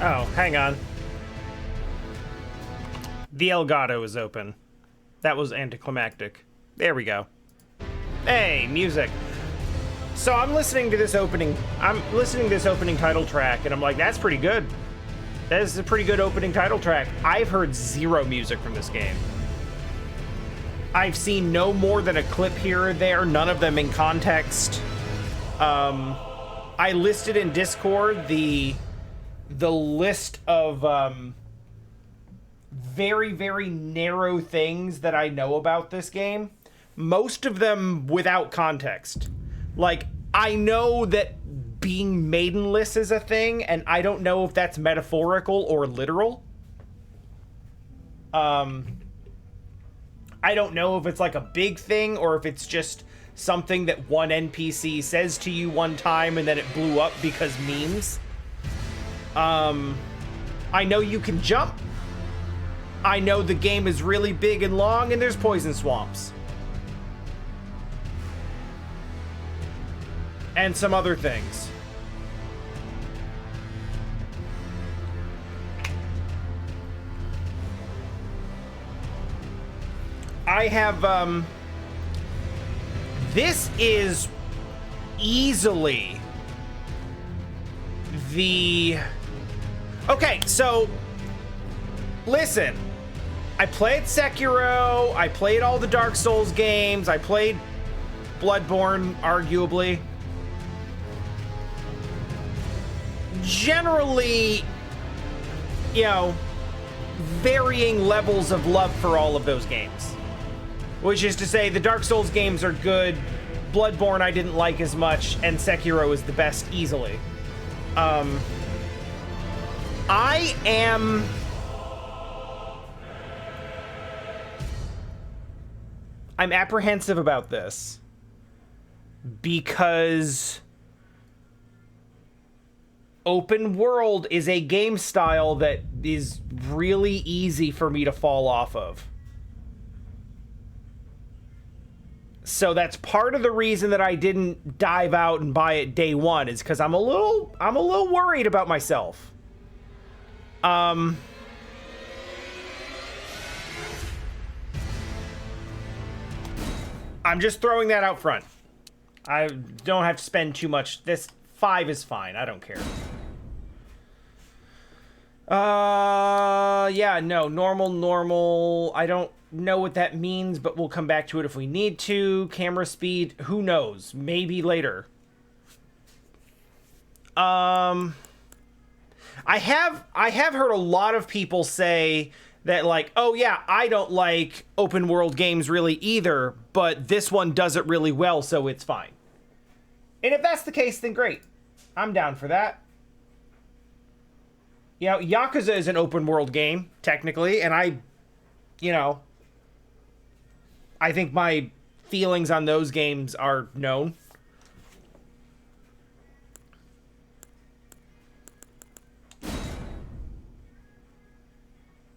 Oh, hang on. The Elgato is open. That was anticlimactic. There we go. Hey, music. So I'm listening to this opening title track, and I'm like, that's pretty good. That is a pretty good opening title track. I've heard zero music from this game. I've seen no more than a clip here or there, none of them in context. I listed in Discord the list of very, very narrow things that I know about this game. Most of them without context. Like, I know that being maidenless is a thing, and I don't know if that's metaphorical or literal. I don't know if it's like a big thing or if it's just something that one NPC says to you one time and then it blew up because memes. I know you can jump. I know the game is really big and long and there's poison swamps. And some other things. I have, this is easily the... Okay, so, listen. I played Sekiro, I played all the Dark Souls games, I played Bloodborne, arguably. Generally, you know, varying levels of love for all of those games. Which is to say, the Dark Souls games are good, Bloodborne I didn't like as much, and Sekiro is the best easily. I'm apprehensive about this because open world is a game style that is really easy for me to fall off of. So that's part of the reason that I didn't dive out and buy it day one, is because I'm a little worried about myself. I'm just throwing that out front. I don't have to spend too much. This 5 is fine. I don't care. Yeah, no, normal. I don't know what that means, but we'll come back to it if we need to. Camera speed, who knows? Maybe later. I have heard a lot of people say that, like, oh yeah, I don't like open world games really either, but this one does it really well, so it's fine. And if that's the case, then great. I'm down for that. You know, Yakuza is an open world game, technically, and I think my feelings on those games are known.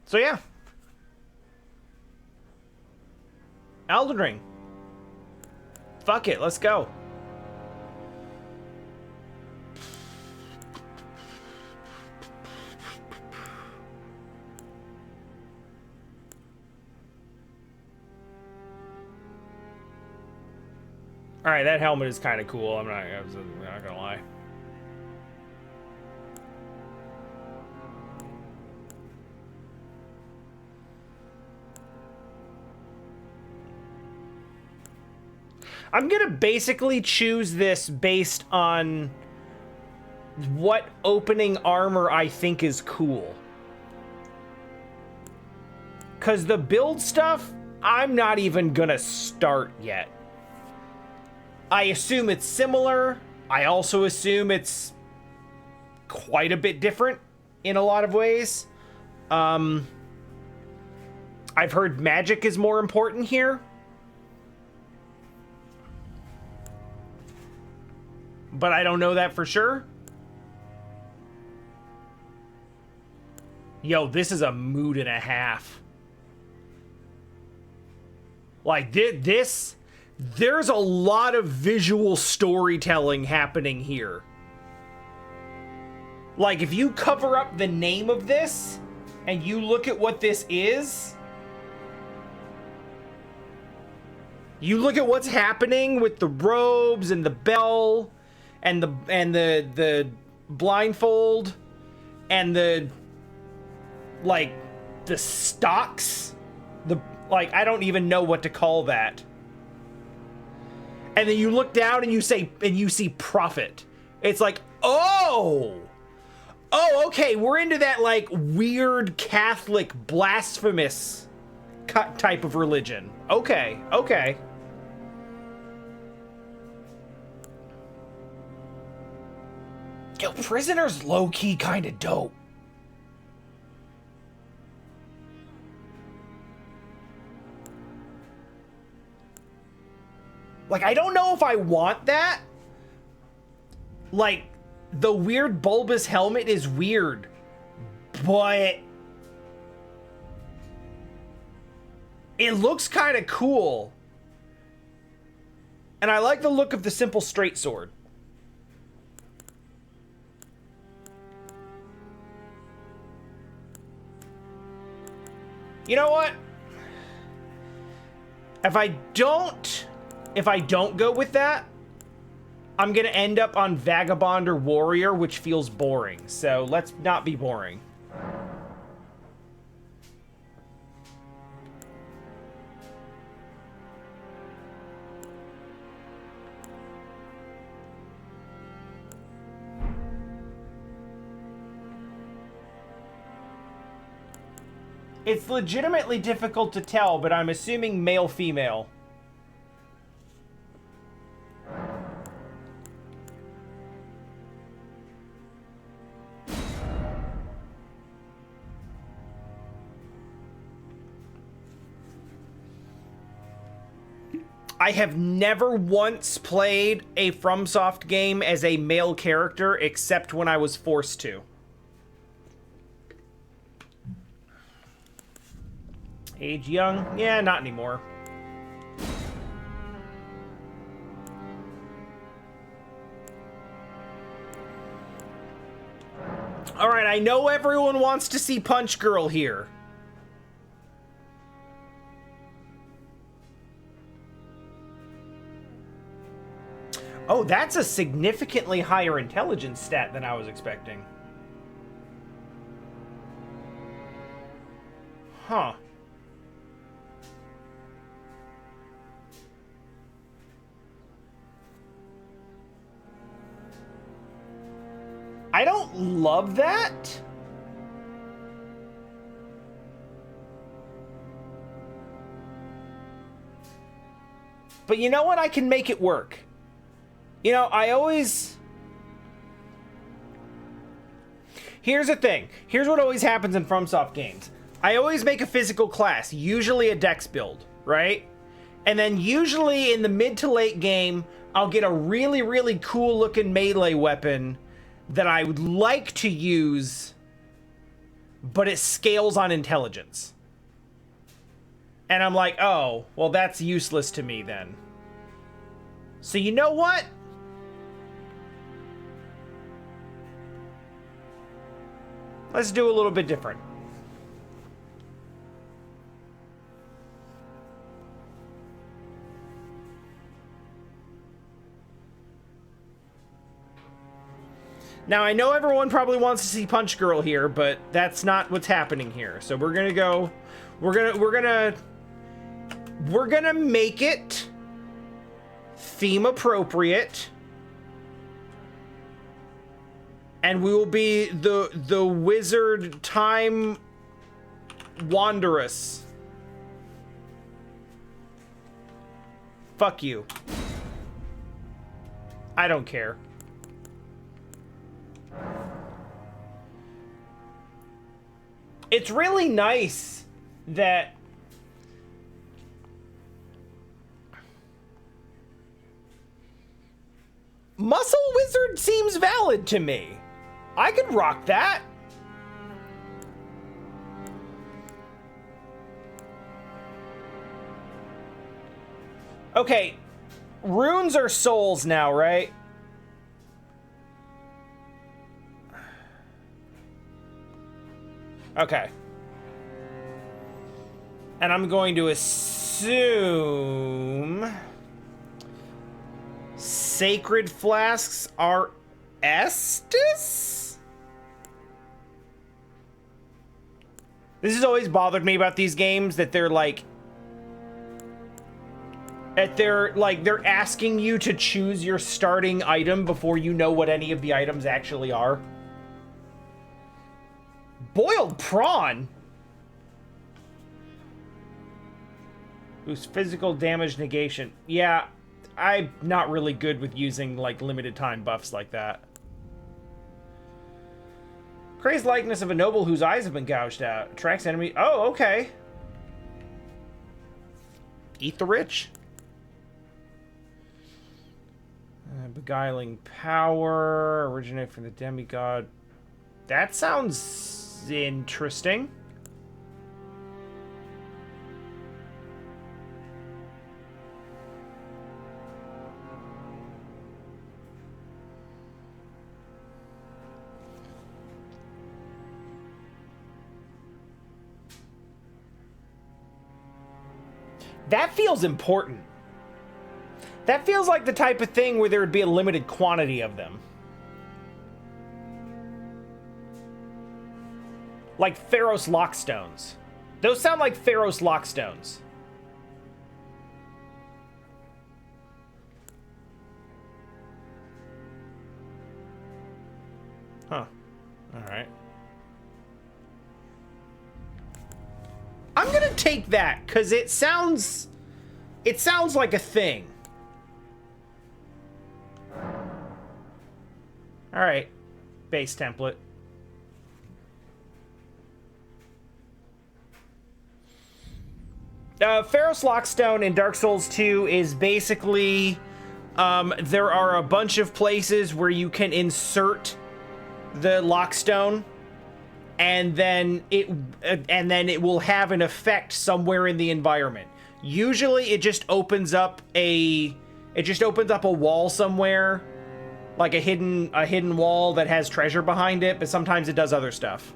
So yeah. Elden Ring. Fuck it, let's go. All right, that helmet is kind of cool. I'm not gonna lie. I'm gonna basically choose this based on what opening armor I think is cool. 'Cause the build stuff, I'm not even gonna start yet. I assume it's similar. I also assume it's quite a bit different in a lot of ways. I've heard magic is more important here. But I don't know that for sure. Yo, this is a mood and a half. Like, this... There's a lot of visual storytelling happening here. Like, if you cover up the name of this and you look at what this is, you look at what's happening with the robes and the bell and the blindfold and the stocks, I don't even know what to call that. And then you look down and you see prophet. It's like, oh, okay, we're into that like weird Catholic blasphemous type of religion. Okay. Yo, Prisoner's low-key kind of dope. Like, I don't know if I want that. Like, the weird bulbous helmet is weird, but it looks kind of cool. And I like the look of the simple straight sword. You know what? If I don't go with that, I'm gonna end up on Vagabond or Warrior, which feels boring. So let's not be boring. It's legitimately difficult to tell, but I'm assuming male, female. I have never once played a FromSoft game as a male character, except when I was forced to. Age young? Yeah, not anymore. Alright, I know everyone wants to see Punch Girl here. Oh, that's a significantly higher intelligence stat than I was expecting. Huh. I don't love that. But you know what? I can make it work. You know, here's the thing. Here's what always happens in FromSoft games. I always make a physical class, usually a dex build, right? And then usually in the mid to late game, I'll get a really, really cool looking melee weapon that I would like to use, but it scales on intelligence. And I'm like, oh, well, that's useless to me then. So you know what? Let's do a little bit different. Now, I know everyone probably wants to see Punch Girl here, but that's not what's happening here. So we're gonna go, we're gonna make it theme appropriate. And we will be the wizard time wanderess. Fuck you. I don't care. It's really nice that Muscle Wizard seems valid to me. I could rock that. Okay, runes are souls now, right? Okay. And I'm going to assume sacred flasks are Estus? This has always bothered me about these games, that they're like... they're asking you to choose your starting item before you know what any of the items actually are. Boiled prawn? Boost physical damage negation. Yeah, I'm not really good with using, like, limited time buffs like that. Crazed likeness of a noble whose eyes have been gouged out. Attracts enemy. Oh, okay. Eat the rich. Beguiling power. Originate from the demigod. That sounds interesting. That feels important. That feels like the type of thing where there would be a limited quantity of them. Like Pharos Lockstones. Those sound like Pharos Lockstones. Huh. Alright. I'm gonna take that, because it sounds like a thing. Alright. Base template. Pharos Lockstone in Dark Souls 2 is basically... there are a bunch of places where you can insert the Lockstone, and then it will have an effect somewhere in the environment. Usually it just opens up a wall somewhere, like a hidden wall that has treasure behind it, but sometimes it does other stuff.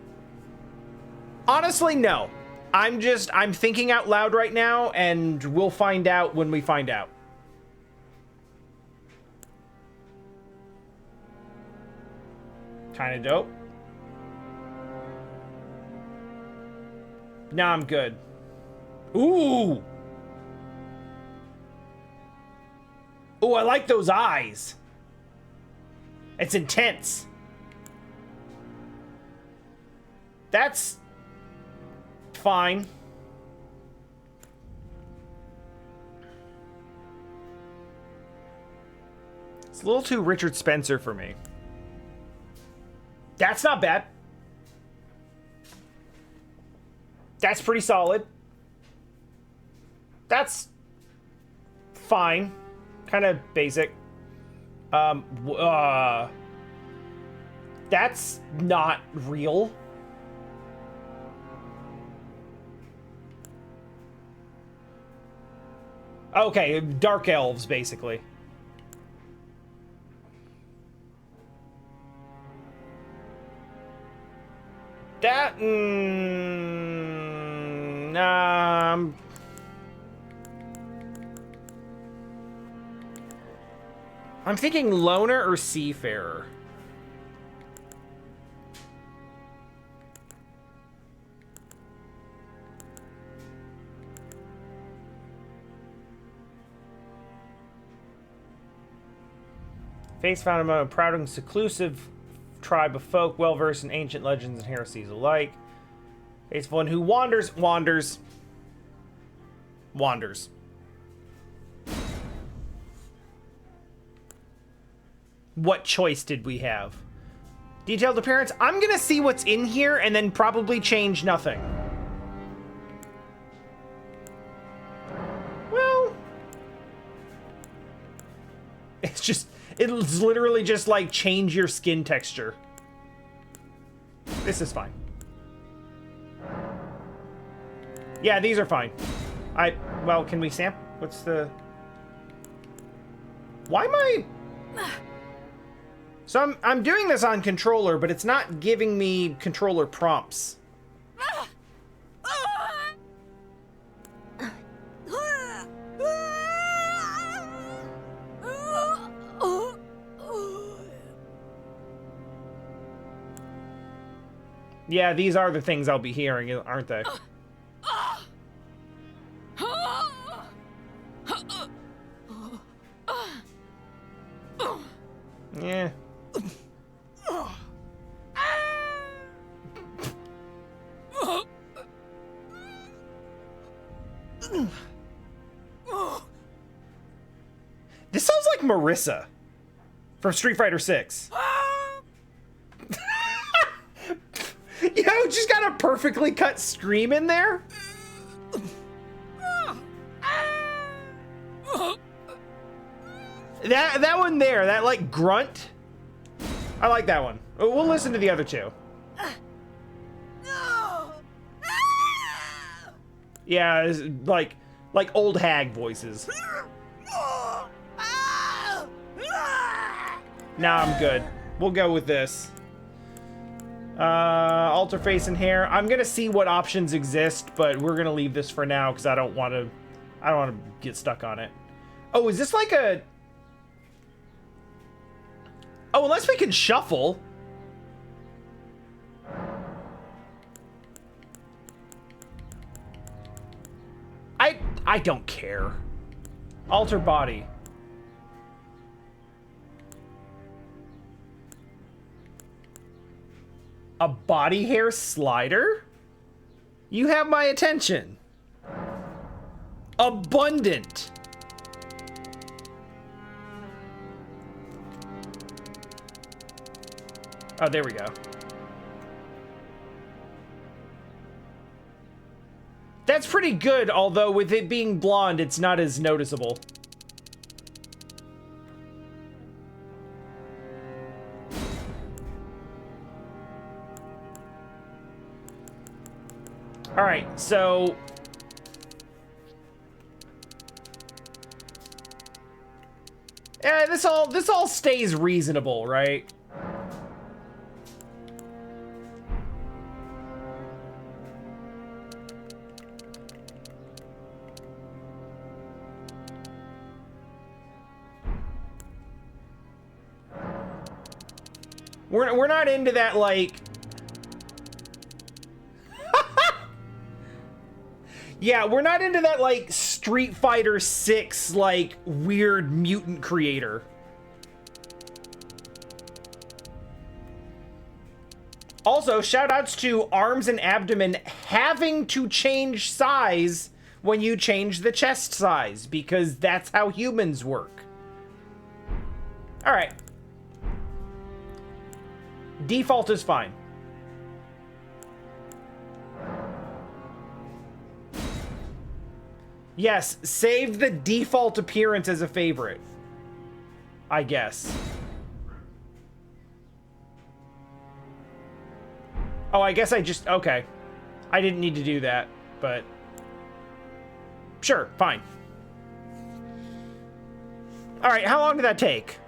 Honestly, no. I'm thinking out loud right now, and we'll find out when we find out. Kinda dope. Nah, I'm good. Ooh! Ooh, I like those eyes. It's intense. That's fine. It's a little too Richard Spencer for me. That's not bad. That's pretty solid. That's fine. Kind of basic. That's not real. Okay, dark elves, basically. That... I'm thinking loner or seafarer. Face found among a proud and seclusive tribe of folk, well-versed in ancient legends and heresies alike. Face of one who wanders. What choice did we have? Detailed appearance? I'm gonna see what's in here and then probably change nothing. Well... It's literally just like change your skin texture. This is fine. Yeah, these are fine. Well, can we sample? What's the... Why am I... So I'm doing this on controller, but it's not giving me controller prompts. Yeah, these are the things I'll be hearing, aren't they? Yeah. This sounds like Marissa from Street Fighter 6. Yo, just got a perfectly cut scream in there. That one there, that like grunt. I like that one. We'll listen to the other two. Yeah, it's like old hag voices. Nah, I'm good. We'll go with this. Alter face and hair. I'm gonna see what options exist, but we're gonna leave this for now because I don't want to get stuck on it. Oh, is this like a... Oh, unless we can shuffle. I don't care. Alter body. A body hair slider? You have my attention. Abundant. Oh, there we go. That's pretty good, although with it being blonde, it's not as noticeable. All right, so yeah, this all stays reasonable, right? We're not into that, like... Yeah, we're not into that, like, Street Fighter 6, like, weird mutant creator. Also, shoutouts to arms and abdomen having to change size when you change the chest size, because that's how humans work. Alright. Default is fine. Yes, save the default appearance as a favorite. I guess. Oh, I guess I just... Okay. I didn't need to do that, but... Sure, fine. Alright, how long did that take?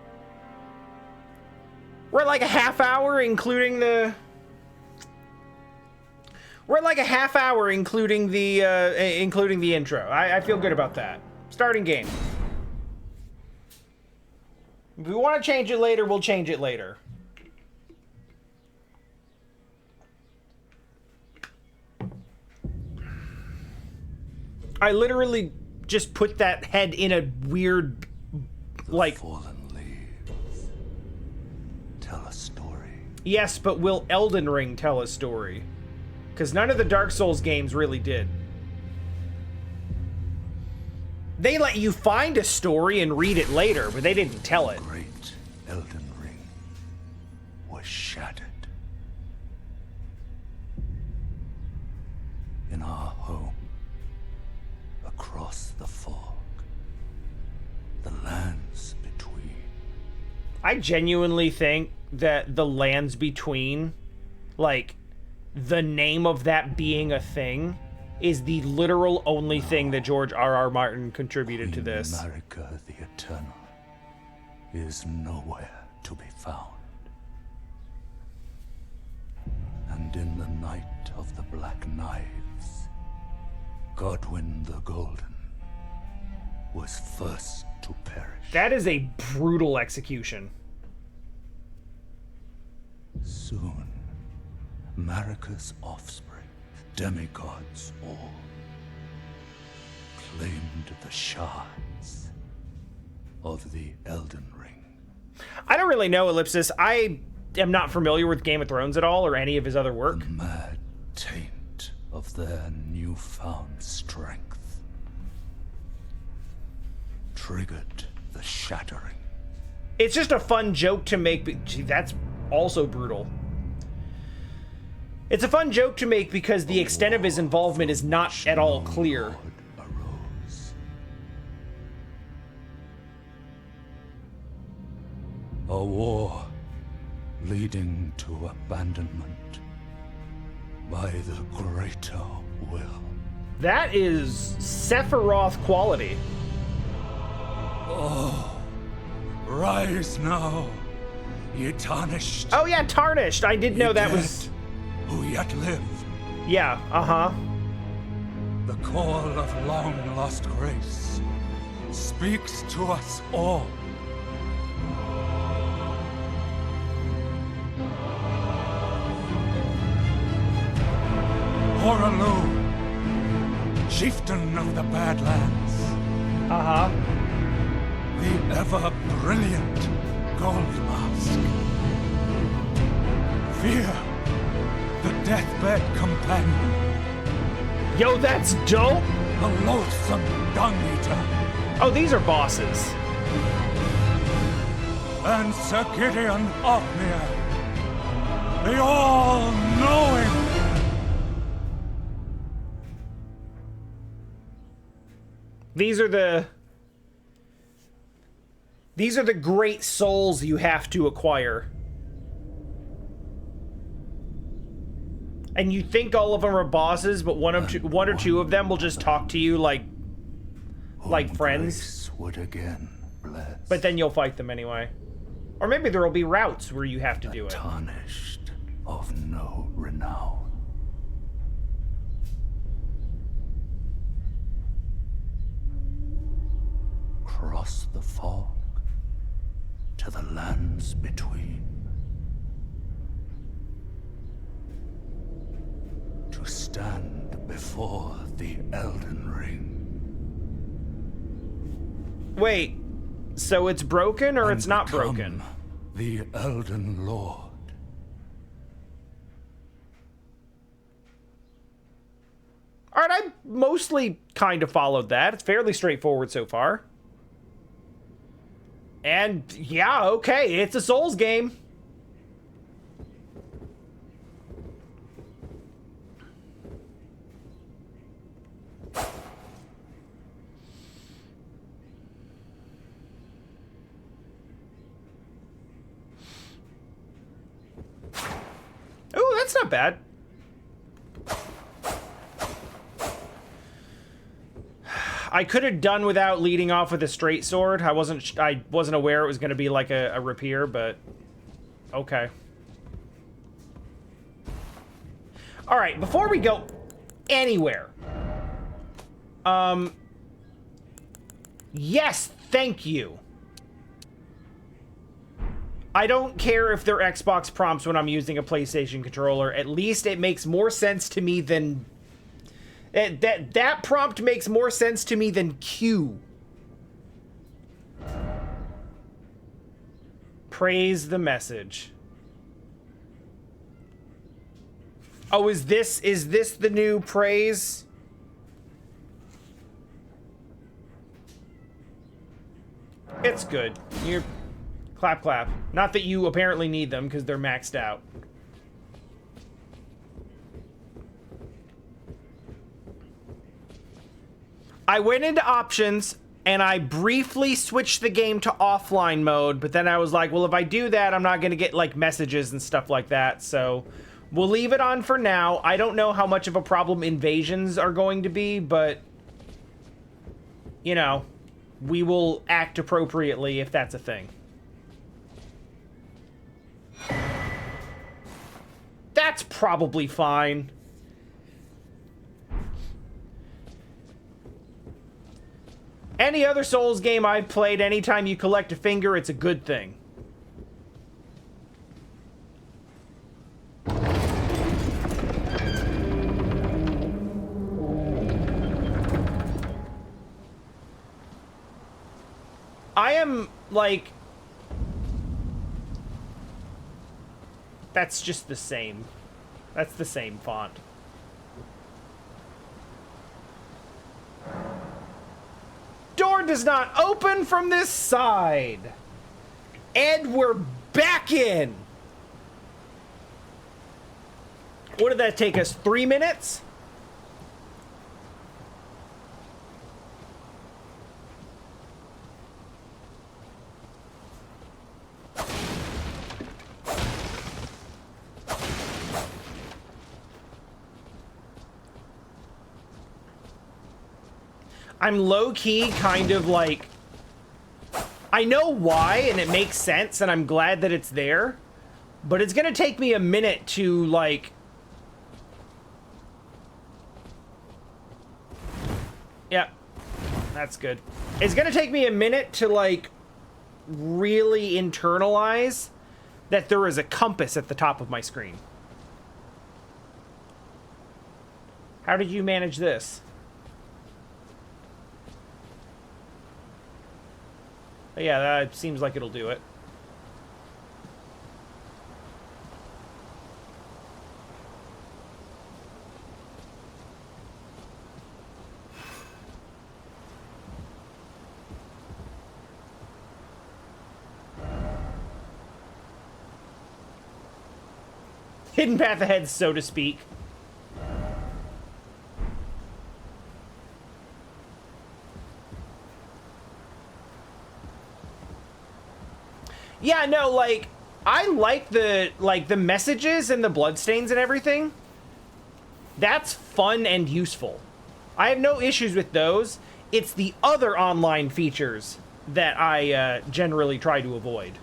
We're at like a half hour, including the... We're at like a half hour, including the intro. I feel good about that. Starting game. If we want to change it later, we'll change it later. I literally just put that head in a weird, like... Fallen leaves tell a story. Yes, but will Elden Ring tell a story? Because none of the Dark Souls games really did. They let you find a story and read it later, but they didn't tell it. Great Elden Ring was shattered. In our home, across the fog, the lands between. I genuinely think that the lands between, like, the name of that being a thing is the literal only thing that George R.R. Martin contributed to this. America the Eternal is nowhere to be found. And in the night of the Black Knives, Godwyn the Golden was first to perish. That is a brutal execution. Soon, Marika's offspring, demigods all, claimed the shards of the Elden Ring. I don't really know, Ellipsis. I am not familiar with Game of Thrones at all or any of his other work. The mad taint of their newfound strength triggered the shattering. It's just a fun joke to make, but gee, that's also brutal. It's a fun joke to make because the extent of his involvement is not at all clear. Arose. A war leading to abandonment by the greater will. That is Sephiroth quality. Rise now, ye tarnished. Oh yeah, Tarnished. I did know that was... Who yet live. Yeah, uh-huh. The call of long-lost grace speaks to us all. Horalu, chieftain of the Badlands, Uh-huh. the ever-brilliant Gold Mask. Fear, the deathbed companion, Yo, that's dope! the loathsome dung-eater, Oh, these are bosses. and Sir Gideon Ofnir, the all-knowing. These are the great souls you have to acquire. And you think all of them are bosses, but one or two of them will just talk to you like friends. Grace would again bless. But then you'll fight them anyway. Or maybe there will be routes where you have to do it. Tarnished of no renown. Cross the fog to the lands between. To stand before the Elden Ring. Wait, so it's broken or and it's not become broken? The Elden Lord. Alright, I mostly kind of followed that. It's fairly straightforward so far. And yeah, okay, it's a Souls game. Oh, that's not bad. I could have done without leading off with a straight sword. I wasn't aware it was going to be like a rapier, but okay. All right, before we go anywhere, yes, thank you. I don't care if they're Xbox prompts when I'm using a PlayStation controller. At least it makes more sense to me than... That prompt makes more sense to me than Q. Praise the message. Oh, is this the new praise? It's good. You're... Clap, clap. Not that you apparently need them, because they're maxed out. I went into options, and I briefly switched the game to offline mode, but then I was like, well, if I do that, I'm not going to get, like, messages and stuff like that, so we'll leave it on for now. I don't know how much of a problem invasions are going to be, but, you know, we will act appropriately if that's a thing. That's probably fine. Any other Souls game I've played, anytime you collect a finger, it's a good thing. I am, like... That's just the same. That's the same font. Door does not open from this side. And we're back in. What did that take us? 3 minutes? I'm low-key kind of like... I know why, and it makes sense, and I'm glad that it's there. But it's gonna take me a minute to, like... Yep. That's good. It's gonna take me a minute to, like, really internalize that there is a compass at the top of my screen. How did you manage this? But yeah, that seems like it'll do it. Hidden path ahead, so to speak. Yeah, no, like, I like the messages and the bloodstains and everything. That's fun and useful. I have no issues with those. It's the other online features that I generally try to avoid.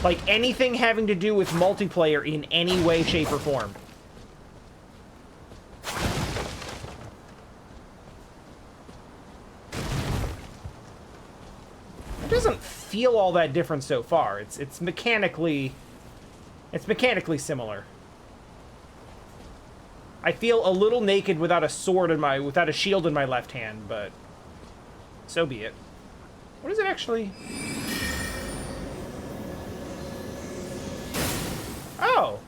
Like, anything having to do with multiplayer in any way, shape, or form. It doesn't feel all that different so far. It's mechanically similar. I feel a little naked without a sword in my, without a shield in my left hand, but so be it. What is it actually? Oh.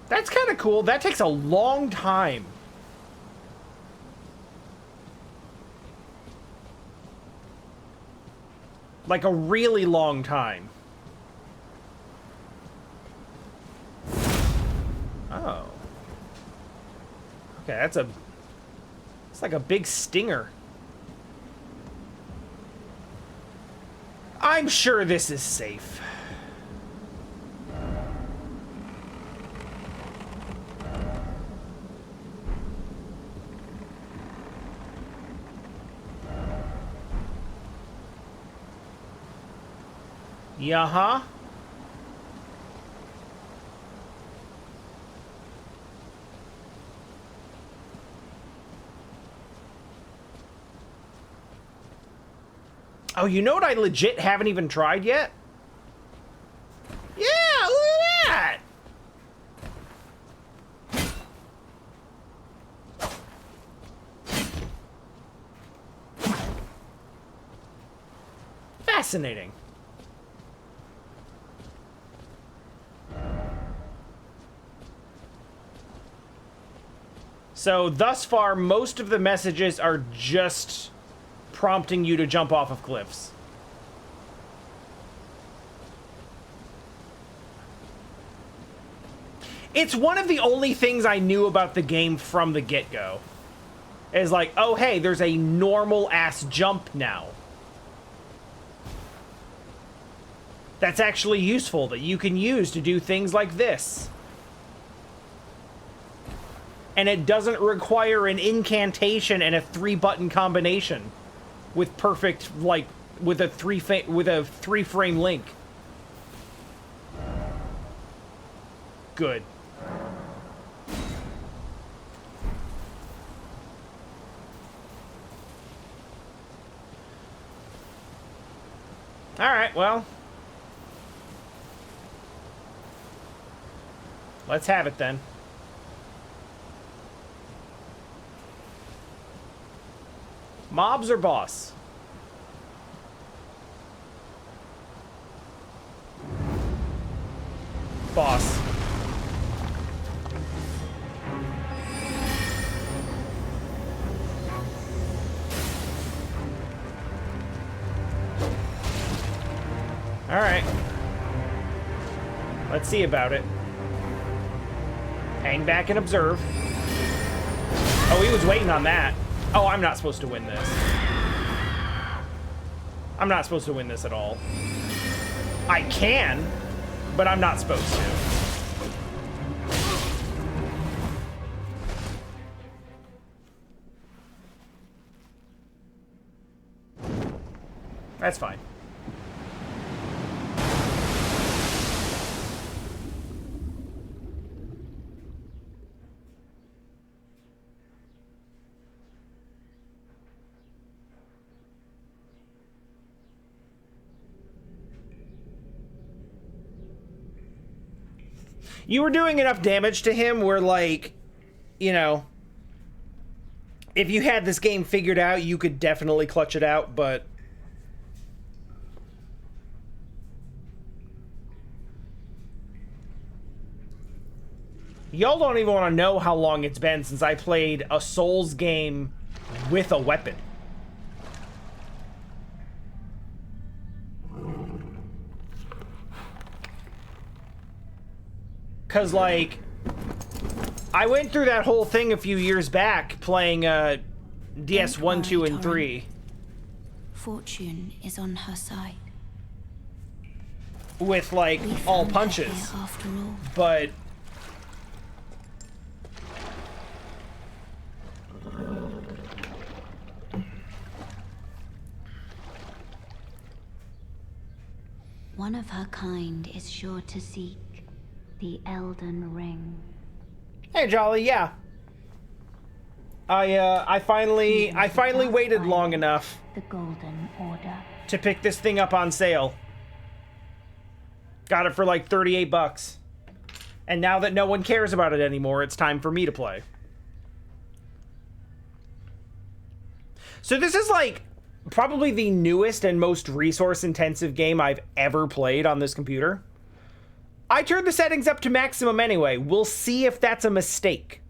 That's kind of cool. That takes a long time. Like a really long time. Oh. Okay, it's like a big stinger. I'm sure this is safe. Yeah-huh. Oh, you know what I legit haven't even tried yet? Yeah, look at that! Fascinating. So, thus far, most of the messages are just prompting you to jump off of cliffs. It's one of the only things I knew about the game from the get-go. Is like, oh hey, there's a normal-ass jump now. That's actually useful, that you can use to do things like this. And it doesn't require an incantation and a 3-button combination with perfect, like, with a 3-frame link. Good. All right, well, let's have it then. Mobs or boss? Boss. All right. Let's see about it. Hang back and observe. Oh, he was waiting on that. Oh, I'm not supposed to win this. I'm not supposed to win this at all. I can, but I'm not supposed to. That's fine. You were doing enough damage to him where, like, you know, if you had this game figured out, you could definitely clutch it out, but... Y'all don't even want to know how long it's been since I played a Souls game with a weapon. Because, like, I went through that whole thing a few years back playing DS 1, 2, and 3. Fortune is on her side. With, like, all punches. After all. But... One of her kind is sure to seek the Elden Ring. Hey, Jolly, yeah. I finally waited long enough The Golden Order. to pick this thing up on sale. Got it for like 38 bucks. And now that no one cares about it anymore, it's time for me to play. So this is like probably the newest and most resource-intensive game I've ever played on this computer. I turned the settings up to maximum anyway. We'll see if that's a mistake.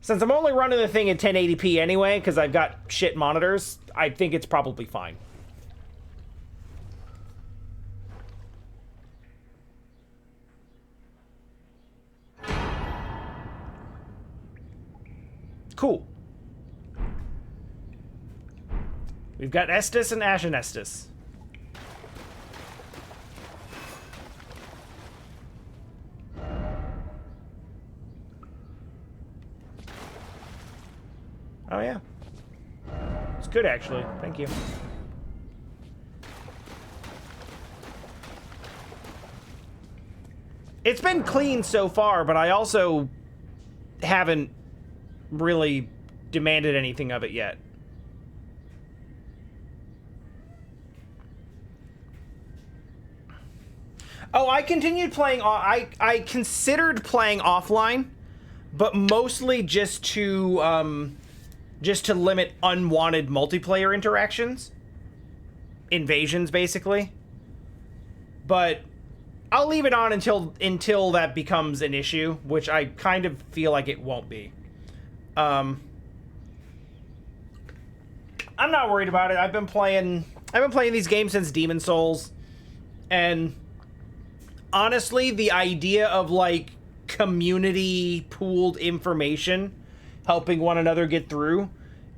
Since I'm only running the thing at 1080p anyway, because I've got shit monitors, I think it's probably fine. Cool. We've got Estus and Ashen Estus. Oh, yeah. It's good, actually. Thank you. It's been clean so far, but I also haven't really demanded anything of it yet. Oh, I continued playing... I considered playing offline, but mostly just to limit unwanted multiplayer interactions. Invasions, basically. But I'll leave it on until that becomes an issue, which I kind of feel like it won't be. I'm not worried about it. I've been playing these games since Demon Souls, and honestly, the idea of like community pooled information helping one another get through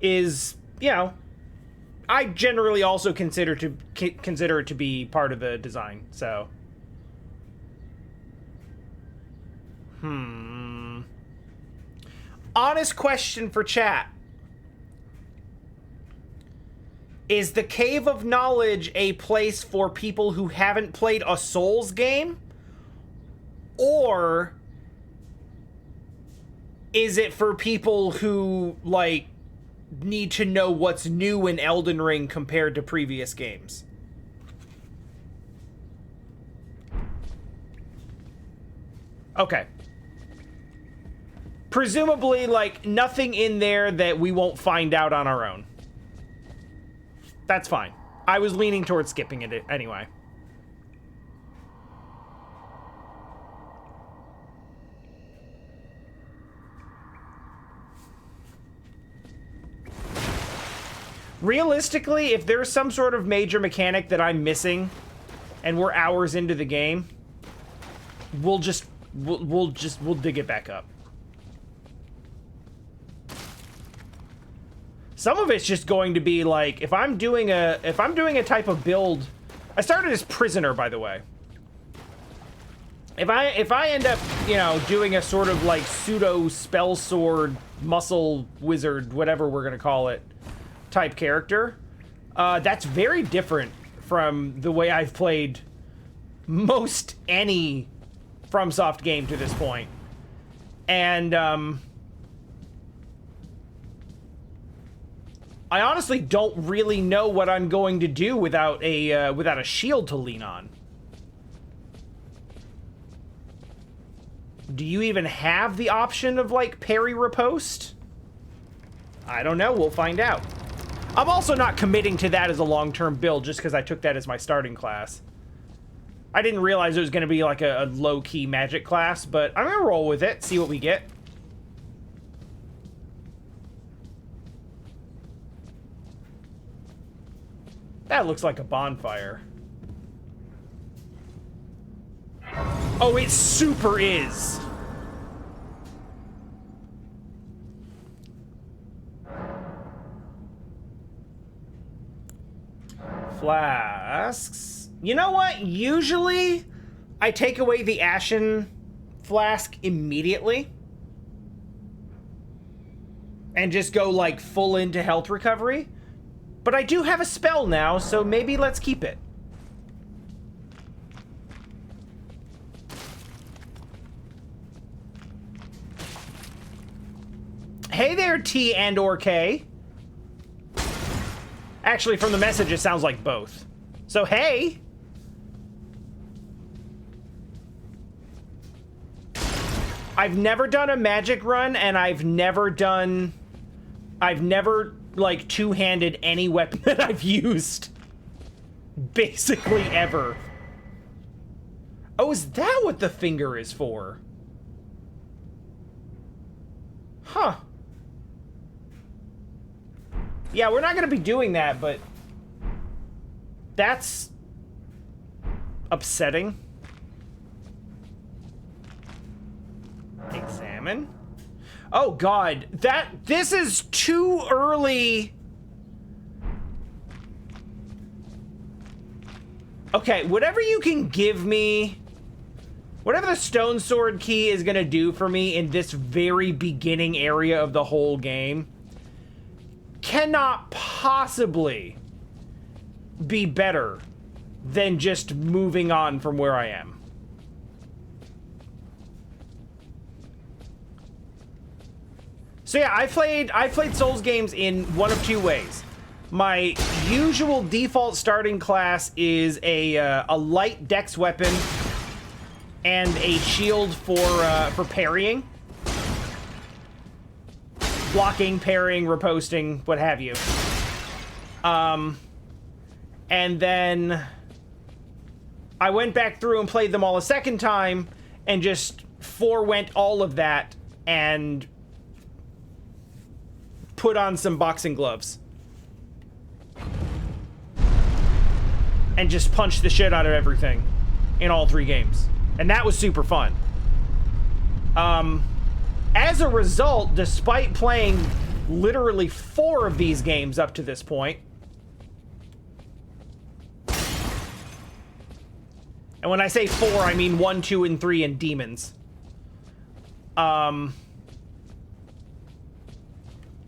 is, you know, I generally also consider it to be part of the design. So, honest question for chat. Is the Cave of Knowledge a place for people who haven't played a Souls game? Or is it for people who, like, need to know what's new in Elden Ring compared to previous games? Okay. Presumably, like, nothing in there that we won't find out on our own. That's fine. I was leaning towards skipping it anyway. Realistically, if there's some sort of major mechanic that I'm missing and we're hours into the game, we'll dig it back up. Some of it's just going to be like, if I'm doing a type of build. I started as prisoner, by the way. If I end up, you know, doing a sort of like pseudo spell sword muscle wizard, whatever we're gonna call it, type character, that's very different from the way I've played most any FromSoft game to this point. And I honestly don't really know what I'm going to do without a shield to lean on. Do you even have the option of, like, parry riposte? I don't know. We'll find out. I'm also not committing to that as a long-term build just because I took that as my starting class. I didn't realize it was going to be, like, a low-key magic class, but I'm going to roll with it, see what we get. That looks like a bonfire. Oh, it super is. Flasks. You know what? Usually, I take away the Ashen flask immediately. And just go, like, full into health recovery. But I do have a spell now, so maybe let's keep it. Hey there, T and or K. Actually, from the message, it sounds like both. So, hey. I've never done a magic run, and I've never, like, two-handed any weapon that I've used. Basically ever. Oh, is that what the finger is for? Huh. Yeah, we're not gonna be doing that, but that's upsetting. Examine. Oh god, this is too early. Okay, whatever you can give me, whatever the stone sword key is gonna do for me in this very beginning area of the whole game cannot possibly be better than just moving on from where I am. So yeah, I played Souls games in one of two ways. My usual default starting class is a light dex weapon and a shield for parrying. Blocking, parrying, riposting, what have you. And then I went back through and played them all a second time and just forewent all of that and put on some boxing gloves. And just punched the shit out of everything in all three games. And that was super fun. As a result, despite playing literally 4 of these games up to this point, and when I say 4, I mean 1, 2, and 3 and Demons.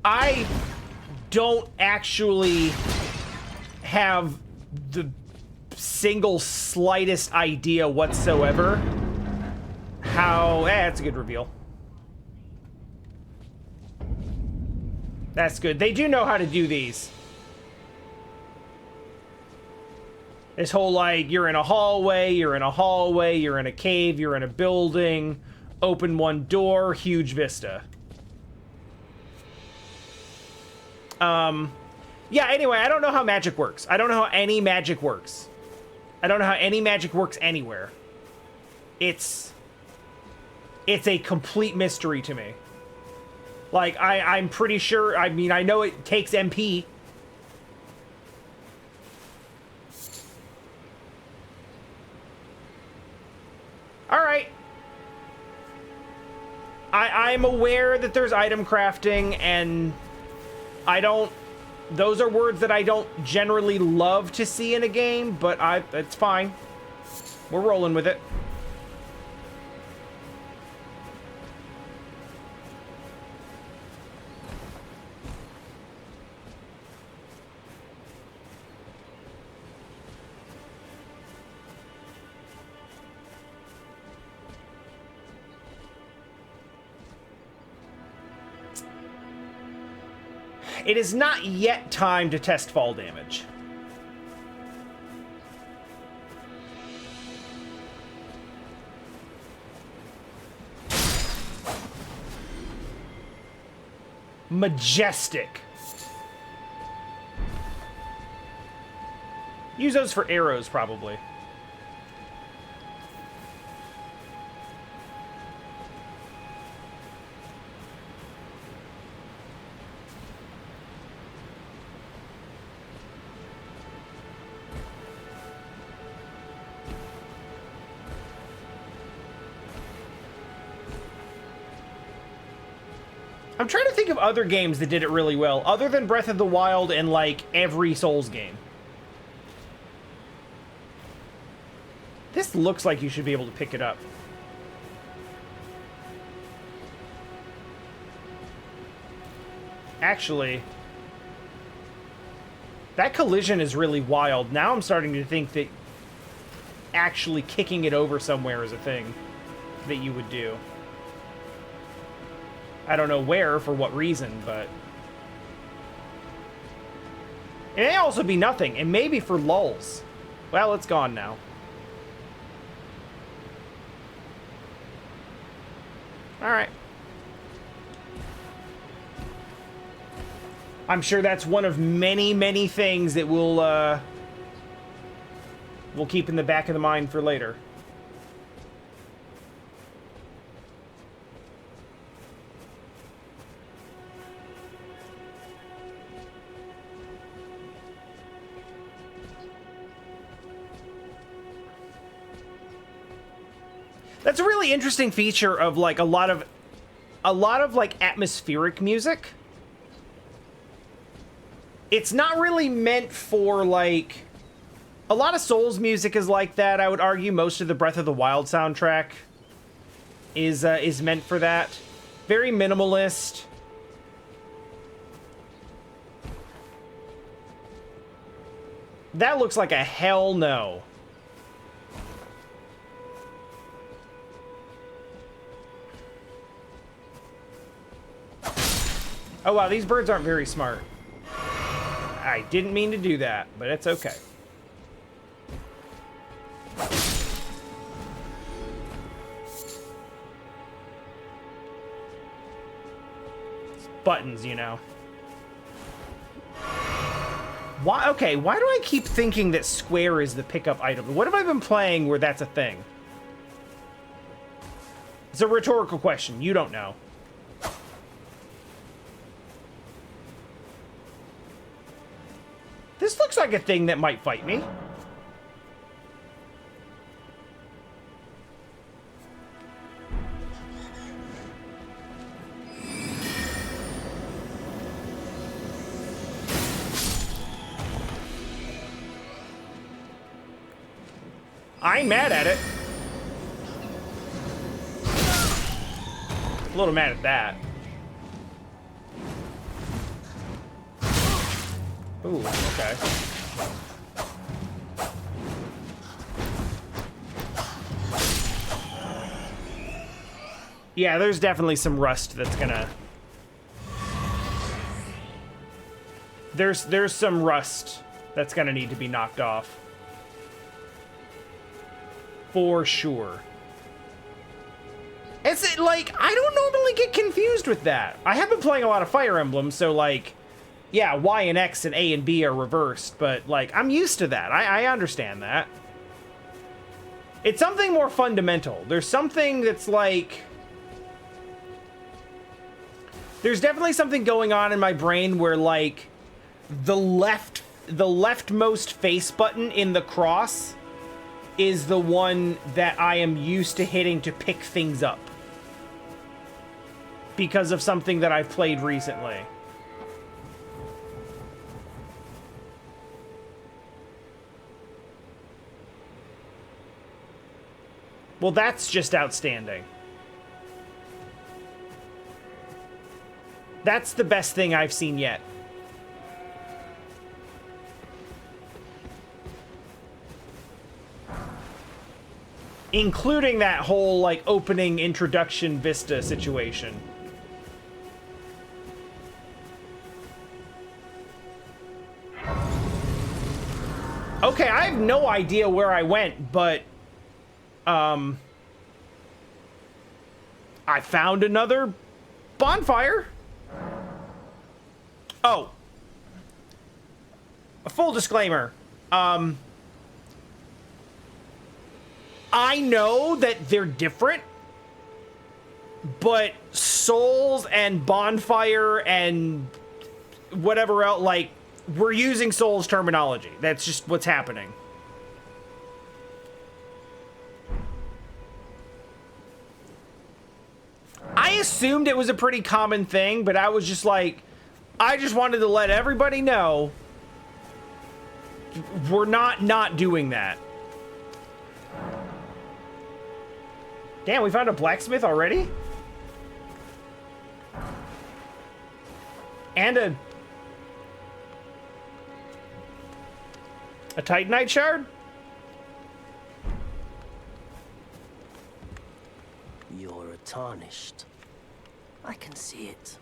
I don't actually have the single slightest idea whatsoever how... that's a good reveal. That's good. They do know how to do these. This whole, like, you're in a hallway, you're in a hallway, you're in a cave, you're in a building, open one door, huge vista. Yeah, anyway, I don't know how magic works. I don't know how any magic works. I don't know how any magic works anywhere. It's a complete mystery to me. Like, I'm pretty sure, I mean, I know it takes MP. Alright. I'm aware that there's item crafting, and those are words that I don't generally love to see in a game, but it's fine. We're rolling with it. It is not yet time to test fall damage. Majestic. Use those for arrows, probably. I'm trying to think of other games that did it really well, other than Breath of the Wild and, like, every Souls game. This looks like you should be able to pick it up. Actually, that collision is really wild. Now I'm starting to think that actually kicking it over somewhere is a thing that you would do. I don't know where, for what reason, but... It may also be nothing, and maybe for lulz. Well, it's gone now. Alright. I'm sure that's one of many, many things that we'll keep in the back of the mind for later. That's a really interesting feature of, like, a lot of like atmospheric music. It's not really meant for, like, a lot of Souls music is like that. I would argue most of the Breath of the Wild soundtrack is meant for that. Very minimalist. That looks like a hell no. Oh wow, these birds aren't very smart. I didn't mean to do that, but it's okay. It's buttons, you know. Why? Okay, why do I keep thinking that square is the pickup item? What have I been playing where that's a thing? It's a rhetorical question. You don't know. This looks like a thing that might fight me. I ain't mad at it. A little mad at that. Ooh, okay. Yeah, there's definitely some rust that's gonna... There's some rust that's gonna need to be knocked off. For sure. It's like, I don't normally get confused with that. I have been playing a lot of Fire Emblem, so like... yeah, Y and X and A and B are reversed, but, like, I'm used to that. I understand that. It's something more fundamental. There's something that's, like... There's definitely something going on in my brain where, like, the leftmost face button in the cross is the one that I am used to hitting to pick things up. Because of something that I've played recently. Well, that's just outstanding. That's the best thing I've seen yet. Including that whole, like, opening introduction vista situation. Okay, I have no idea where I went, but... I found another bonfire. Oh. A full disclaimer. I know that they're different, but souls and bonfire and whatever else, like, we're using souls terminology. That's just what's happening. I assumed it was a pretty common thing, but I was just like, I just wanted to let everybody know we're not doing that. Damn, we found a blacksmith already? And a Titanite shard? You're tarnished. I can see it.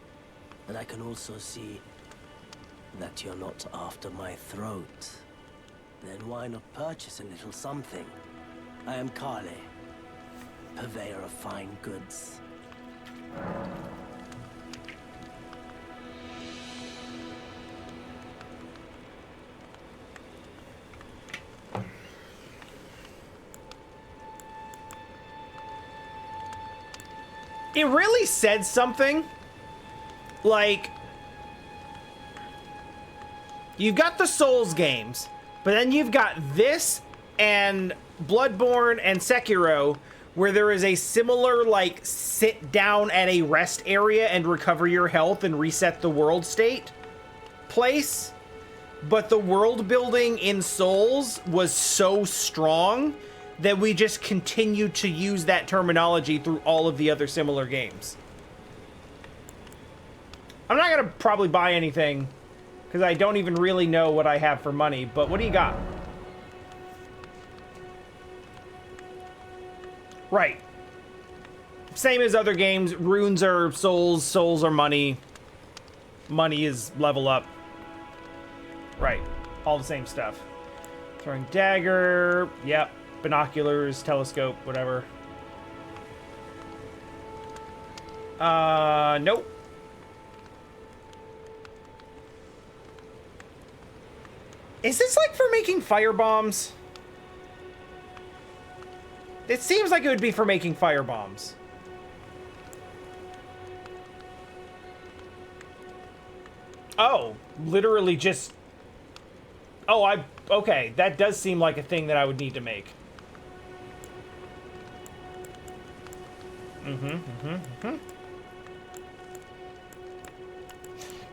And I can also see that you're not after my throat. Then why not purchase a little something? I am Kale, purveyor of fine goods. It really said something. Like, you've got the Souls games, but then you've got this and Bloodborne and Sekiro, where there is a similar, like, sit down at a rest area and recover your health and reset the world state place. But the world building in Souls was so strong that we just continued to use that terminology through all of the other similar games. I'm not gonna probably buy anything because I don't even really know what I have for money, but what do you got? Right. Same as other games, runes are souls, souls are money. Money is level up. Right. All the same stuff. Throwing dagger, yep. Binoculars, telescope, whatever. Nope. Is this like for making fire bombs? It seems like it would be for making fire bombs. Oh, literally just... Oh, okay, that does seem like a thing that I would need to make.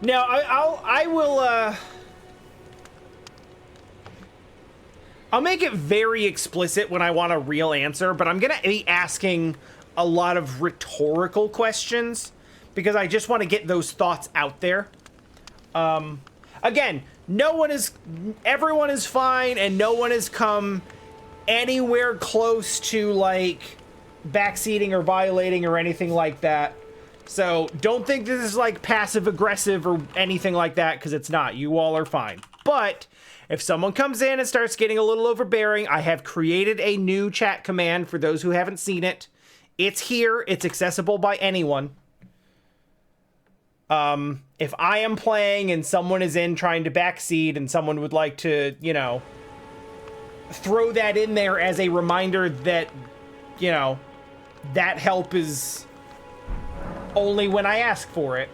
Now, I will, I'll make it very explicit when I want a real answer, but I'm gonna be asking a lot of rhetorical questions because I just want to get those thoughts out there. Again, everyone is fine, and no one has come anywhere close to, like, backseating or violating or anything like that. So don't think this is, like, passive-aggressive or anything like that, because it's not. You all are fine. But if someone comes in and starts getting a little overbearing, I have created a new chat command for those who haven't seen it. It's here. It's accessible by anyone. If I am playing and someone is in trying to backseat and someone would like to, you know, throw that in there as a reminder that, you know, that help is only when I ask for it,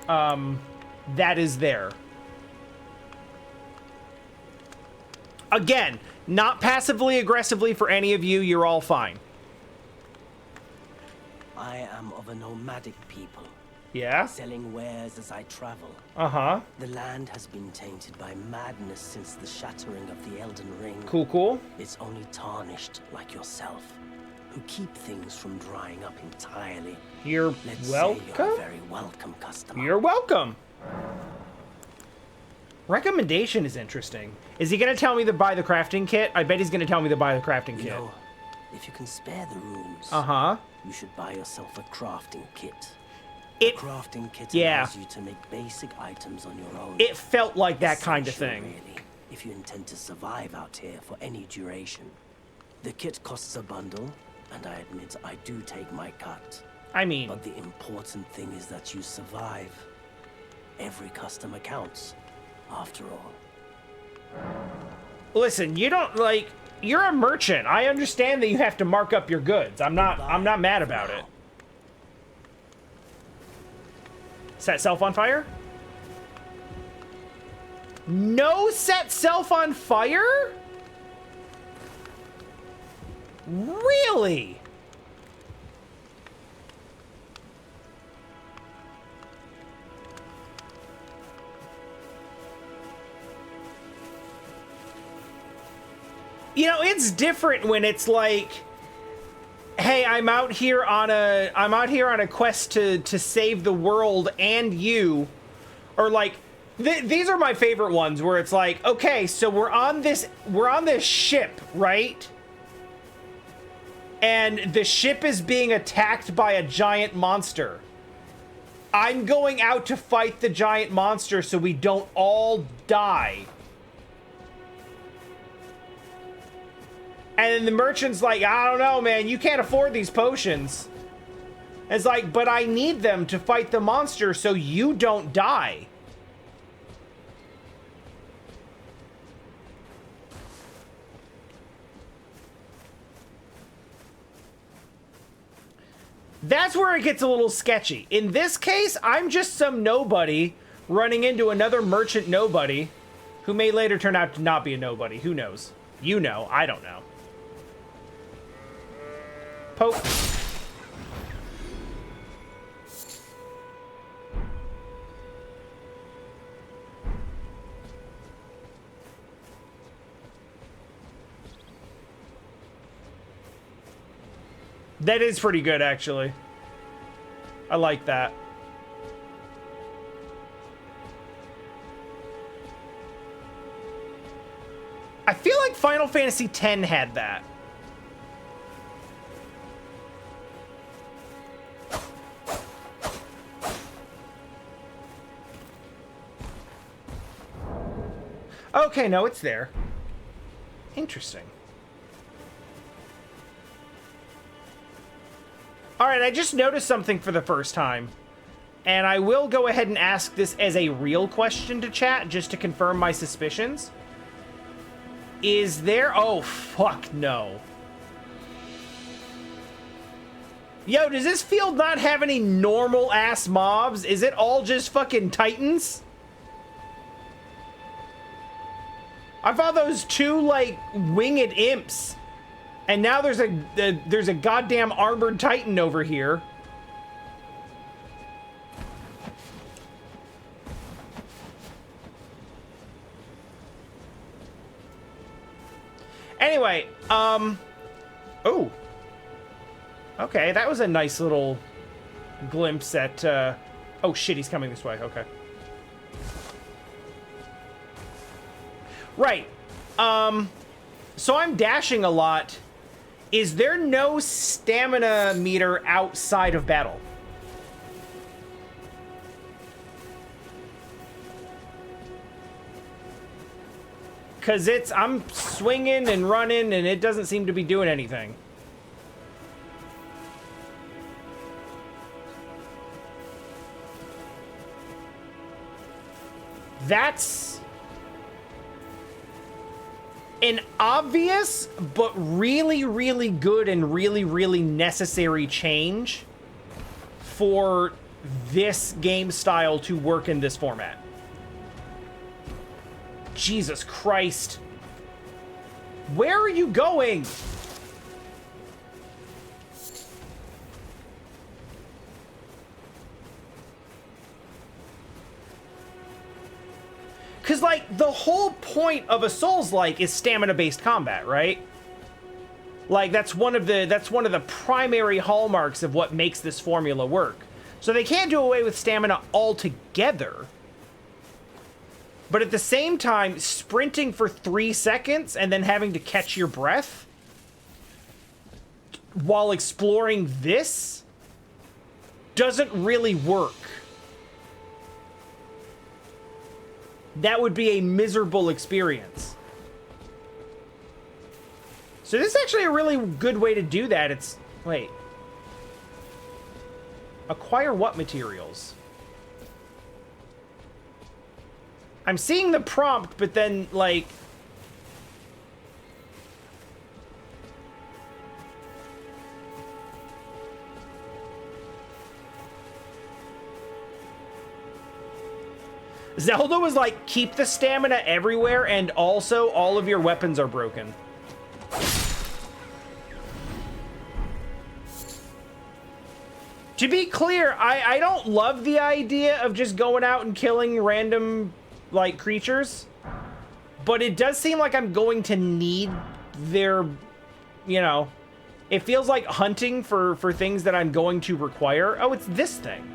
that is there. Again, not passively aggressively for any of you, you're all fine. I am of a nomadic people, Yeah? selling wares as I travel. Uh-huh. The land has been tainted by madness since the shattering of the Elden Ring. Cool, cool. It's only tarnished like yourself, who keep things from drying up entirely. You're Let's welcome. say you're a very welcome customer. You're welcome. Recommendation is interesting. Is he gonna tell me to buy the crafting kit? I bet he's gonna tell me to buy the crafting You kit. know, if you can spare the rooms, Uh-huh. you should buy yourself a crafting kit. It A crafting kit yeah. allows you to make basic items on your own. it felt like that kind of Essential, thing. Really, if you intend to survive out here for any duration. The kit costs a bundle, and I admit I do take my cut. I mean, But the important thing is that you survive. Every customer counts, after all. listen, you don't like you're a merchant. I understand that you have to mark up your goods. I'm not mad about it. Set self on fire? No set self on fire? Really? You know, it's different when it's like, hey, I'm out here on a quest to save the world and you, or like these are my favorite ones where it's like, okay, so we're on this ship, right? And the ship is being attacked by a giant monster. I'm going out to fight the giant monster so we don't all die. And then the merchant's like, I don't know, man, you can't afford these potions. It's like, but I need them to fight the monster so you don't die. That's where it gets a little sketchy. In this case, I'm just some nobody running into another merchant nobody who may later turn out to not be a nobody. Who knows? You know, I don't know. Poke. That is pretty good, actually. I like that. I feel like Final Fantasy X had that. Okay, no, it's there. Interesting. Alright, I just noticed something for the first time. And I will go ahead and ask this as a real question to chat, just to confirm my suspicions. Is there... Oh, fuck no. Yo, does this field not have any normal-ass mobs? Is it all just fucking titans? I thought those two, like, winged imps. And now there's a goddamn armored titan over here. Anyway, oh. Okay, that was a nice little glimpse at, oh shit, he's coming this way, okay. Right, so I'm dashing a lot. Is there no stamina meter outside of battle? Because I'm swinging and running and it doesn't seem to be doing anything. That's an obvious but really, really good and really, really necessary change for this game style to work in this format. Jesus Christ. Where are you going? Because, like, the whole point of a Souls-like is stamina-based combat, right? Like, that's one of the primary hallmarks of what makes this formula work. So they can't do away with stamina altogether. But at the same time, sprinting for 3 seconds and then having to catch your breath while exploring this doesn't really work. That would be a miserable experience. So this is actually a really good way to do that. It's... Wait. Acquire what materials? I'm seeing the prompt, but then, like... Zelda was like, keep the stamina everywhere, and also all of your weapons are broken. To be clear, I don't love the idea of just going out and killing random, like, creatures. But it does seem like I'm going to need their, you know... It feels like hunting for things that I'm going to require. Oh, it's this thing.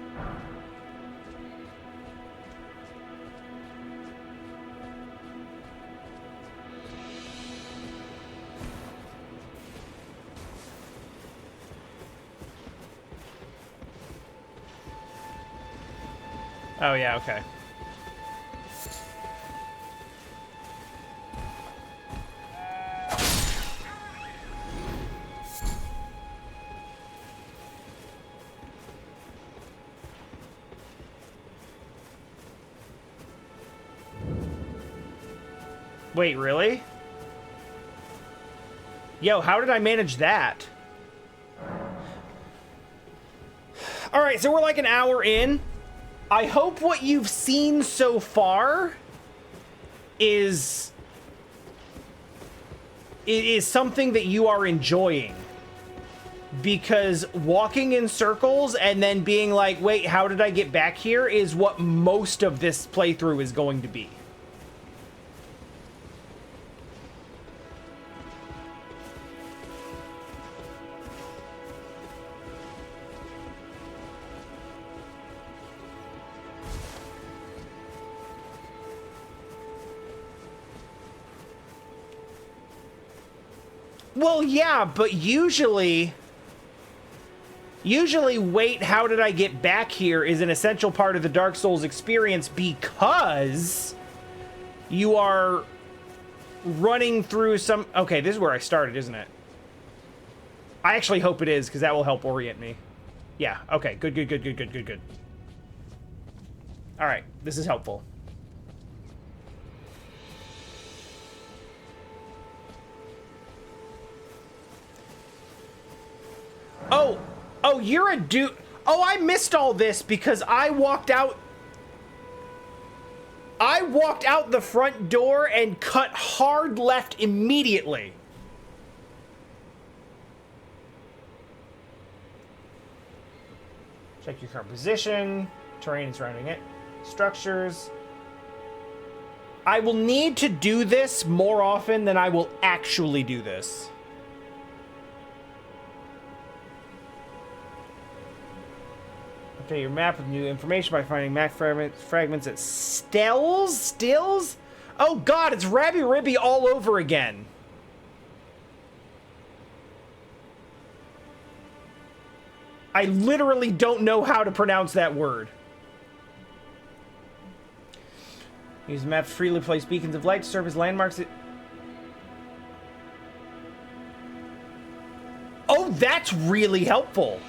Oh, yeah, okay. Wait, really? Yo, how did I manage that? All right, so we're like an hour in. I hope what you've seen so far is something that you are enjoying. Because walking in circles and then being like, wait, how did I get back here, is what most of this playthrough is going to be. Well, yeah, but usually wait, how did I get back here is an essential part of the Dark Souls experience because you are running through some... Okay, this is where I started, isn't it? I actually hope it is, because that will help orient me. Yeah, okay, good. All right, this is helpful. Oh, you're a dude. Oh, I missed all this because I walked out the front door and cut hard left immediately. Check your current position, terrain surrounding it, structures. I will need to do this more often than I will actually do this. Update your map with new information by finding map fragments at stills? Oh god, it's Rabby Ribby all over again. I literally don't know how to pronounce that word. Use the map to freely place beacons of light to serve as landmarks. Oh, that's really helpful.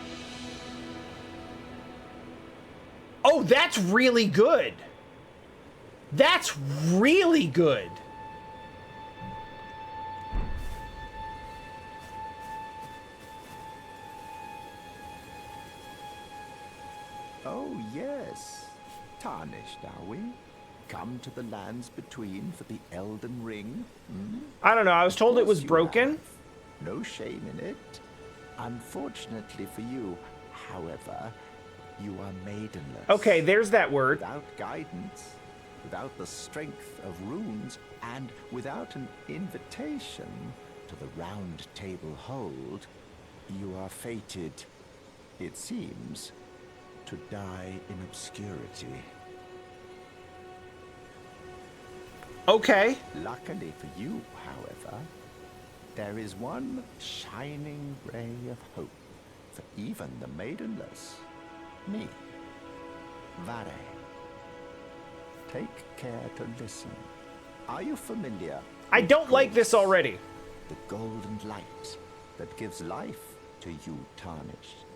Oh, that's really good. That's really good. Oh, yes. Tarnished, are we? Come to the lands between for the Elden Ring? I don't know. I was told it Of was course you broken. have. No shame in it. Unfortunately for you, however, you are maidenless. Okay, there's that word. Without guidance, without the strength of runes, and without an invitation to the round table hold, you are fated, it seems, to die in obscurity. Okay. Luckily for you, however, there is one shining ray of hope for even the maidenless. Me. Vare. Take care to listen. Are you familiar? I with don't like this Grace, already. the golden light that gives life to you, Tarnished?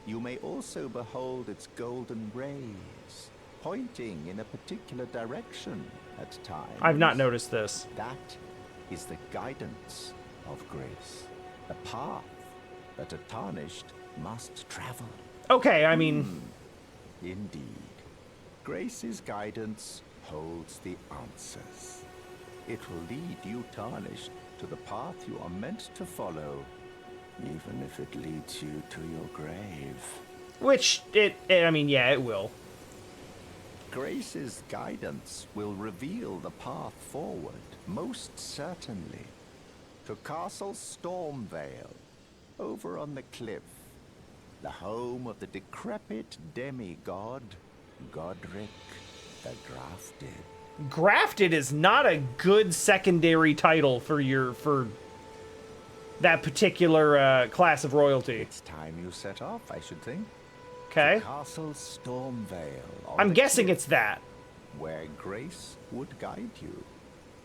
You may also behold its golden rays, pointing in a particular direction at times. I've not noticed this. That is the guidance of grace, a path that a Tarnished must travel. Okay, I mean, Indeed. Grace's guidance holds the answers. It will lead you, Tarnished, to the path you are meant to follow, even if it leads you to your grave. which I mean, yeah, it will. Grace's guidance will reveal the path forward, most certainly, to Castle Stormvale, over on the cliff, the home of the decrepit demigod, Godric the Grafted. Grafted is not a good secondary title for that particular class of royalty. It's time you set off, I should think. Okay. To Castle Stormvale. On I'm the guessing cliff, it's that. where Grace would guide you,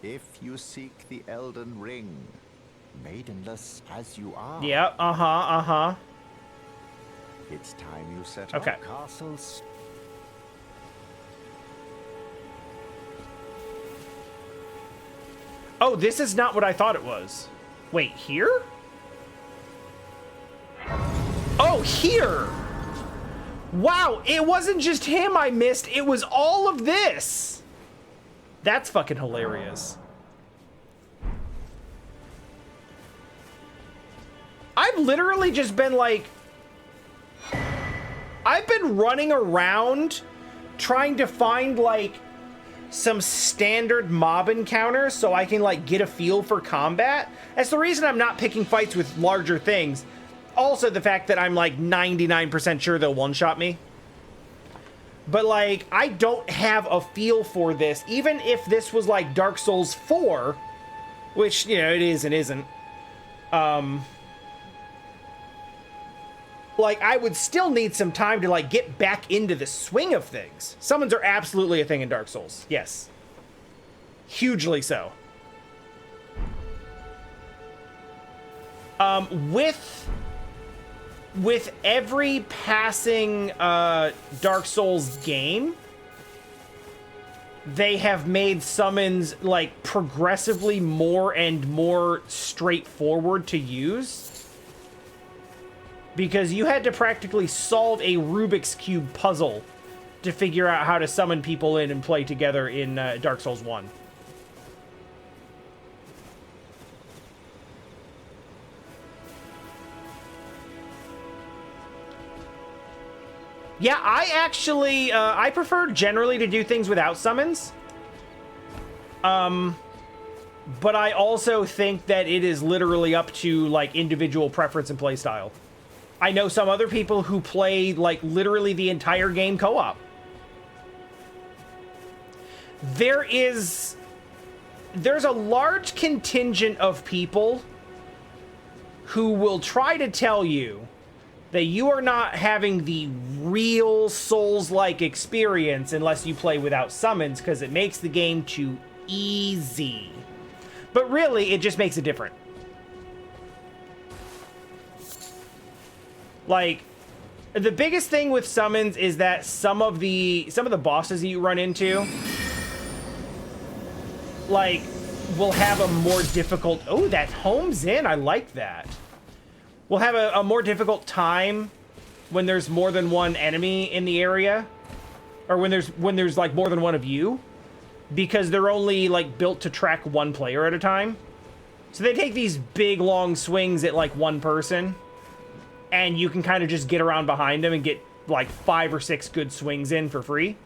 if you seek the Elden Ring, maidenless as you are. Yeah, uh-huh. It's time you set Okay. off Castle Oh, this is not what I thought it was. Wait, here? Oh, here! Wow, it wasn't just him I missed, it was all of this! That's fucking hilarious. I've literally just been like... I've been running around trying to find, like, some standard mob encounters so I can, like, get a feel for combat. That's the reason I'm not picking fights with larger things. Also, the fact that I'm, like, 99% sure they'll one-shot me. But, like, I don't have a feel for this. Even if this was, like, Dark Souls 4, which, you know, it is and isn't. Like, I would still need some time to, like, get back into the swing of things. Summons are absolutely a thing in Dark Souls. Yes. Hugely so. With every passing Dark Souls game, they have made summons, like, progressively more and more straightforward to use. Because you had to practically solve a Rubik's Cube puzzle to figure out how to summon people in and play together in Dark Souls 1. Yeah, I actually, I prefer generally to do things without summons. But I also think that it is literally up to, like, individual preference and playstyle. I know some other people who play, like, literally the entire game co-op. There's a large contingent of people who will try to tell you that you are not having the real Souls-like experience unless you play without summons, because it makes the game too easy. But really, it just makes it different. Like, the biggest thing with summons is that some of the bosses that you run into, like, will have a more difficult... Oh, that homes in. I like that. We'll have a more difficult time when there's more than one enemy in the area. Or when there's like more than one of you. Because they're only like built to track one player at a time. So they take these big long swings at like one person. And you can kind of just get around behind them and get like 5 or 6 good swings in for free.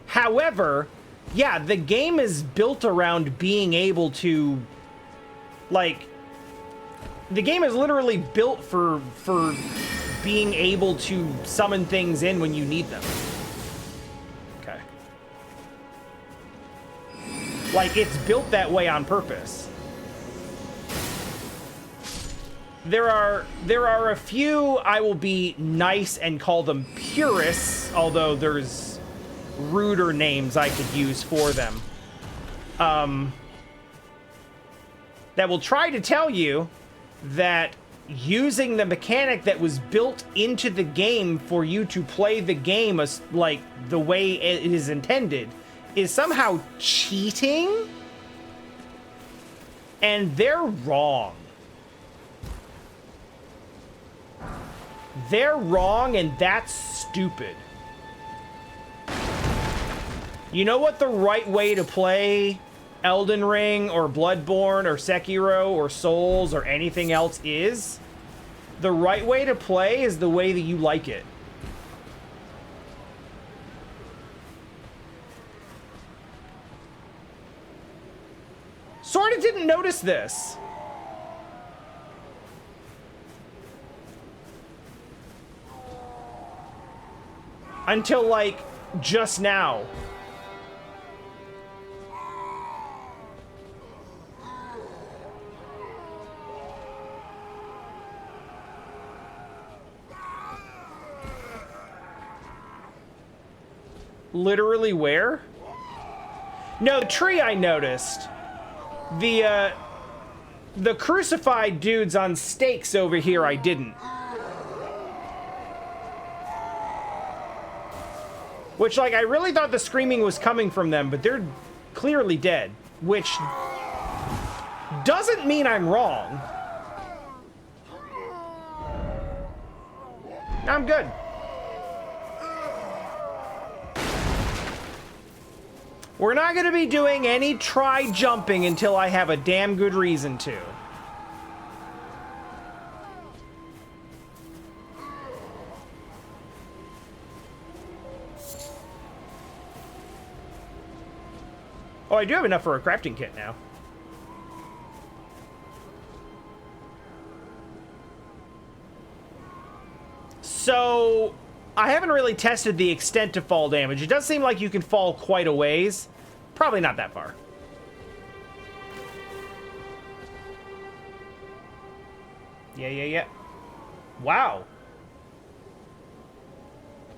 However, yeah, the game is built around being able to, like, the game is literally built for being able to summon things in when you need them. Okay. Like, it's built that way on purpose. There are a few, I will be nice and call them purists, although there's ruder names I could use for them. That will try to tell you that using the mechanic that was built into the game for you to play the game as, like, the way it is intended is somehow cheating. And they're wrong. They're wrong, and that's stupid. You know what the right way to play Elden Ring or Bloodborne or Sekiro or Souls or anything else is? The right way to play is the way that you like it. Sorta didn't notice this. Until, like, just now. Literally where? No, the tree I noticed. The crucified dudes on stakes over here I didn't. Which, like, I really thought the screaming was coming from them, but they're clearly dead. Which doesn't mean I'm wrong. I'm good. We're not going to be doing any try jumping until I have a damn good reason to. Oh, I do have enough for a crafting kit now. So, I haven't really tested the extent of fall damage. It does seem like you can fall quite a ways. Probably not that far. Yeah. Wow.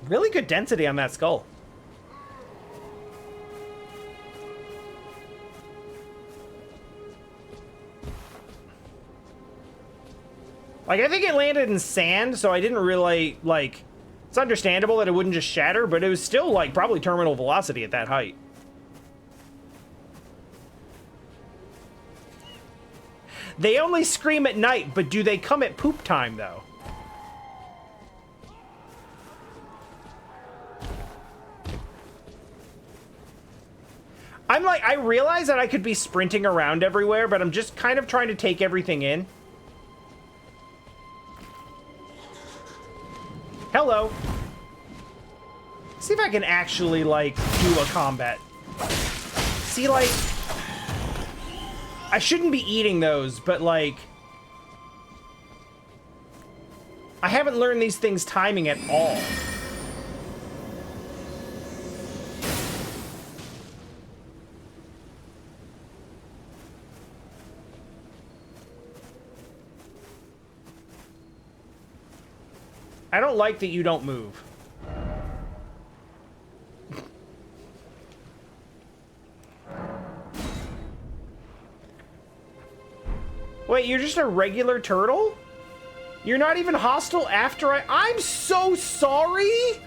Really good density on that skull. Like, I think it landed in sand, so I didn't really, like... It's understandable that it wouldn't just shatter, but it was still, like, probably terminal velocity at that height. They only scream at night, but do they come at poop time, though? I'm like, I realize that I could be sprinting around everywhere, but I'm just kind of trying to take everything in. Hello. See if I can actually, like, do a combat. See, like... I shouldn't be eating those, but, like... I haven't learned these things timing at all. I don't like that you don't move. Wait, you're just a regular turtle? You're not even hostile after I'm so sorry!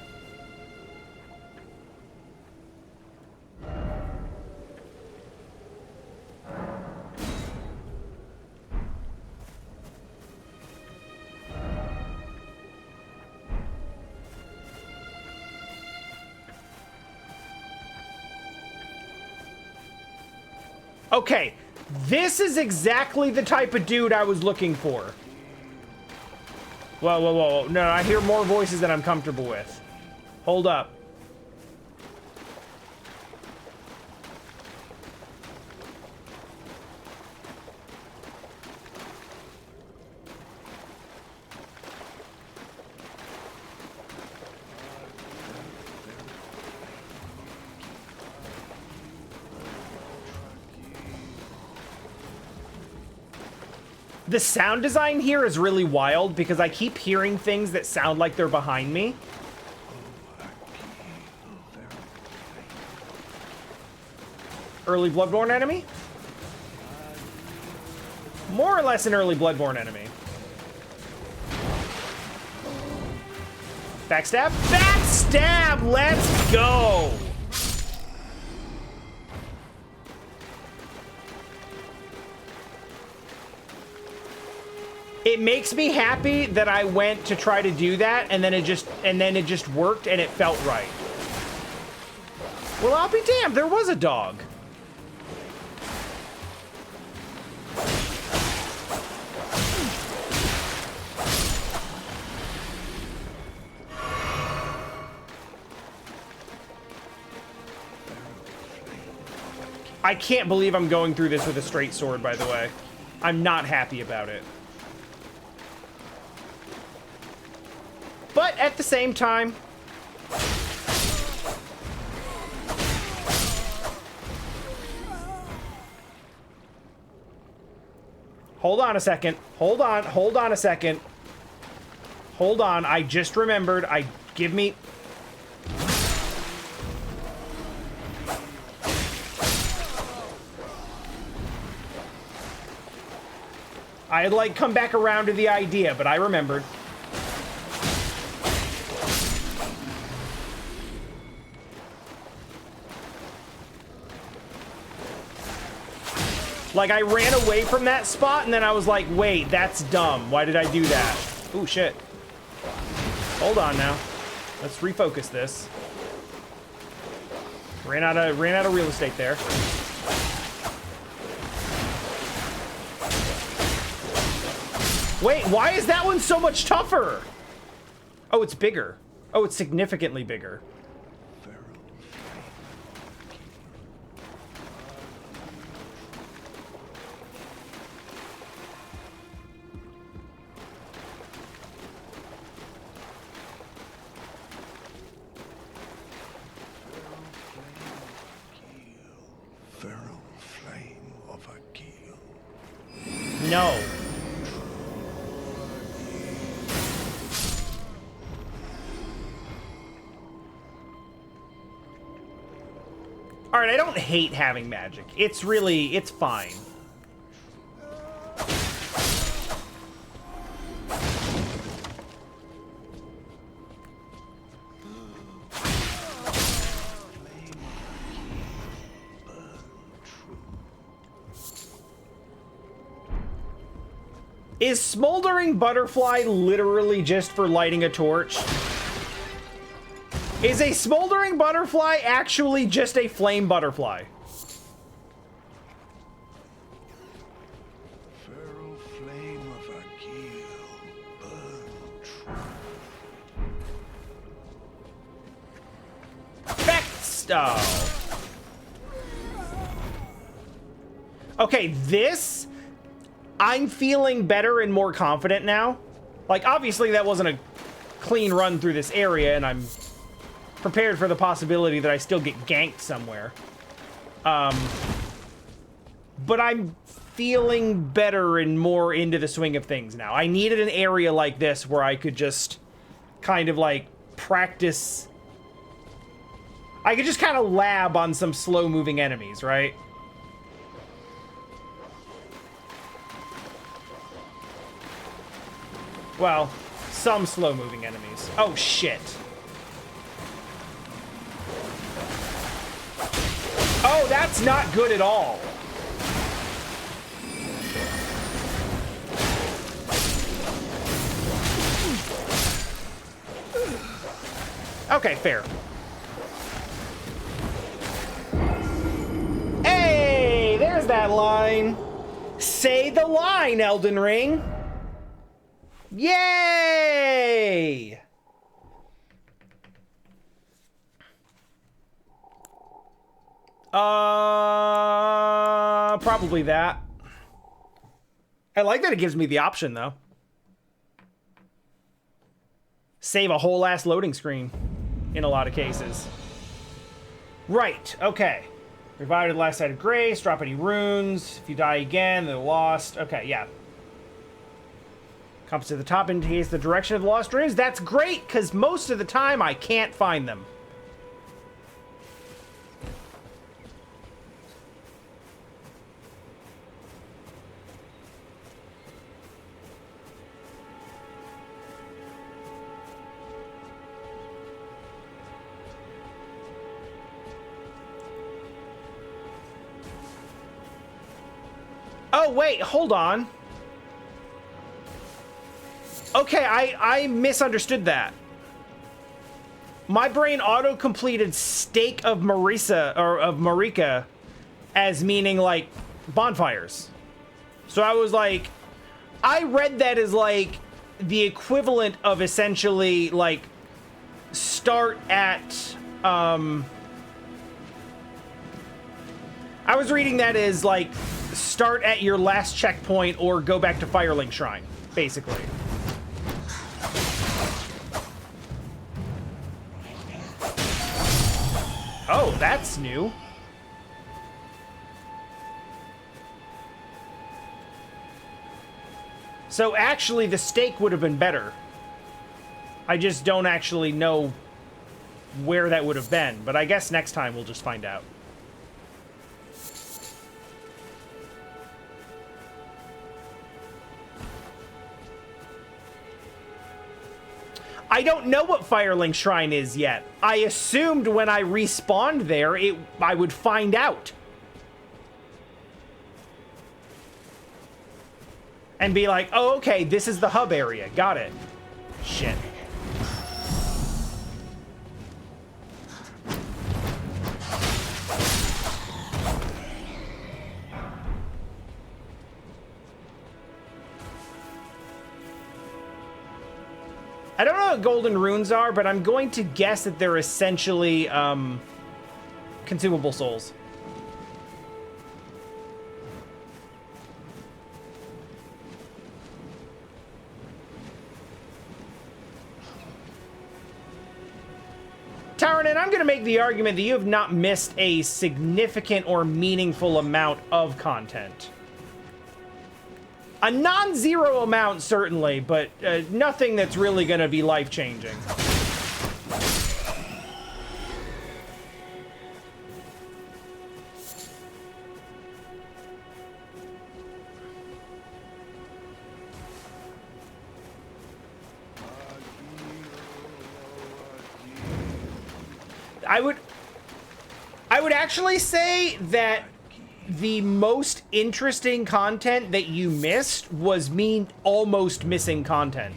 Okay, this is exactly the type of dude I was looking for. Whoa, whoa, whoa. No, I hear more voices than I'm comfortable with. Hold up. The sound design here is really wild because I keep hearing things that sound like they're behind me. Early Bloodborne enemy? More or less an early Bloodborne enemy. Backstab? Backstab! Let's go! It makes me happy that I went to try to do that and then it just worked and it felt right. Well, I'll be damned, there was a dog. I can't believe I'm going through this with a straight sword, by the way. I'm not happy about it. But at the same time, hold on a second. Hold on a second. Hold on, I just remembered. Give me... I had, like, come back around to the idea, but I remembered. Like, I ran away from that spot, and then I was like, wait, that's dumb. Why did I do that? Ooh, shit. Hold on now. Let's refocus this. Ran out of real estate there. Wait, why is that one so much tougher? Oh, it's bigger. Oh, it's significantly bigger. No. All right, I don't hate having magic. It's fine. Is Smoldering Butterfly literally just for lighting a torch? Is a Smoldering Butterfly actually just a flame butterfly? Feral flame of Akil, burn true. Back stove. Okay, this... I'm feeling better and more confident now. Like, obviously that wasn't a clean run through this area, and I'm prepared for the possibility that I still get ganked somewhere. But I'm feeling better and more into the swing of things now. I needed an area like this where I could just kind of, like, practice... I could just kind of lab on some slow-moving enemies, right? Well, some slow-moving enemies. Oh, shit. Oh, that's not good at all. Okay, fair. Hey, there's that line. Say the line, Elden Ring. Yay! Probably that. I like that it gives me the option, though. Save a whole ass loading screen in a lot of cases. Right, okay. Revived at the last site of grace, drop any runes. If you die again, they're lost. Okay, yeah. Compass to the top indicates the direction of the lost runes. That's great, because most of the time I can't find them. Oh, wait, hold on. Okay, I misunderstood that. My brain auto-completed Stake of Marisa, or of Marika, as meaning, like, bonfires. So I was like, I read that as, like, the equivalent of essentially, like, start at, I was reading that as, like, start at your last checkpoint or go back to Firelink Shrine, basically. Oh, that's new. So actually, the stake would have been better. I just don't actually know where that would have been, but I guess next time we'll just find out. I don't know what Firelink Shrine is yet. I assumed when I respawned there, I would find out. And be like, oh, okay, this is the hub area. Got it. Shit. I don't know what golden runes are, but I'm going to guess that they're essentially consumable souls. Tyronin, I'm going to make the argument that you have not missed a significant or meaningful amount of content. A non-zero amount, certainly, but nothing that's really going to be life-changing. I would actually say that the most interesting content that you missed was me almost missing content.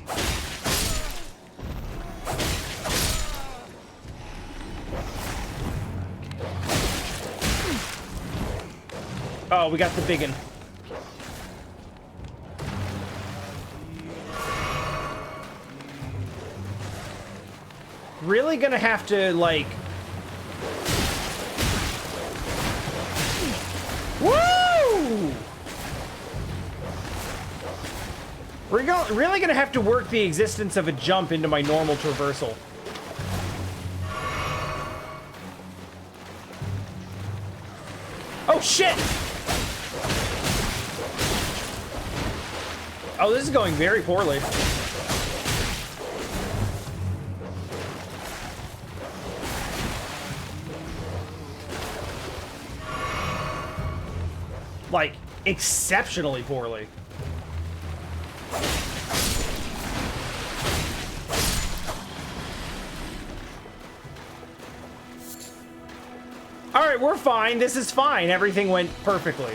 Oh, we got the biggin. Really gonna have to, like... Woo! We're really gonna have to work the existence of a jump into my normal traversal. Oh, shit! Oh, this is going very poorly. Like, exceptionally poorly. Alright, we're fine. This is fine. Everything went perfectly.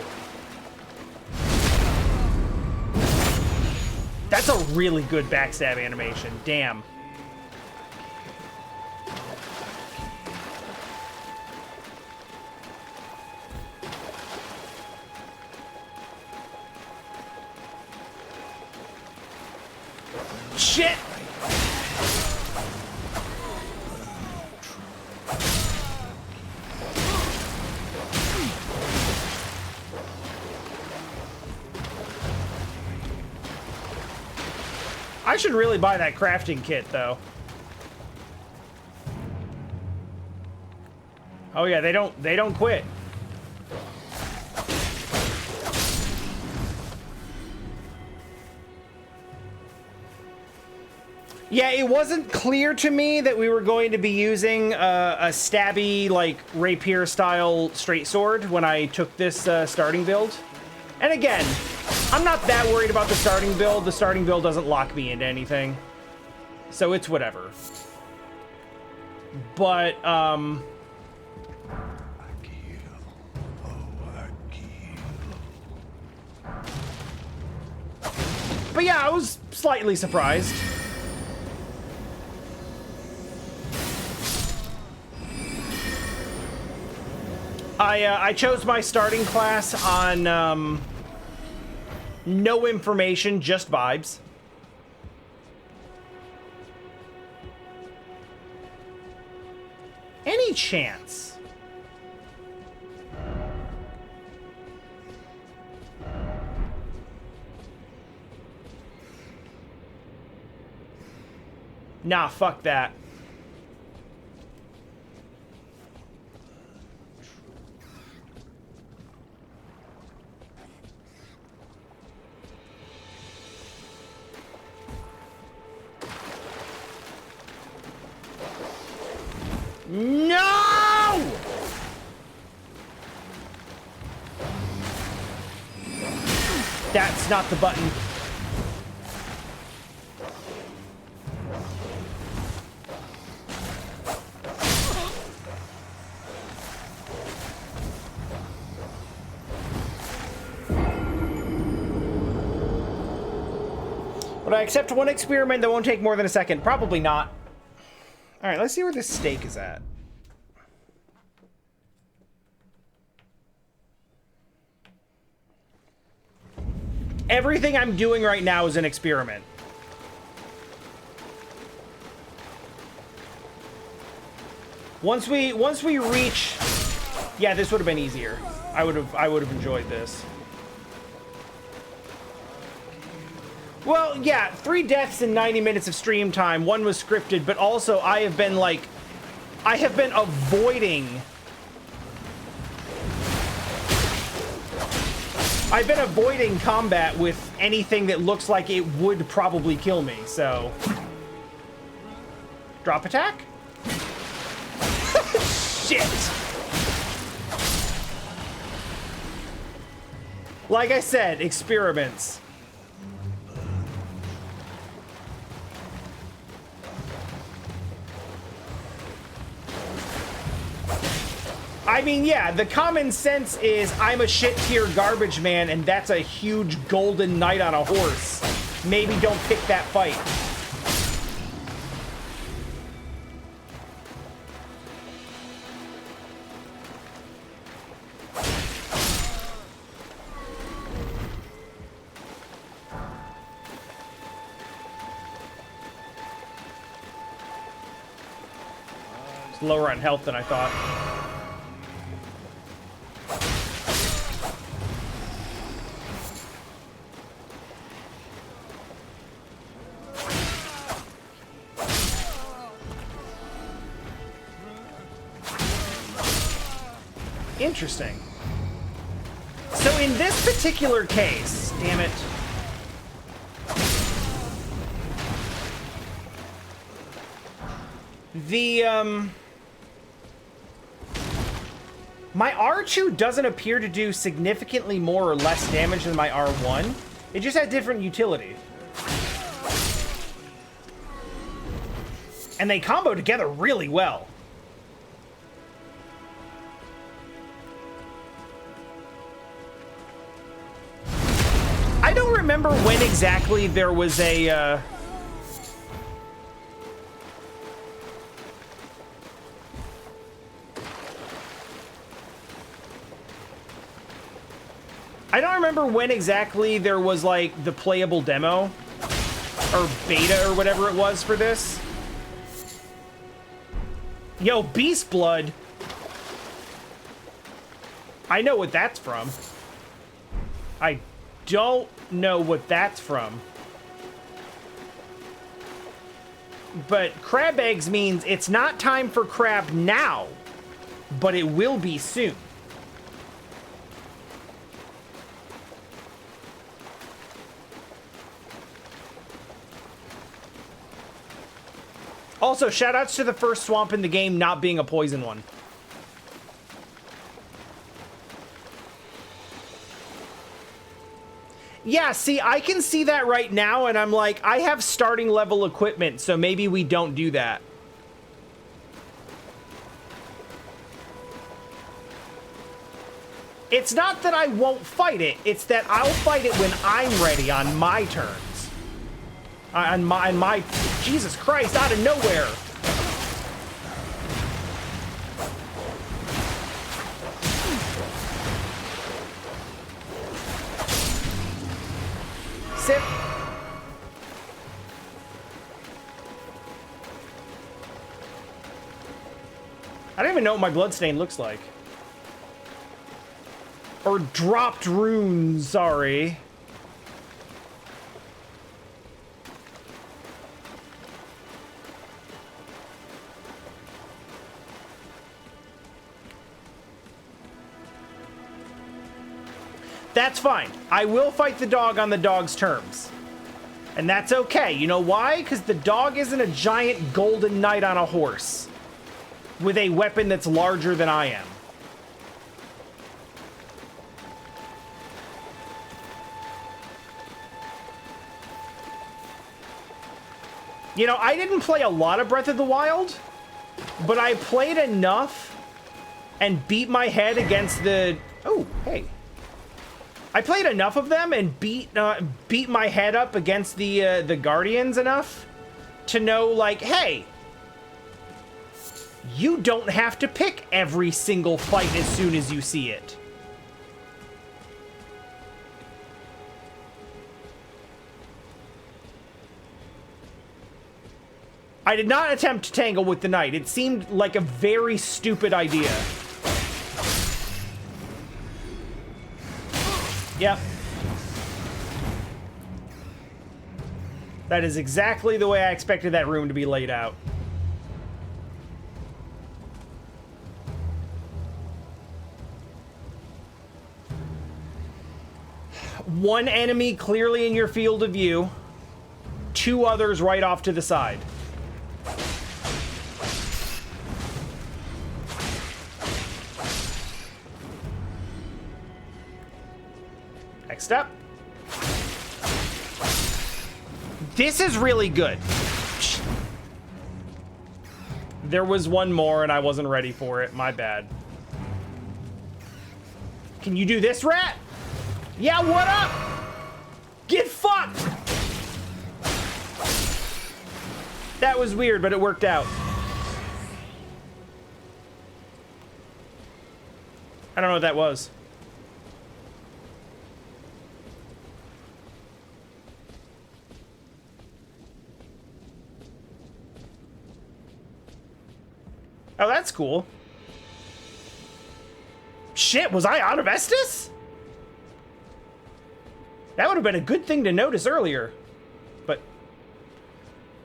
That's a really good backstab animation. Damn. shit! I should really buy that crafting kit, though. Oh yeah, they don't quit. Yeah, it wasn't clear to me that we were going to be using a stabby, like, rapier-style straight sword when I took this starting build. And again, I'm not that worried about the starting build. The starting build doesn't lock me into anything. So it's whatever. But, but yeah, I was slightly surprised. I chose my starting class on no information, just vibes. Any chance? Nah, fuck that. No! That's not the button. Would I accept one experiment that won't take more than a second? Probably not. All right, let's see where this steak is at. Everything I'm doing right now is an experiment. Once we reach, yeah, this would have been easier. I would have enjoyed this. Well, yeah, 3 deaths in 90 minutes of stream time. One was scripted, but also I have been avoiding. I've been avoiding combat with anything that looks like it would probably kill me, so. Drop attack? Shit! Like I said, experiments. I mean, yeah, the common sense is I'm a shit-tier garbage man, and that's a huge golden knight on a horse. Maybe don't pick that fight. It's lower on health than I thought. Interesting. So in this particular case, damn it. My R2 doesn't appear to do significantly more or less damage than my R1. It just has different utility. And they combo together really well. I don't remember when exactly there was a, I don't remember when exactly there was, like, the playable demo or beta or whatever it was for this. Yo, Beast Blood. I know what that's from. I don't know what that's from. But crab eggs means it's not time for crab now, but it will be soon. Also, shoutouts to the first swamp in the game not being a poison one. Yeah, see, I can see that right now, and I'm like, I have starting level equipment, so maybe we don't do that. It's not that I won't fight it, it's that I'll fight it when I'm ready on my turns. On my Jesus Christ, out of nowhere. Sip. I don't even know what my bloodstain looks like. Or dropped runes, sorry. That's fine. I will fight the dog on the dog's terms. And that's okay. You know why? Because the dog isn't a giant golden knight on a horse with a weapon that's larger than I am. You know, I didn't play a lot of Breath of the Wild, but I played enough and beat my head against the... Oh, hey. I played enough of them and beat my head up against the Guardians enough to know, like, hey, you don't have to pick every single fight as soon as you see it. I did not attempt to tangle with the knight. It seemed like a very stupid idea. Yep. That is exactly the way I expected that room to be laid out. One enemy clearly in your field of view. Two others right off to the side. Next up. This is really good. There was one more and I wasn't ready for it. My bad. Can you do this, rat? Yeah, what up? Get fucked! That was weird, but it worked out. I don't know what that was. Oh, that's cool. Shit, was I out of Estus? That would have been a good thing to notice earlier. But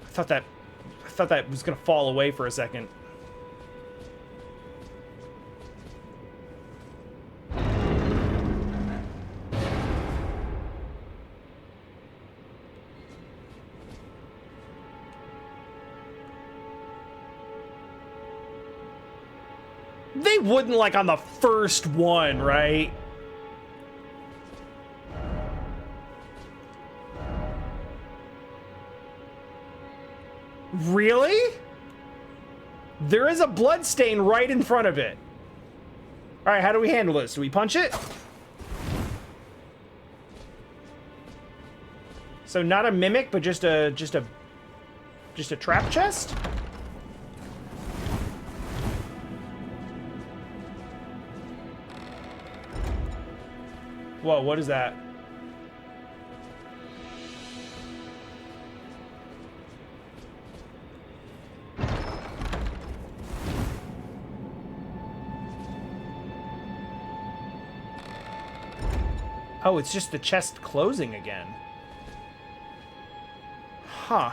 I thought that was gonna fall away for a second. They wouldn't, like, on the first one, right? Really? There is a blood stain right in front of it. All right, how do we handle this? Do we punch it? So not a mimic, but just a trap chest? Whoa, what is that? Oh, it's just the chest closing again. Huh.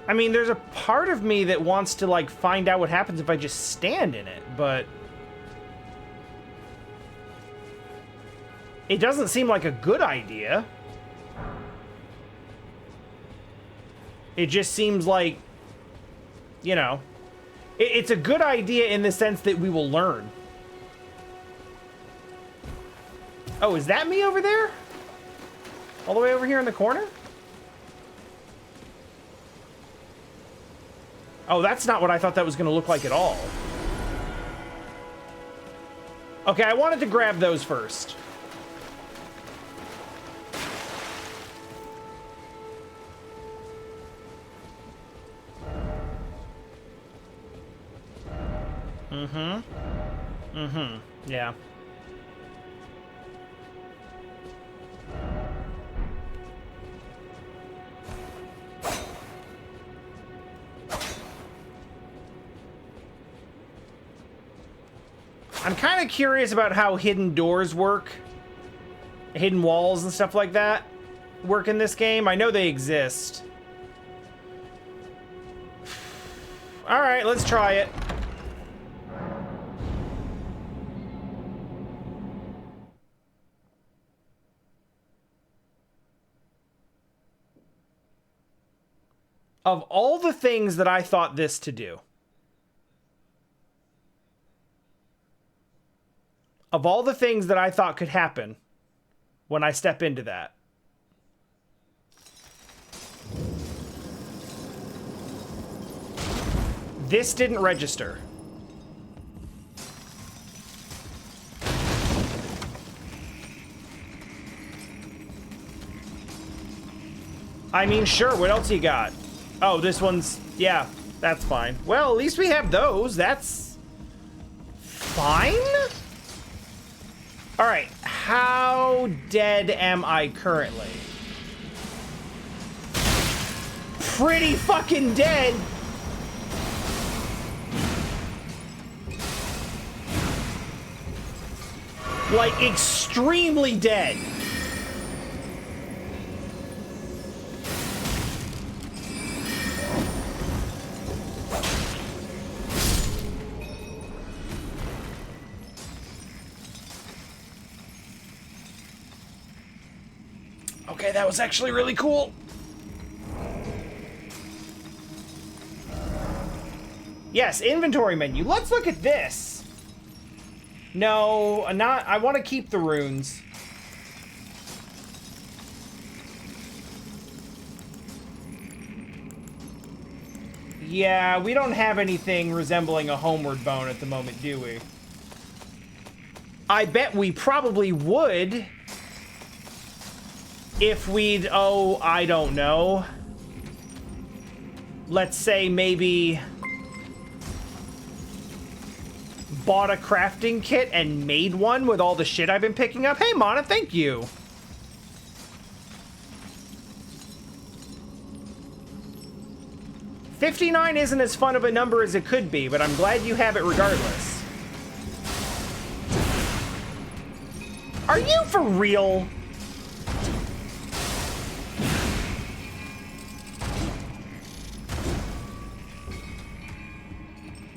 I mean, there's a part of me that wants to, like, find out what happens if I just stand in it, but... it doesn't seem like a good idea. It just seems like, you know... it's a good idea in the sense that we will learn. Oh, is that me over there? All the way over here in the corner? Oh, that's not what I thought that was going to look like at all. Okay, I wanted to grab those first. Yeah. I'm kind of curious about how hidden doors work. Hidden walls and stuff like that work in this game. I know they exist. All right, let's try it. Of all the things that I thought this to do, of all the things that I thought could happen when I step into that, this didn't register. I mean, sure, what else you got? Oh, this one's... yeah, that's fine. Well, at least we have those. That's... fine? Alright, how dead am I currently? Pretty fucking dead! Like, extremely dead. Okay, that was actually really cool. Yes, inventory menu. Let's look at this. No, not. I want to keep the runes. Yeah, we don't have anything resembling a homeward bone at the moment, do we? I bet we probably would if we'd, oh, I don't know. Let's say maybe bought a crafting kit and made one with all the shit I've been picking up. Hey, Mana, thank you. $59 isn't as fun of a number as it could be, but I'm glad you have it regardless. Are you for real?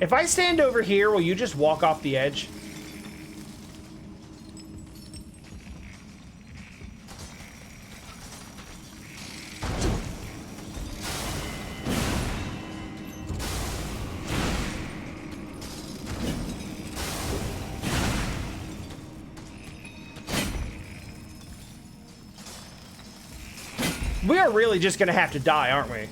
If I stand over here, will you just walk off the edge? We are really just gonna have to die, aren't we?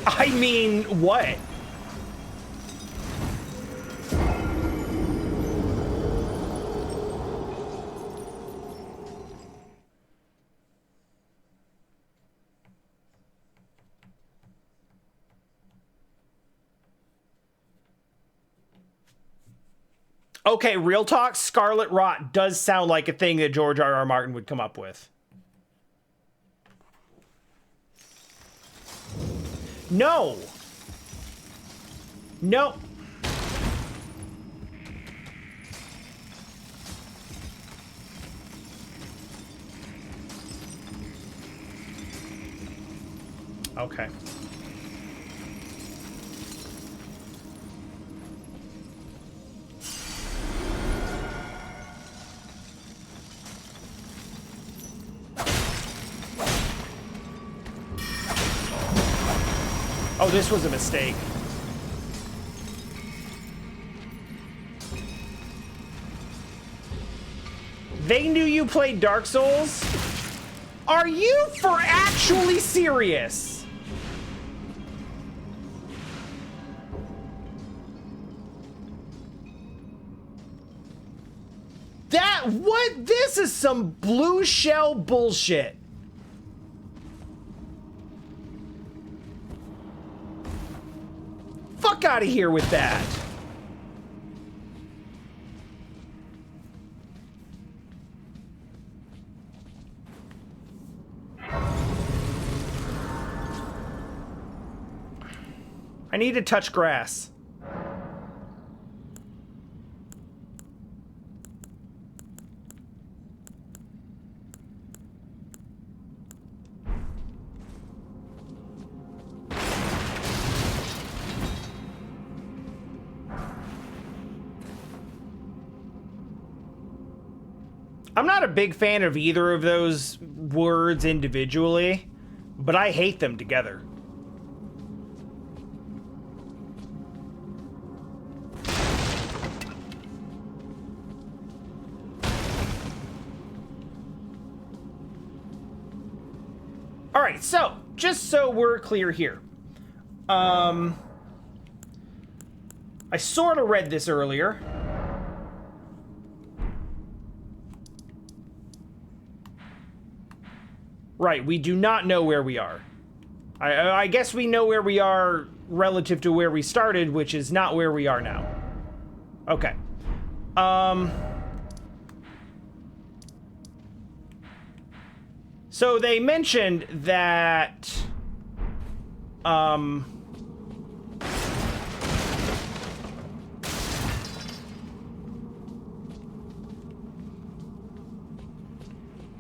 I mean, what? Okay, real talk, Scarlet Rot does sound like a thing that George R.R. Martin would come up with. No. No. Okay. Oh, this was a mistake. They knew you played Dark Souls? Are you for actually serious? What? This is some blue shell bullshit. Fuck out of here with that. I need to touch grass. I'm not a big fan of either of those words individually, but I hate them together. All right, so just so we're clear here, I sort of read this earlier. Right, we do not know where we are. I guess we know where we are relative to where we started, which is not where we are now. Okay. So they mentioned that,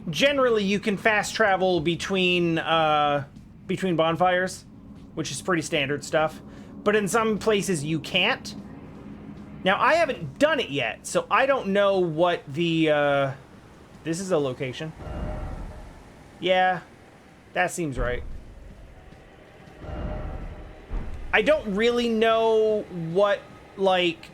generally, you can fast travel between bonfires, which is pretty standard stuff. But in some places, you can't. Now, I haven't done it yet, so I don't know what the, this is a location. Yeah, that seems right. I don't really know what, like...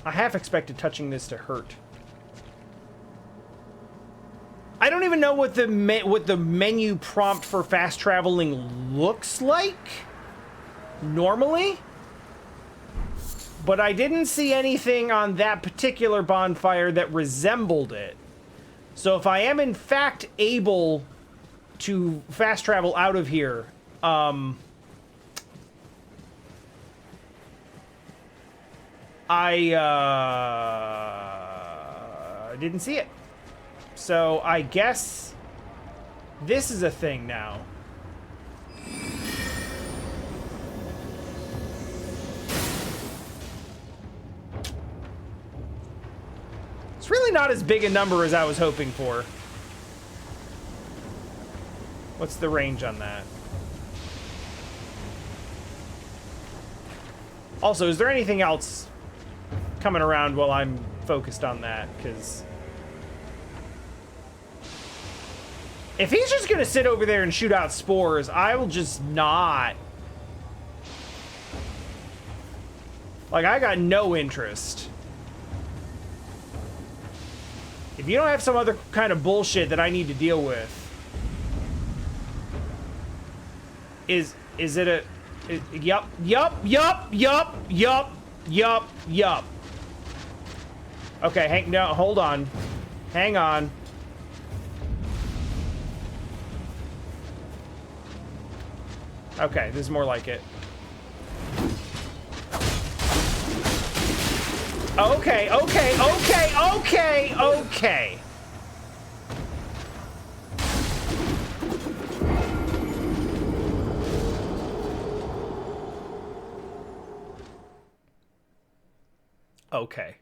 I half expected touching this to hurt. I don't even know what the menu prompt for fast traveling looks like normally, but I didn't see anything on that particular bonfire that resembled it. So if I am in fact able to fast travel out of here, I didn't see it. So I guess this is a thing now. It's really not as big a number as I was hoping for. What's the range on that? Also, is there anything else coming around while I'm focused on that? Because if he's just gonna sit over there and shoot out spores, I will just not. Like, I got no interest. If you don't have some other kind of bullshit that I need to deal with, is it a... Yup. Okay, no, hold on. Hang on. Okay, this is more like it. Okay, okay, okay, okay, okay. Okay.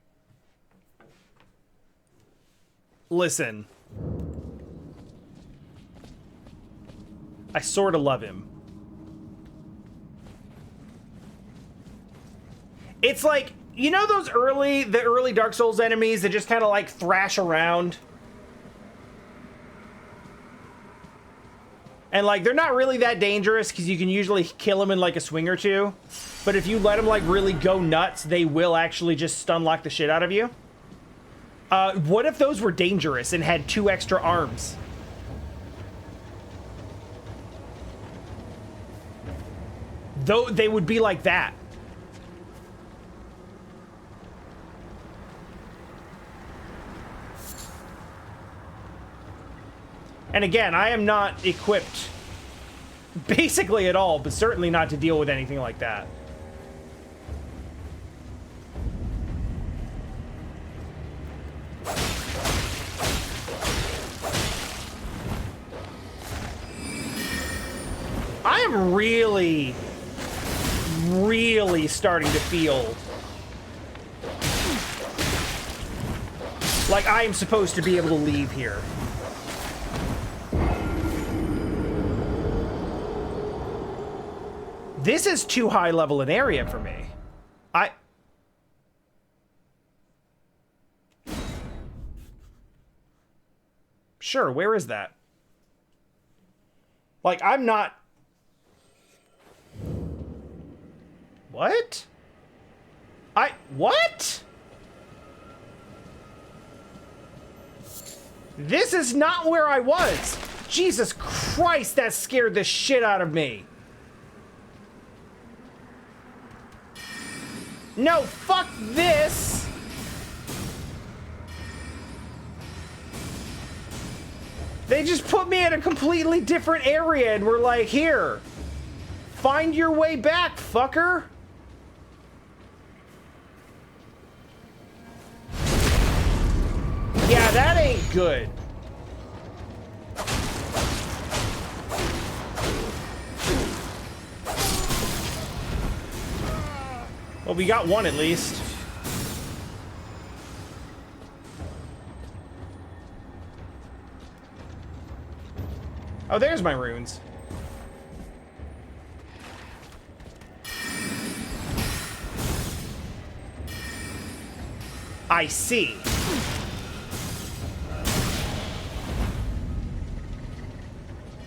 Listen. I sort of love him. It's like, you know those the early Dark Souls enemies that just kind of like thrash around? And like, they're not really that dangerous because you can usually kill them in like a swing or two. But if you let them like really go nuts, they will actually just stun lock the shit out of you. What if those were dangerous and had 2 extra arms? Though they would be like that. And again, I am not equipped basically at all, but certainly not to deal with anything like that. I am really starting to feel like I am supposed to be able to leave here. This is too high level an area for me. Sure, where is that? Like, I'm not... What? What? This is not where I was. Jesus Christ, that scared the shit out of me. No, fuck this. They just put me in a completely different area and were like, here, find your way back, fucker. Yeah, that ain't good. Well, we got one at least. Oh, there's my runes. I see.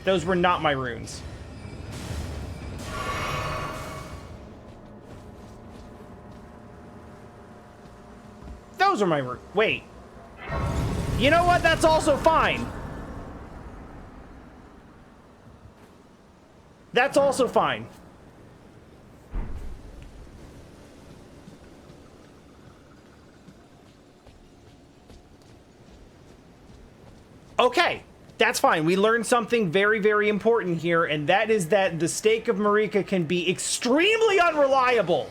Those were not my runes. Those are my runes. Wait. You know what? That's also fine. That's also fine. Okay, that's fine. We learned something very, very important here, and that is that the stake of Marika can be extremely unreliable.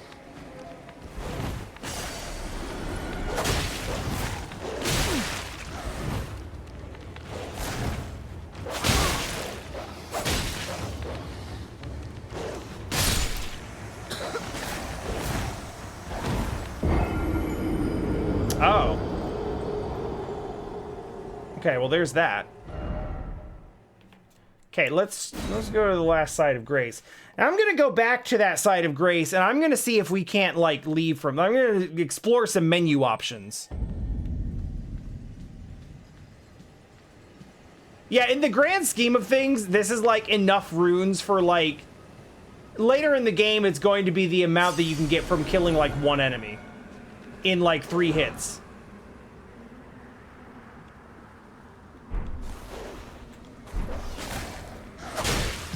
Oh. Okay, well there's that. Okay, let's go to the last site of grace. And I'm gonna go back to that site of grace, and I'm gonna see if we can't like leave from. I'm gonna explore some menu options. Yeah, in the grand scheme of things, this is like enough runes for like later in the game. It's going to be the amount that you can get from killing like one enemy in like 3 hits.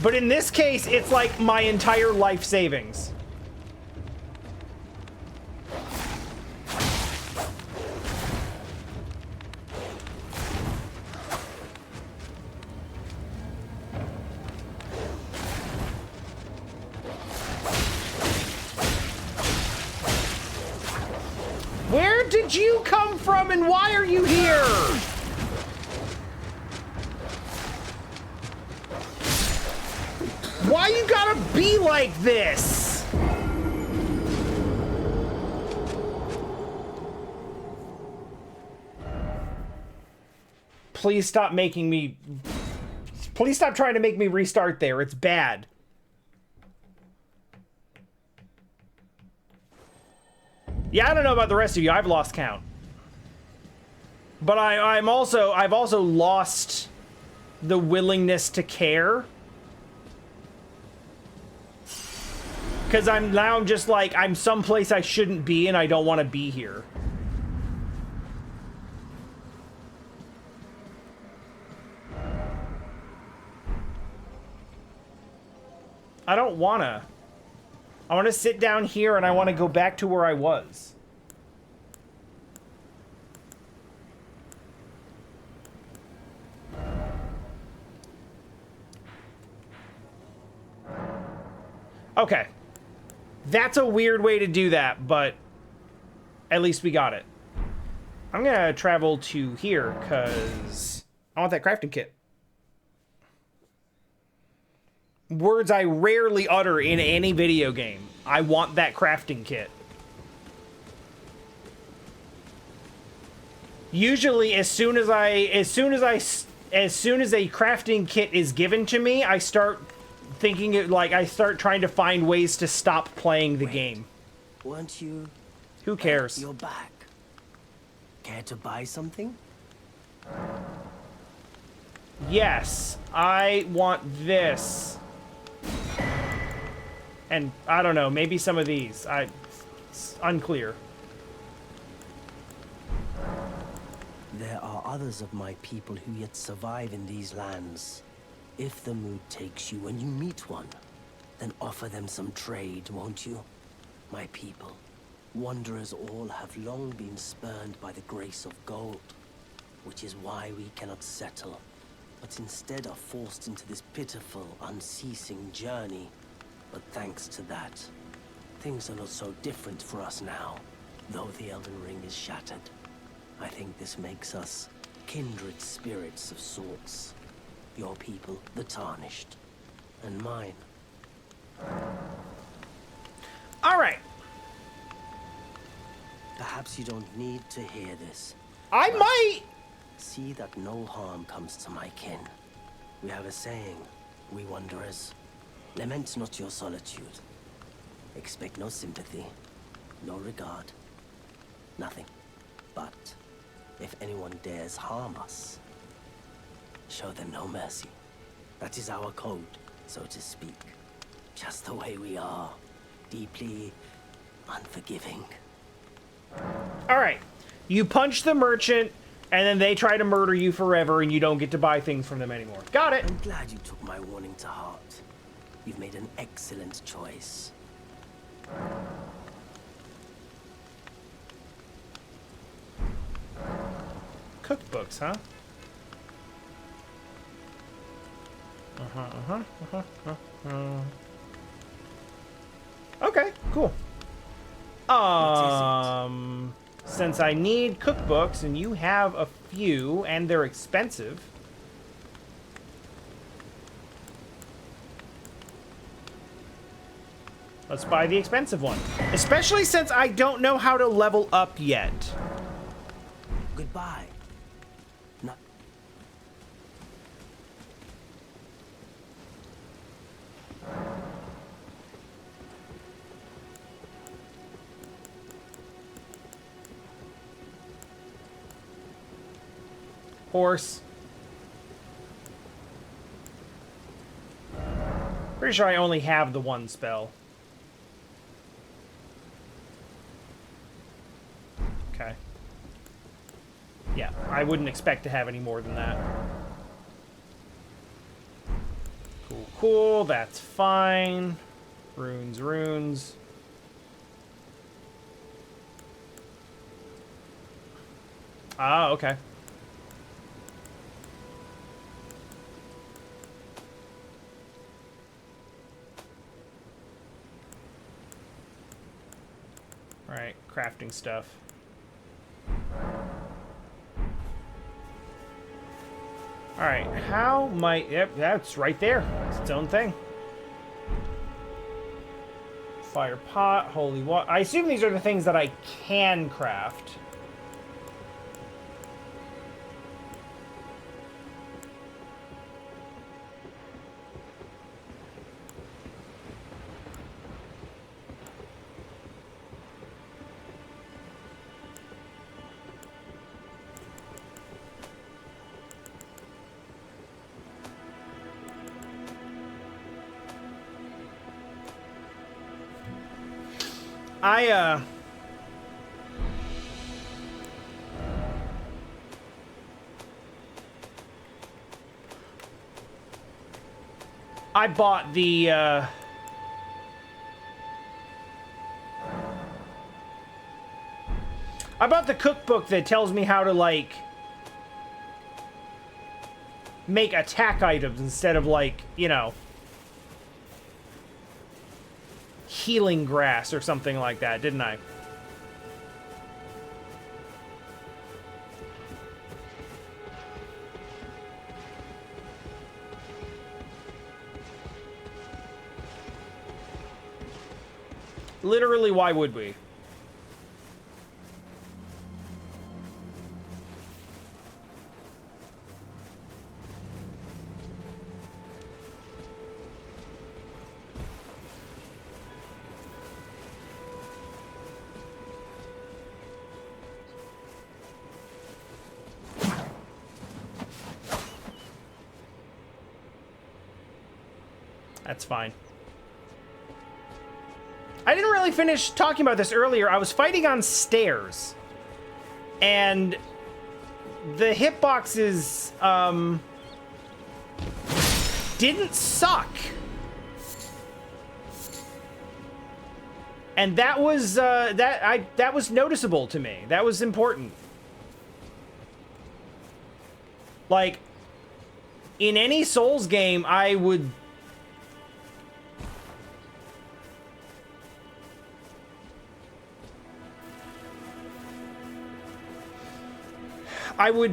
But in this case, it's like my entire life savings. did you come from and why are you here? Why you gotta be like this? Please stop making me... Please stop trying to make me restart there. It's bad. Yeah, I don't know about the rest of you. I've lost count. But I've also lost the willingness to care. Because I'm now just like, I'm someplace I shouldn't be and I don't want to be here. I don't wanna. I want to sit down here and I want to go back to where I was. Okay. That's a weird way to do that, but at least we got it. I'm gonna travel to here because I want that crafting kit. Words I rarely utter in any video game. I want that crafting kit. Usually, as soon as a crafting kit is given to me, I start thinking it like I start trying to find ways to stop playing the game. Weren't you? Who cares? You're back. Care to buy something? Yes, I want this. And I don't know, maybe some of these. It's unclear. There are others of my people who yet survive in these lands. If the mood takes you when you meet one, then offer them some trade, won't you? My people, wanderers all have long been spurned by the grace of gold, which is why we cannot settle, but instead are forced into this pitiful, unceasing journey. But thanks to that, things are not so different for us now, though the Elden Ring is shattered. I think this makes us kindred spirits of sorts. Your people, the Tarnished, and mine. All right. Perhaps you don't need to hear this. I might. See that no harm comes to my kin. We have a saying, we wanderers. Lament not your solitude. Expect no sympathy, no regard, nothing. But if anyone dares harm us, show them no mercy. That is our code, so to speak. Just the way we are. Deeply unforgiving. All right. You punch the merchant, and then they try to murder you forever, and you don't get to buy things from them anymore. Got it. I'm glad you took my warning to heart. You've made an excellent choice. Cookbooks, huh? Okay, cool. Since I need cookbooks and you have a few and they're expensive. Let's buy the expensive one. Especially since I don't know how to level up yet. Goodbye. No. Horse. Pretty sure I only have the one spell. Okay. Yeah, I wouldn't expect to have any more than that. Cool, cool, that's fine. Runes, runes. Ah, okay. Alright, crafting stuff. Alright, how might... Yep, that's right there. It's its own thing. Fire pot, holy water. I assume these are the things that I can craft. I bought the, I bought the cookbook that tells me how to, like, make attack items instead of, like, you know, healing grass or something like that, didn't I? Literally, why would we? That's fine. I didn't really finish talking about this earlier. I was fighting on stairs. And the hitboxes, didn't suck. And that was, that was noticeable to me. That was important. Like, in any Souls game, I would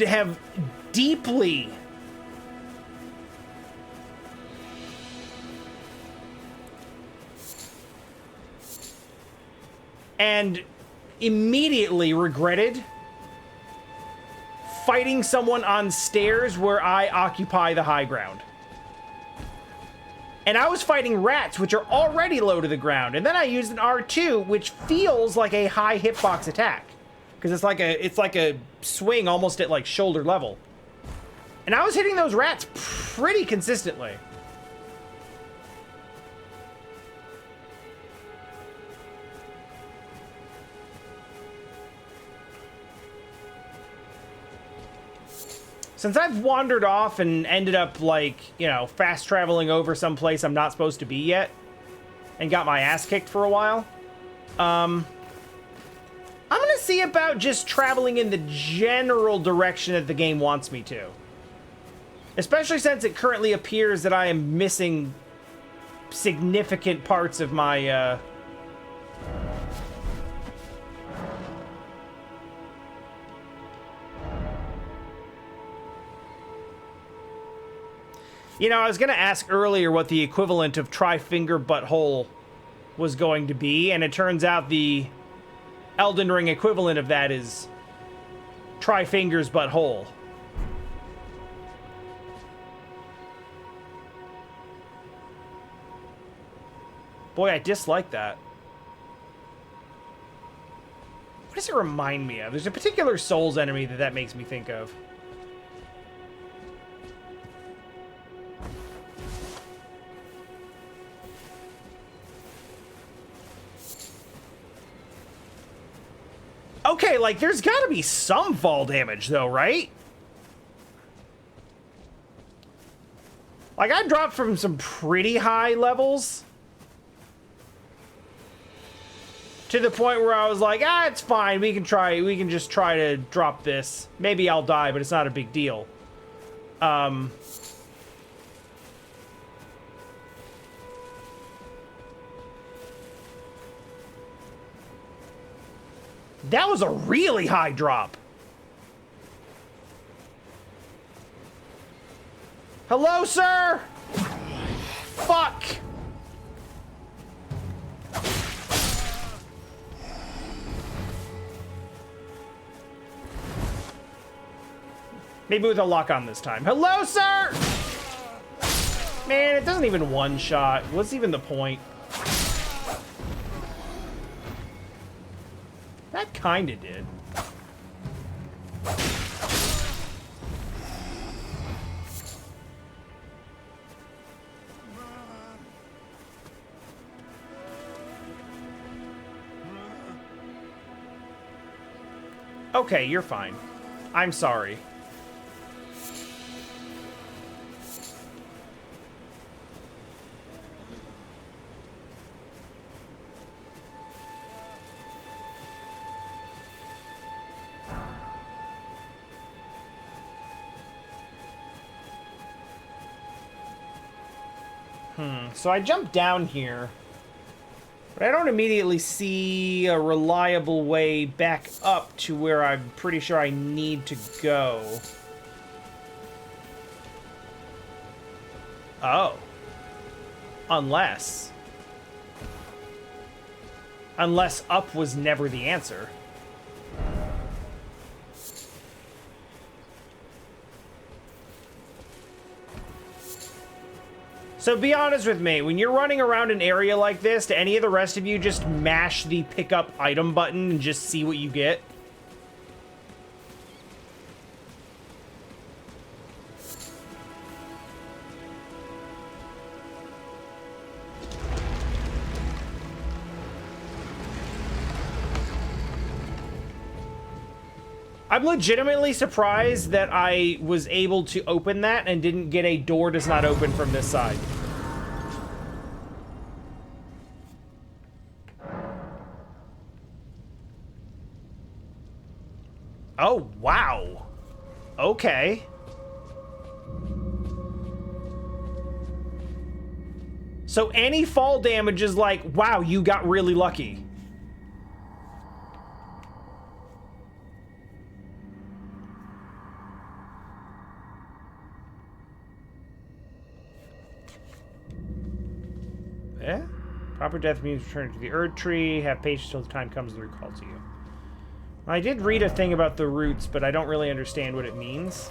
have deeply and immediately regretted fighting someone on stairs where I occupy the high ground. And I was fighting rats, which are already low to the ground, and then I used an R2, which feels like a high hitbox attack. Because it's like a swing almost at like shoulder level. And I was hitting those rats pretty consistently. Since I've wandered off and ended up, like, you know, fast traveling over someplace I'm not supposed to be yet, and got my ass kicked for a while, I'm gonna see about just traveling in the general direction that the game wants me to. Especially since it currently appears that I am missing significant parts of my, You know, I was gonna ask earlier what the equivalent of tri-finger butthole was going to be, and it turns out the Elden Ring equivalent of that is tri-fingers butthole. Boy, I dislike that. What does it remind me of? There's a particular Souls enemy that makes me think of. Okay, like, there's gotta be some fall damage, though, right? Like, I dropped from some pretty high levels to the point where I was like, ah, it's fine, we can just try to drop this. Maybe I'll die, but it's not a big deal. That was a really high drop. Hello, sir! Fuck! Maybe with a lock on this time. Hello, sir! Man, it doesn't even one-shot. What's even the point? That kinda did. Okay, you're fine. I'm sorry. So I jump down here, but I don't immediately see a reliable way back up to where I'm pretty sure I need to go. Oh. Unless up was never the answer. So be honest with me, when you're running around an area like this, do any of the rest of you just mash the pick up item button and just see what you get? I'm legitimately surprised that I was able to open that and didn't get a door does not open from this side. Oh, wow. Okay. So any fall damage is like, wow, you got really lucky. Yeah. Proper death means return to the Erd Tree. Have patience till the time comes and recall to you. I did read a thing about the roots, but I don't really understand what it means.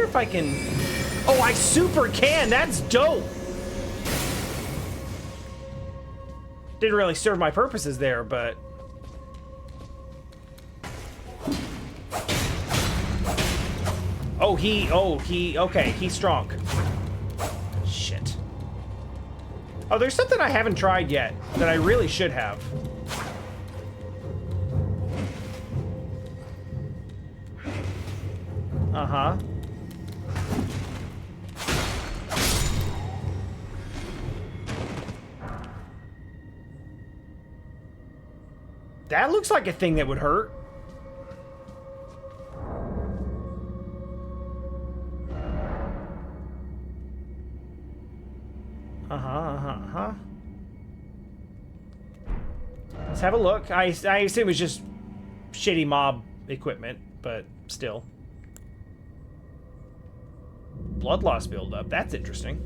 If I can... Oh, I super can! That's dope! Didn't really serve my purposes there, but... Okay, he's strong. Shit. Oh, there's something I haven't tried yet that I really should have. Uh-huh. That looks like a thing that would hurt. Let's have a look. I assume it's just shitty mob equipment, but still. Blood loss buildup. That's interesting.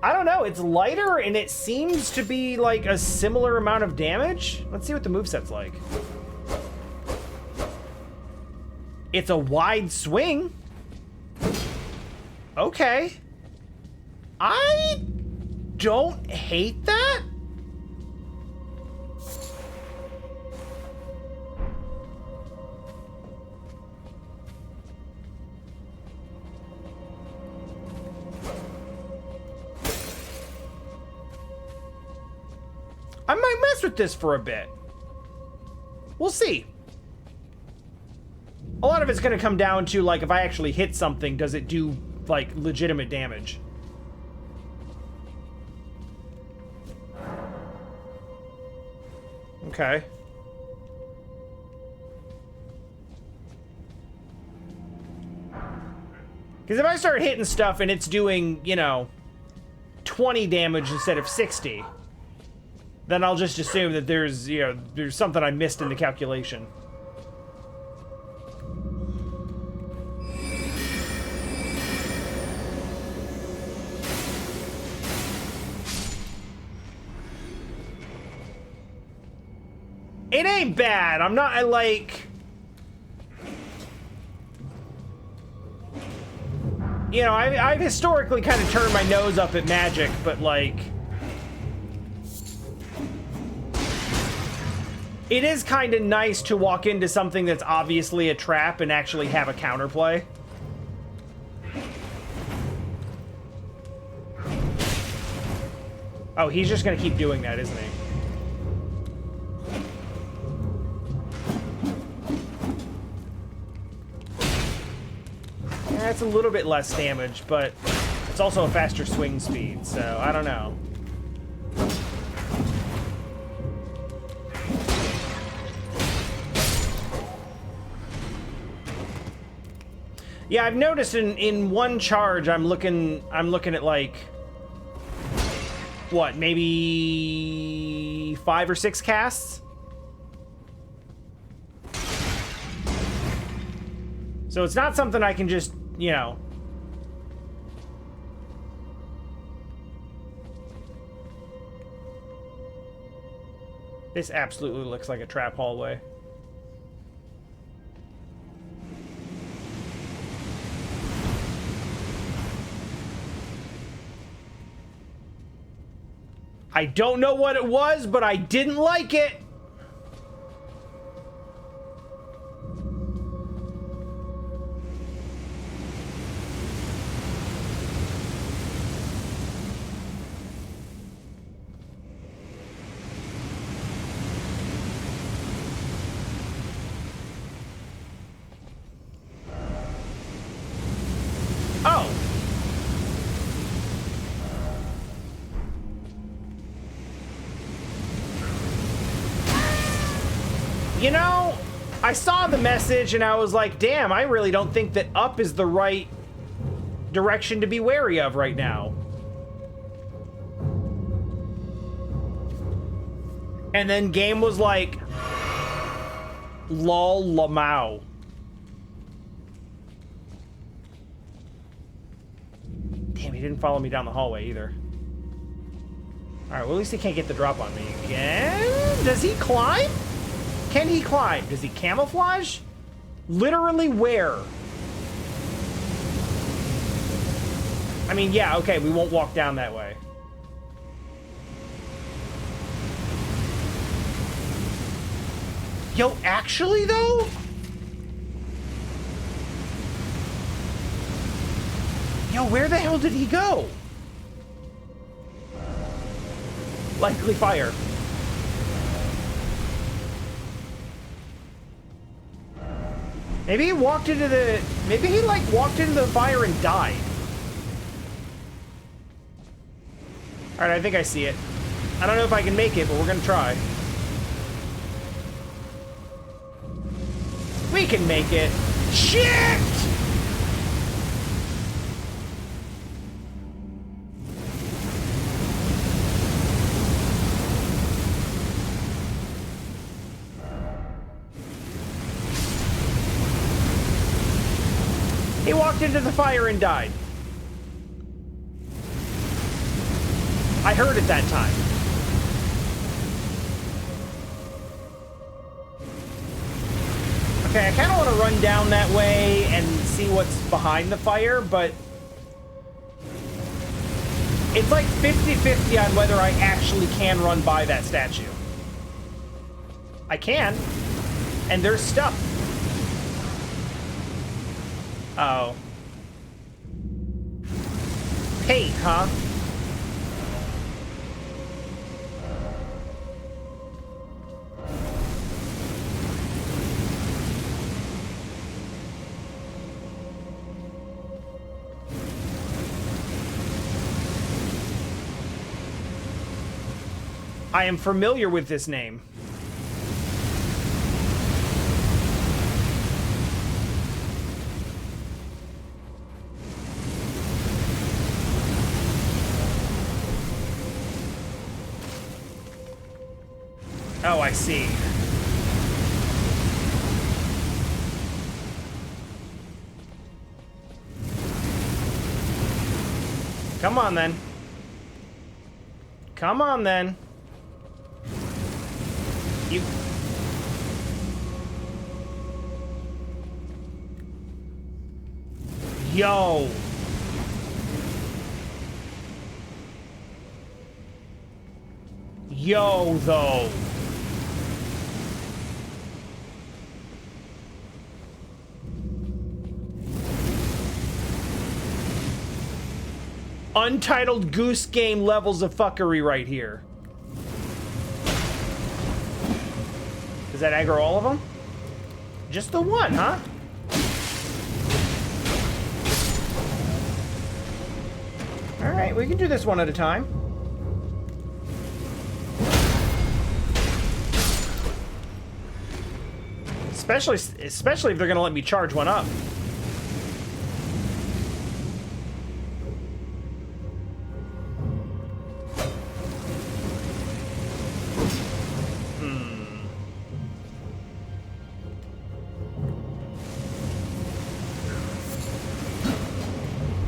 I don't know, it's lighter and it seems to be like a similar amount of damage. Let's see what the moveset's like. It's a wide swing. Okay. I don't hate that. I might mess with this for a bit. We'll see. A lot of it's going to come down to, like, if I actually hit something, does it do, like, legitimate damage? Okay. Because if I start hitting stuff and it's doing, you know, 20 damage instead of 60, then I'll just assume that there's, you know, there's something I missed in the calculation. It ain't bad. I'm not, like... You know, I've historically kind of turned my nose up at magic, but, like... It is kind of nice to walk into something that's obviously a trap and actually have a counterplay. Oh, he's just gonna keep doing that, isn't he? That's a little bit less damage, but it's also a faster swing speed, so I don't know. Yeah, I've noticed in one charge I'm looking at, like, what, maybe 5 or 6 casts? So it's not something I can just, you know. This absolutely looks like a trap hallway. I don't know what it was, but I didn't like it. Oh. You know, I saw the message and I was like, damn, I really don't think that up is the right direction to be wary of right now. And then game was like, lol lamau. Damn, he didn't follow me down the hallway either. Alright, well at least he can't get the drop on me again. Does he climb? Can he climb? Does he camouflage? Literally where? I mean, yeah, okay, we won't walk down that way. Yo, actually, though? Yo, where the hell did he go? Likely fire. Maybe he walked into the... Maybe he, like, walked into the fire and died. Alright, I think I see it. I don't know if I can make it, but we're gonna try. We can make it. Shit! He walked into the fire and died. I heard it that time. Okay, I kind of want to run down that way and see what's behind the fire, but it's like 50-50 on whether I actually can run by that statue. I can, and there's stuff. Oh. Paint, huh? I am familiar with this name. Oh, I see. Come on, then. Come on, then. You... Yo! Yo, though. Untitled Goose Game levels of fuckery right here. Does that aggro all of them? Just the one, huh? Alright, we can do this one at a time. Especially if they're gonna let me charge one up.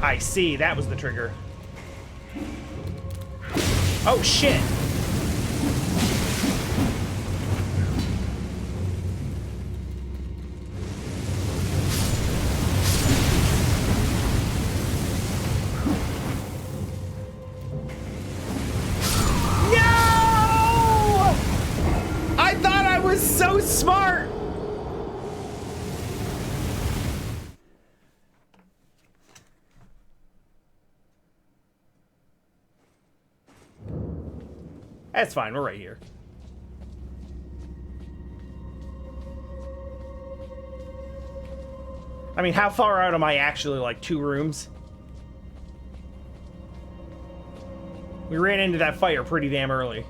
I see, that was the trigger. Oh shit! No! I thought I was so smart! That's fine, we're right here. I mean, how far out am I actually? Like 2 rooms? We ran into that fire pretty damn early.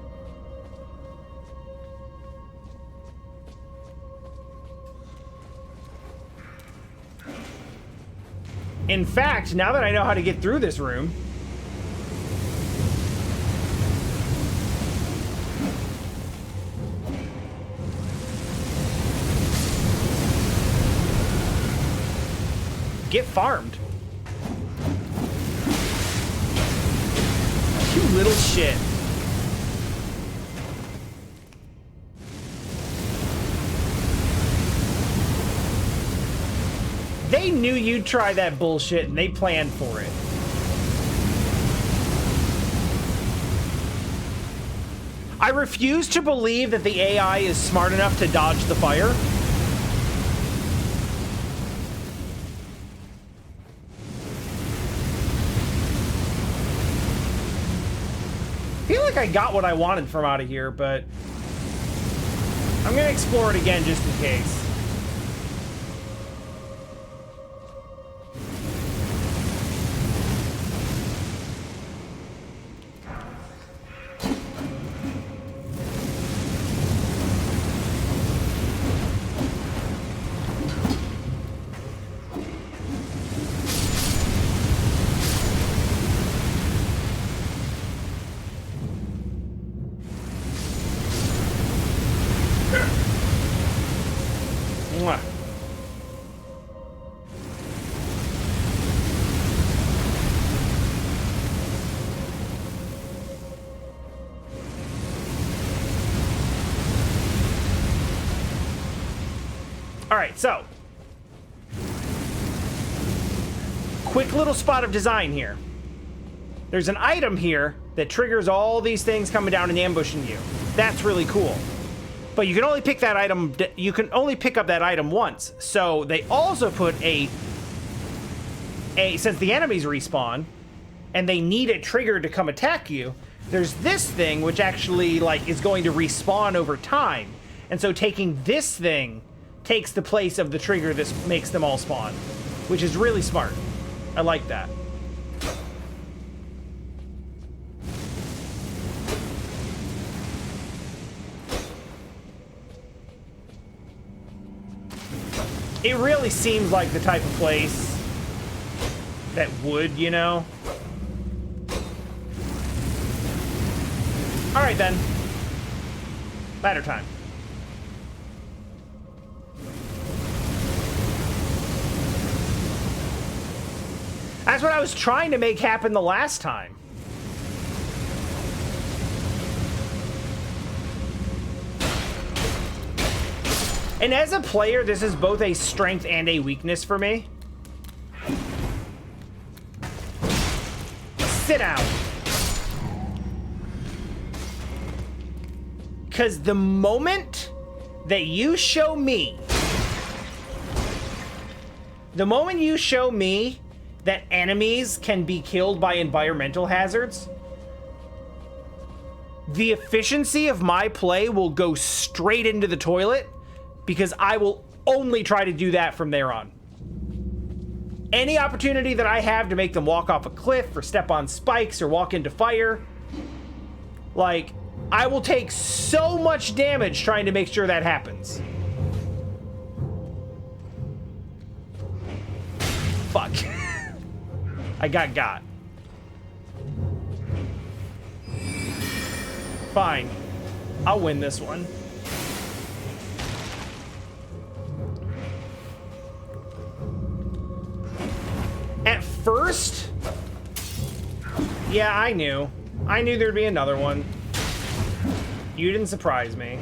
In fact, now that I know how to get through this room... Get farmed. You little shit. They knew you'd try that bullshit and they planned for it. I refuse to believe that the AI is smart enough to dodge the fire. I feel like I got what I wanted from out of here, but I'm gonna explore it again just in case. Mwah. All right, so quick little spot of design here. There's an item here that triggers all these things coming down and ambushing you. That's really cool. But you can only pick that item, you can only pick up that item once. So they also put since the enemies respawn and they need a trigger to come attack you, there's this thing which actually like is going to respawn over time. And so taking this thing takes the place of the trigger that makes them all spawn, which is really smart. I like that. It really seems like the type of place that would, you know? Alright then. Ladder time. That's what I was trying to make happen the last time. And as a player, this is both a strength and a weakness for me. Sit down. Because the moment that you show me, that enemies can be killed by environmental hazards, the efficiency of my play will go straight into the toilet, because I will only try to do that from there on. Any opportunity that I have to make them walk off a cliff or step on spikes or walk into fire, like, I will take so much damage trying to make sure that happens. Fuck. I got. Fine. I'll win this one. At first, yeah, I knew there'd be another one. You didn't surprise me.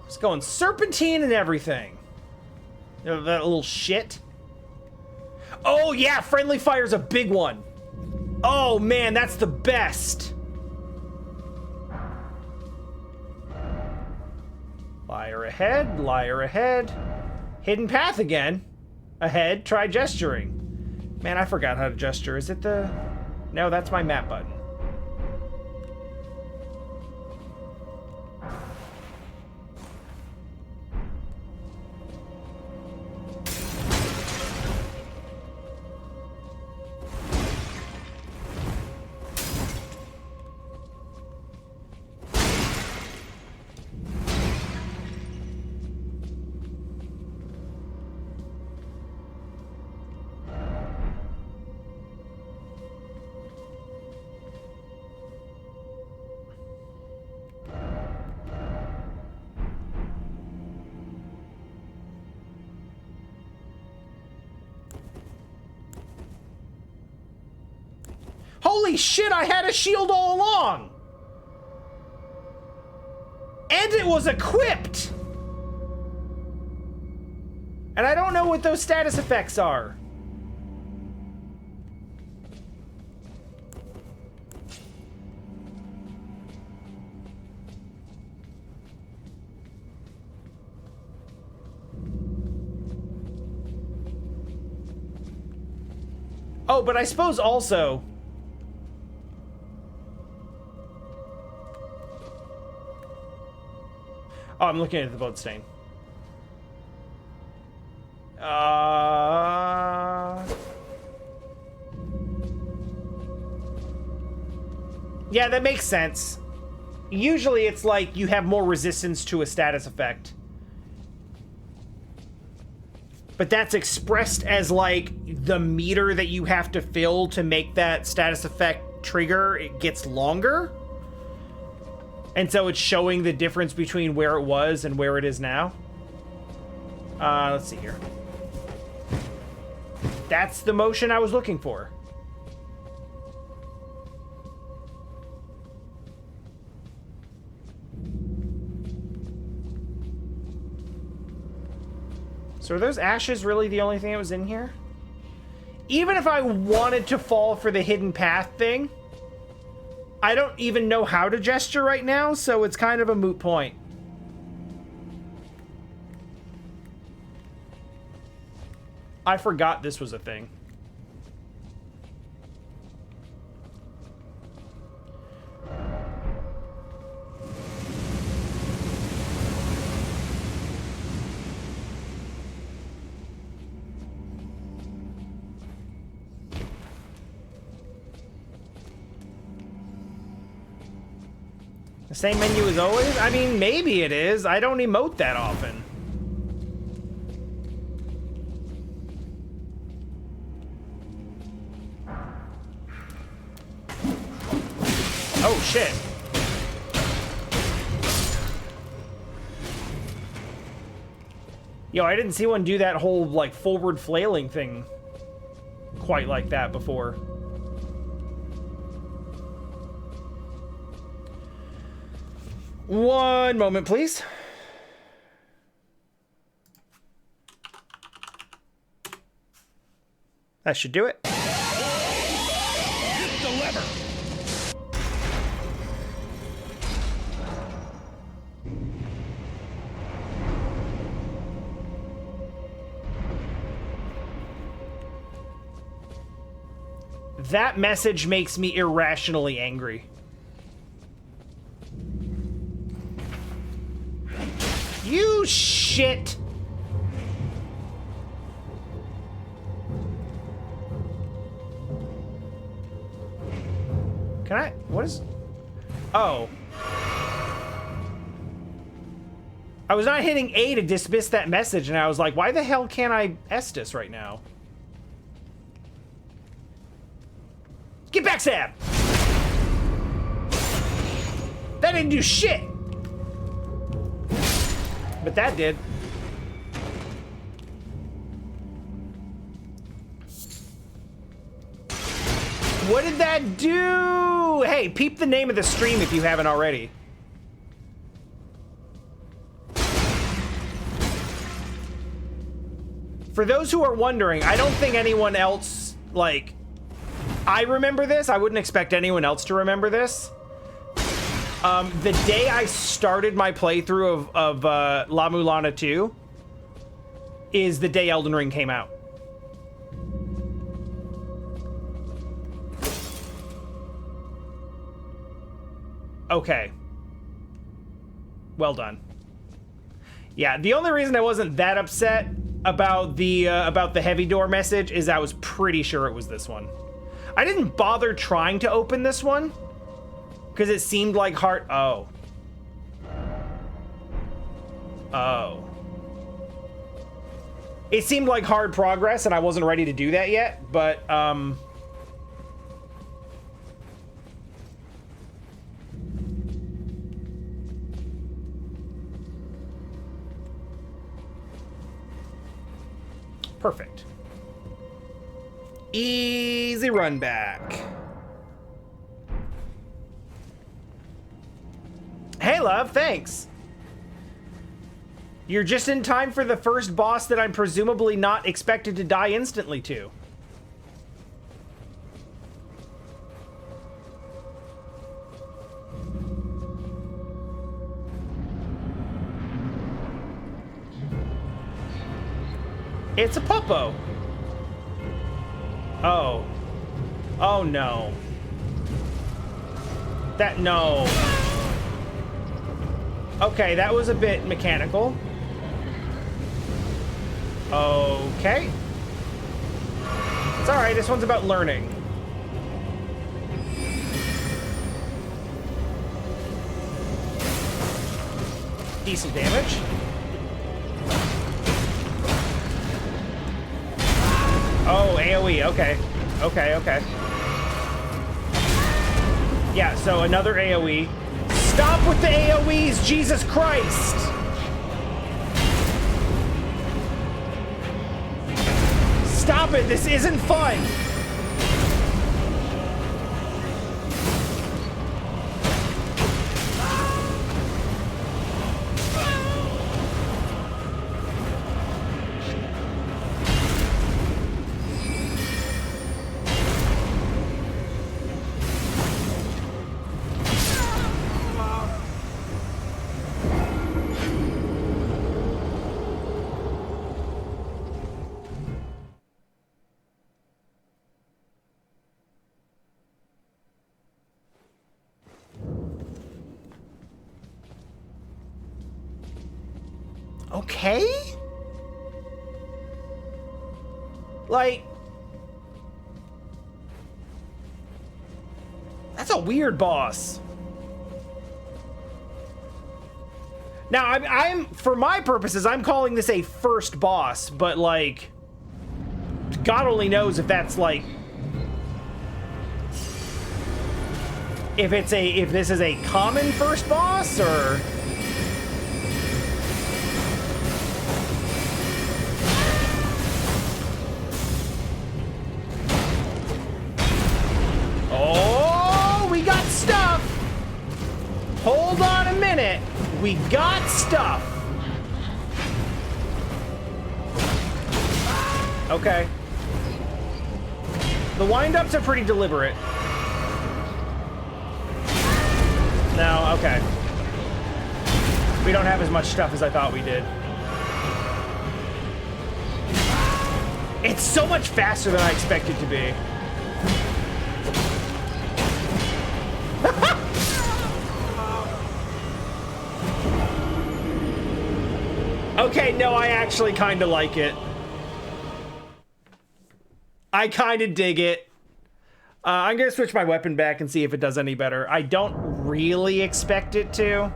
It's going serpentine and everything. You know, that little shit. Oh yeah, friendly fire's a big one. Oh man, that's the best. Liar ahead, liar ahead. Hidden path again. Ahead, try gesturing. Man, I forgot how to gesture. Is it the... No, that's my map button. Holy shit, I had a shield all along! And it was equipped! And I don't know what those status effects are. Oh, but I suppose also... Oh, I'm looking at the blood stain. Yeah, that makes sense. Usually it's like you have more resistance to a status effect. But that's expressed as like the meter that you have to fill to make that status effect trigger, it gets longer. And so it's showing the difference between where it was and where it is now. Let's see here. That's the motion I was looking for. So are those ashes really the only thing that was in here? Even if I wanted to fall for the hidden path thing, I don't even know how to gesture right now, so it's kind of a moot point. I forgot this was a thing. The same menu as always? I mean, maybe it is. I don't emote that often. Oh, shit. Yo, I didn't see one do that whole, like, forward flailing thing quite like that before. One moment, please. That should do it. Hit the lever! That message makes me irrationally angry. You shit! Can I? What is? Oh. I was not hitting A to dismiss that message, and I was like, why the hell can't I Estus right now? Get back, Sam! That didn't do shit! But that did. What did that do? Hey, peep the name of the stream if you haven't already. For those who are wondering, I don't think anyone else, like... I remember this. I wouldn't expect anyone else to remember this. The day I started my playthrough of La Mulana 2 is the day Elden Ring came out. Okay. Well done. Yeah, the only reason I wasn't that upset about the heavy door message is I was pretty sure it was this one. I didn't bother trying to open this one because it seemed like hard. Oh. Oh. It seemed like hard progress, and I wasn't ready to do that yet, but, perfect. Easy run back. Hey, love, thanks. You're just in time for the first boss that I'm presumably not expected to die instantly to. It's a puppo. Oh. Oh, no. No. Okay, that was a bit mechanical. Okay. It's alright, this one's about learning. Decent damage. Oh, AoE, okay. Okay. Yeah, so another AoE. Stop with the AoEs, Jesus Christ! Stop it, this isn't fun! Okay? Like... That's a weird boss. Now, I'm for my purposes, I'm calling this a first boss, but like, God only knows if that's like, if this is a common first boss or. Oh, we got stuff. Hold on a minute. We got stuff. Okay. The wind-ups are pretty deliberate. No, okay. We don't have as much stuff as I thought we did. It's so much faster than I expected to be. Okay, no, I actually kind of like it. I kind of dig it. I'm going to switch my weapon back and see if it does any better. I don't really expect it to,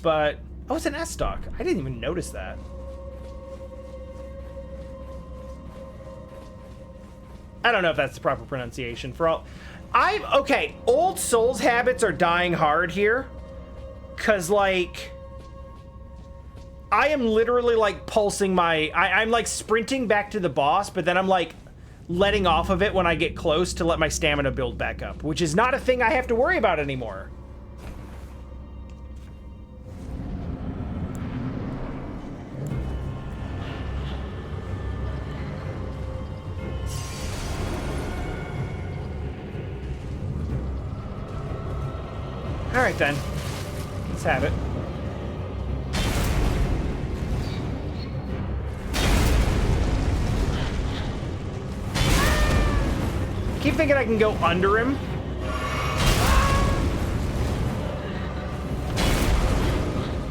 but... Oh, it's an S-stock. I didn't even notice that. I don't know if that's the proper pronunciation for all... Okay, Old Souls habits are dying hard here. Because, like... I am literally, like, pulsing my... I'm, like, sprinting back to the boss, but then I'm, like, letting off of it when I get close to let my stamina build back up, which is not a thing I have to worry about anymore. All right, then. Let's have it. Keep thinking I can go under him.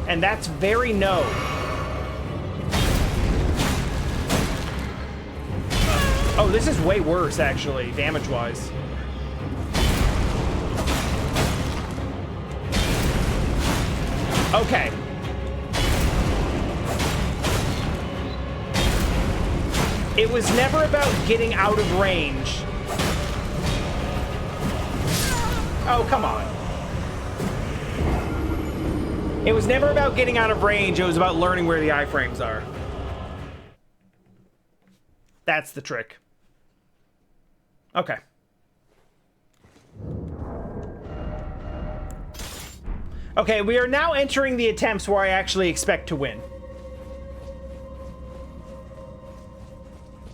And that's very no. Oh, this is way worse, actually, damage-wise. Okay. It was never about getting out of range. Oh, come on. It was never about getting out of range. It was about learning where the iframes are. That's the trick. Okay. Okay, we are now entering the attempts where I actually expect to win.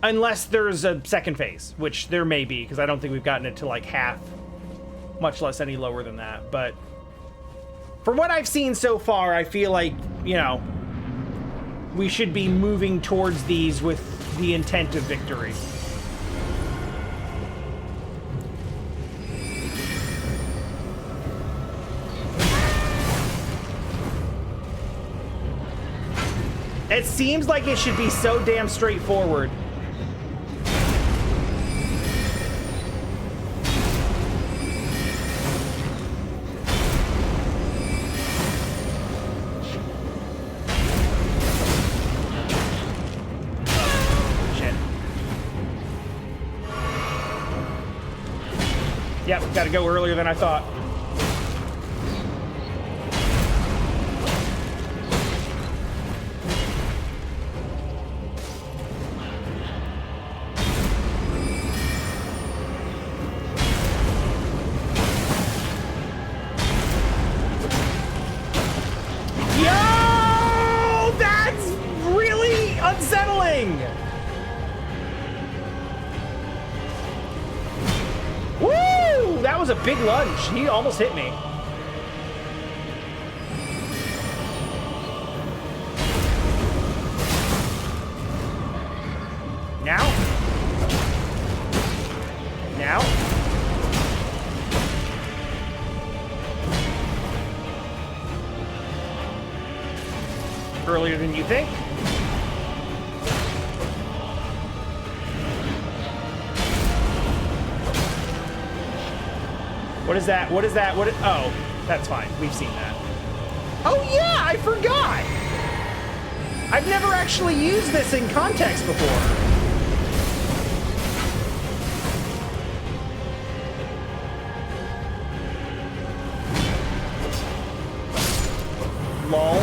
Unless there's a second phase, which there may be, because I don't think we've gotten it to like half, much less any lower than that. But from what I've seen so far, I feel like, you know, we should be moving towards these with the intent of victory. It seems like it should be so damn straightforward. Shit. Yep, gotta go earlier than I thought. A big lunge. He almost hit me. Now? Now? Earlier than you think? What is that? What is that? Oh, that's fine. We've seen that. Oh yeah, I forgot! I've never actually used this in context before. Lol.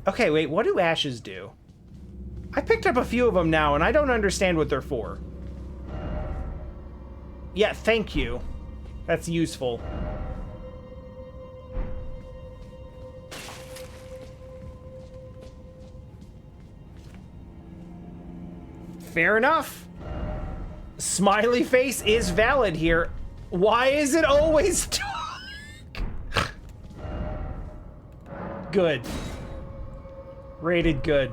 Okay, wait, what do ashes do? I picked up a few of them now, and I don't understand what they're for. Yeah, thank you. That's useful. Fair enough. Smiley face is valid here. Why is it always dark? Good. Rated good.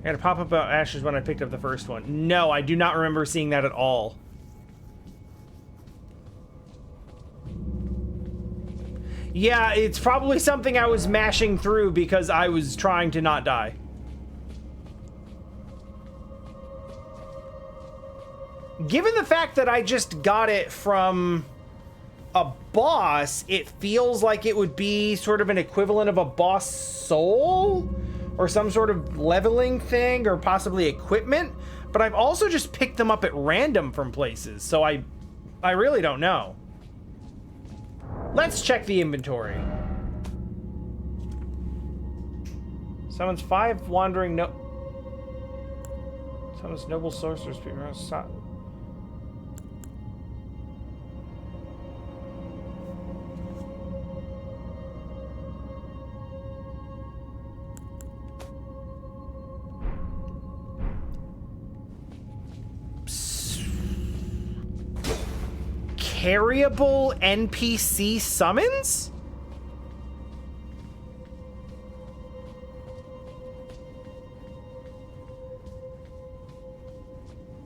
I had a pop-up about ashes when I picked up the first one. No, I do not remember seeing that at all. Yeah, it's probably something I was mashing through because I was trying to not die. Given the fact that I just got it from a boss, it feels like it would be sort of an equivalent of a boss soul or some sort of leveling thing or possibly equipment, but I've also just picked them up at random from places, so I really don't know. Let's check the inventory. Summons 5 wandering Summons noble sorcerers. Carryable NPC summons?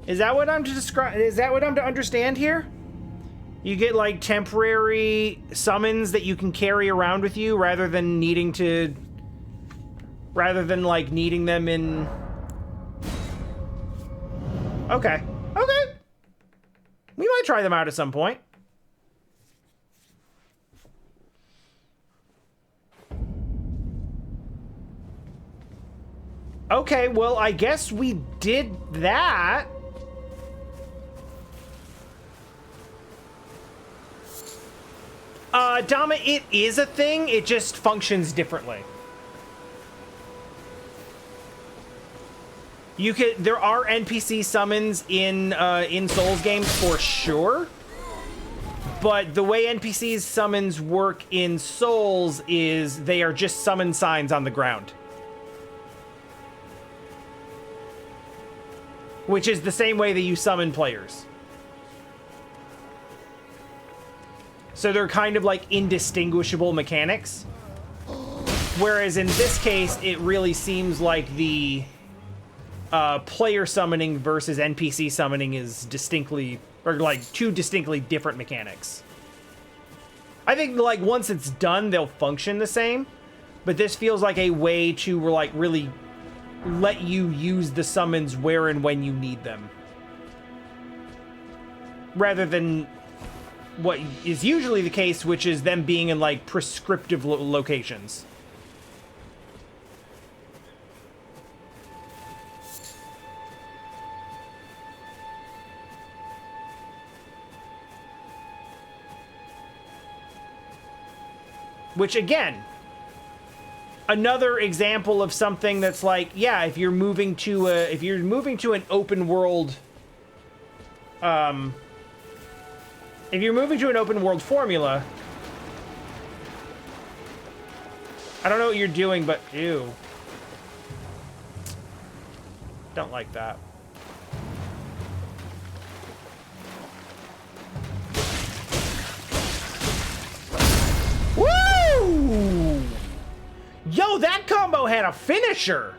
Is that what I'm to describe? Is that what I'm to understand here? You get like temporary summons that you can carry around with you rather than needing like needing them in. Okay. Okay. We might try them out at some point. Okay, well, I guess we did that. Dama, it is a thing. It just functions differently. There are NPC summons in Souls games for sure, but the way NPCs summons work in Souls is they are just summon signs on the ground. Which is the same way that you summon players. So they're kind of like indistinguishable mechanics. Whereas in this case, it really seems like the player summoning versus NPC summoning is distinctly, or like two distinctly different mechanics. I think like once it's done, they'll function the same, but this feels like a way to like really let you use the summons where and when you need them. Rather than what is usually the case, which is them being in like prescriptive locations. Which again, another example of something that's like, yeah, if you're moving to an open world, if you're moving to an open world formula, I don't know what you're doing, but ew, don't like that. Woo! Yo, that combo had a finisher!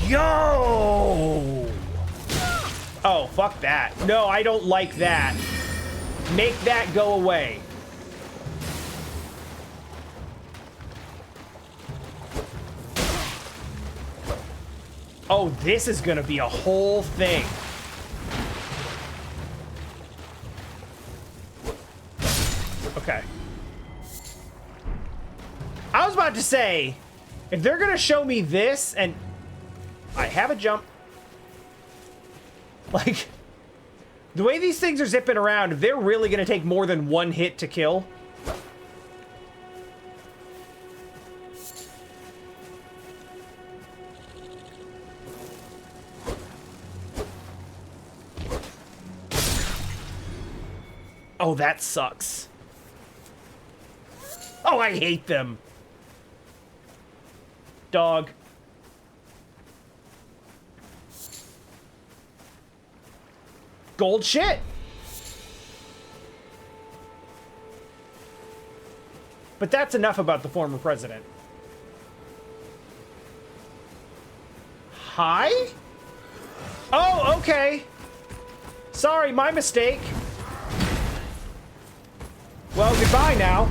Yo! Oh, fuck that. No, I don't like that. Make that go away. Oh, this is gonna be a whole thing. Okay. I was about to say, if they're gonna show me this, and I have a jump. Like, the way these things are zipping around, if they're really gonna take more than one hit to kill. Oh, that sucks. Oh, I hate them. Dog. Gold shit. But that's enough about the former president. Hi? Oh, okay. Sorry, my mistake. Well, goodbye now.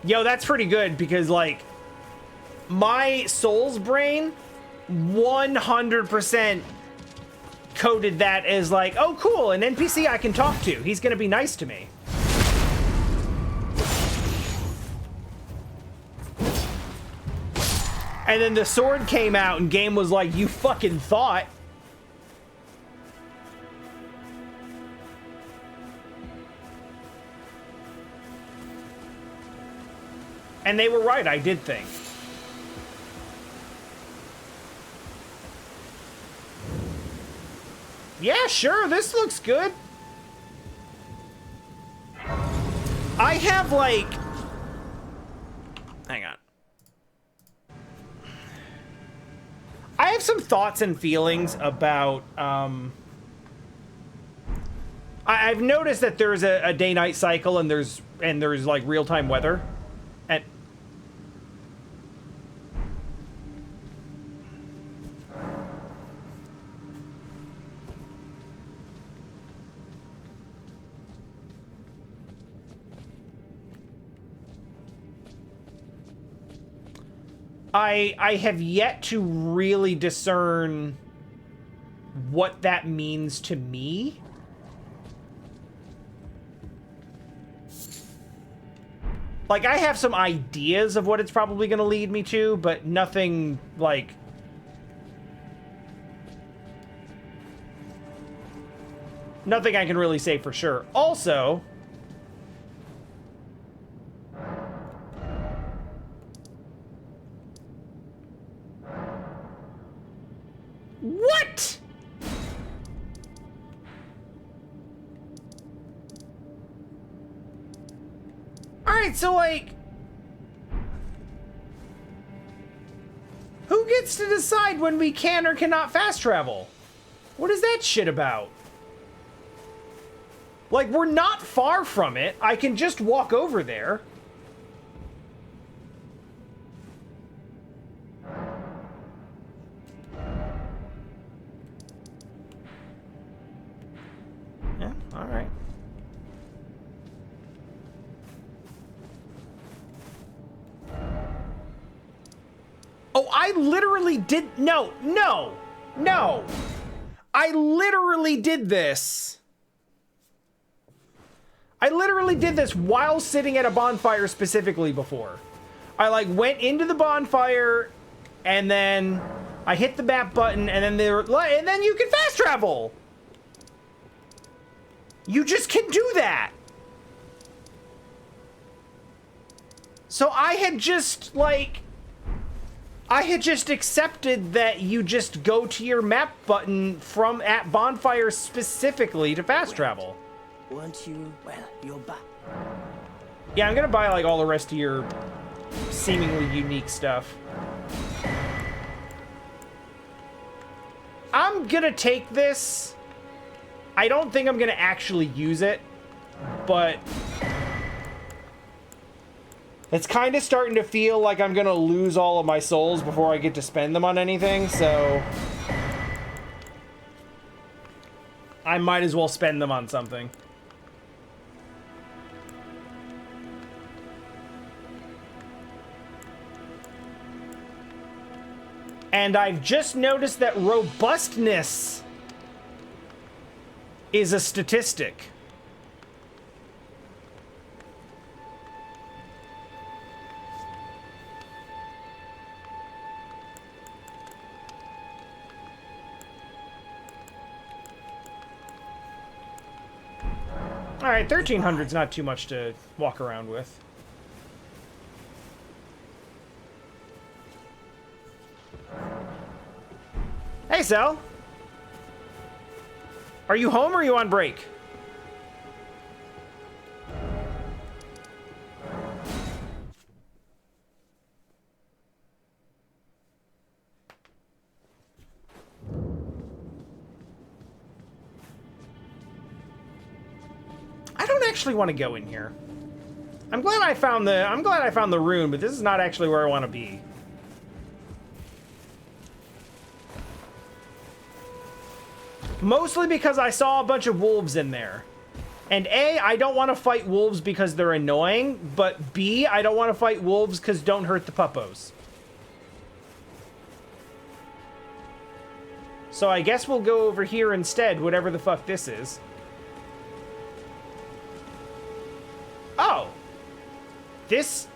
Yo, that's pretty good because, like, my soul's brain 100% coded that as like, oh, cool, an NPC I can talk to. He's gonna be nice to me. And then the sword came out and game was like, you fucking thought. And they were right, I did think. Yeah, sure, this looks good. I have, like... Hang on. I have some thoughts and feelings about, I've noticed that there's a day-night cycle and there's like real-time weather. And I have yet to really discern what that means to me. Like, I have some ideas of what it's probably going to lead me to, but nothing, like... Nothing I can really say for sure. Also... What? Alright, so like... Who gets to decide when we can or cannot fast travel? What is that shit about? Like, we're not far from it. I can just walk over there. Yeah, alright. Oh, I literally did... No. I literally did this. I literally did this while sitting at a bonfire specifically before. I, like, went into the bonfire, and then I hit the map button, and then you can fast travel! You just can do that! So I had just, like... I had just accepted that you just go to your map button from at bonfire specifically to fast travel. Weren't you? Well, you're back. Yeah, I'm gonna buy like all the rest of your seemingly unique stuff. I'm I'm gonna take this. I don't think I'm gonna actually use it, but it's kind of starting to feel like I'm gonna lose all of my souls before I get to spend them on anything, so I might as well spend them on something. And I've just noticed that robustness is a statistic. All right, 1300's not too much to walk around with. Hey, Sel. Are you home or are you on break? I don't actually want to go in here. I'm glad I found the rune, but this is not actually where I want to be. Mostly because I saw a bunch of wolves in there. And A, I don't want to fight wolves because they're annoying, but B, I don't want to fight wolves because don't hurt the puppos. So I guess we'll go over here instead, whatever the fuck this is. Oh. This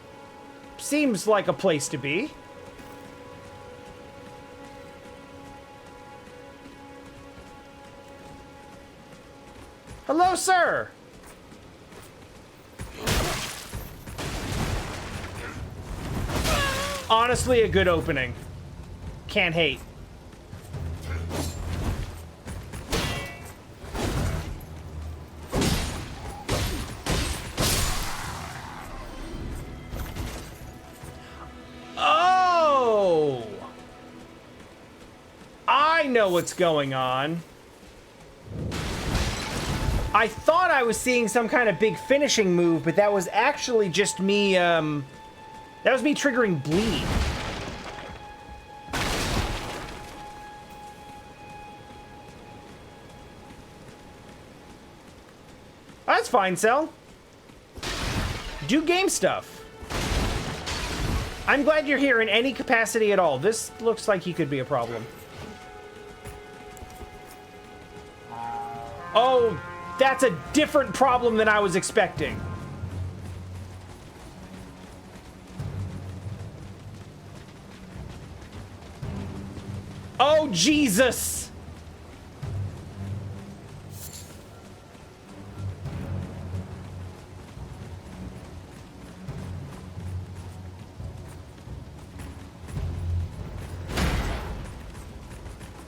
seems like a place to be. Hello, sir! Honestly, a good opening. Can't hate. Oh! I know what's going on. I thought I was seeing some kind of big finishing move, but that was actually just me, that was me triggering bleed. That's fine, Cell. Do game stuff. I'm glad you're here in any capacity at all. This looks like he could be a problem. Oh, that's a different problem than I was expecting. Oh, Jesus!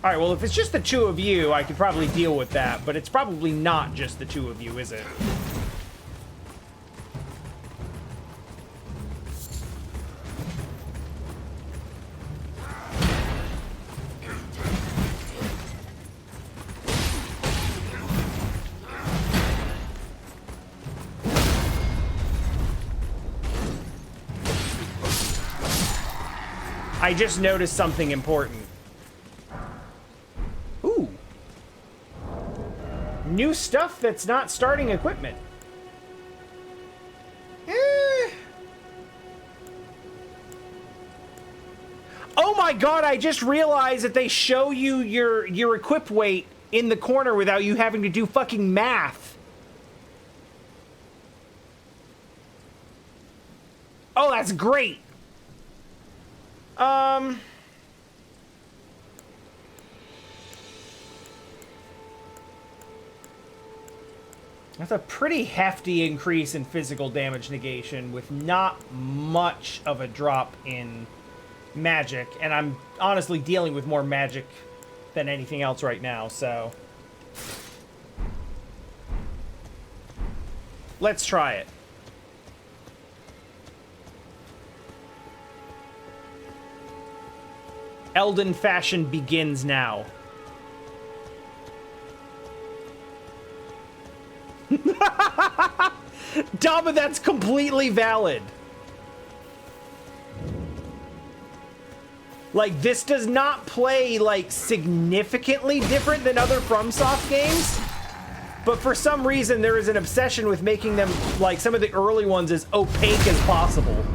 All right, well, if it's just the two of you, I could probably deal with that, but it's probably not just the two of you, is it? I just noticed something important. Ooh. New stuff that's not starting equipment. Oh my god, I just realized that they show you your equip weight in the corner without you having to do fucking math. Oh, that's great. That's a pretty hefty increase in physical damage negation with not much of a drop in magic, and I'm honestly dealing with more magic than anything else right now, so let's try it. Elden fashion begins now. Dama, that's completely valid. Like, this does not play, like, significantly different than other FromSoft games. But for some reason, there is an obsession with making them, like, some of the early ones as opaque as possible.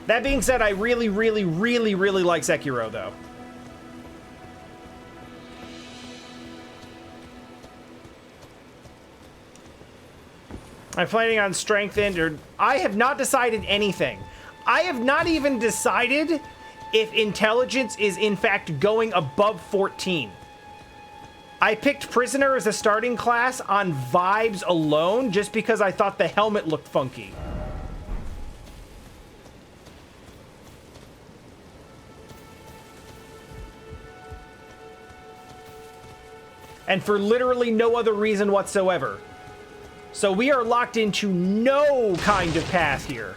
That being said, I really, really, really, really like Sekiro, though. I'm planning on strength or I have not decided anything. I have not even decided if intelligence is in fact going above 14. I picked prisoner as a starting class on vibes alone just because I thought the helmet looked funky. And for literally no other reason whatsoever. So we are locked into no kind of path here.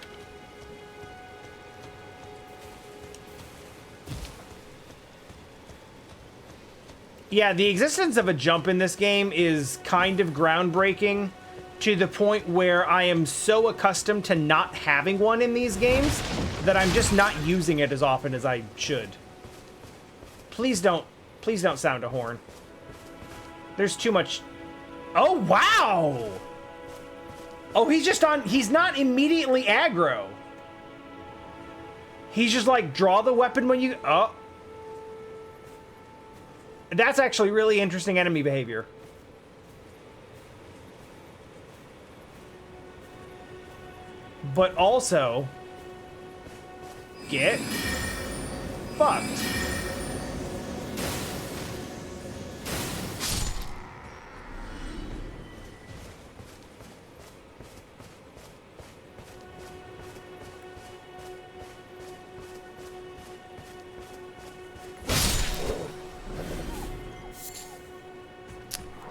Yeah, the existence of a jump in this game is kind of groundbreaking to the point where I am so accustomed to not having one in these games that I'm just not using it as often as I should. Please don't sound a horn. There's too much. Oh, wow! Oh, he's not immediately aggro. He's just like, draw the weapon when you, oh. That's actually really interesting enemy behavior. But also, get fucked.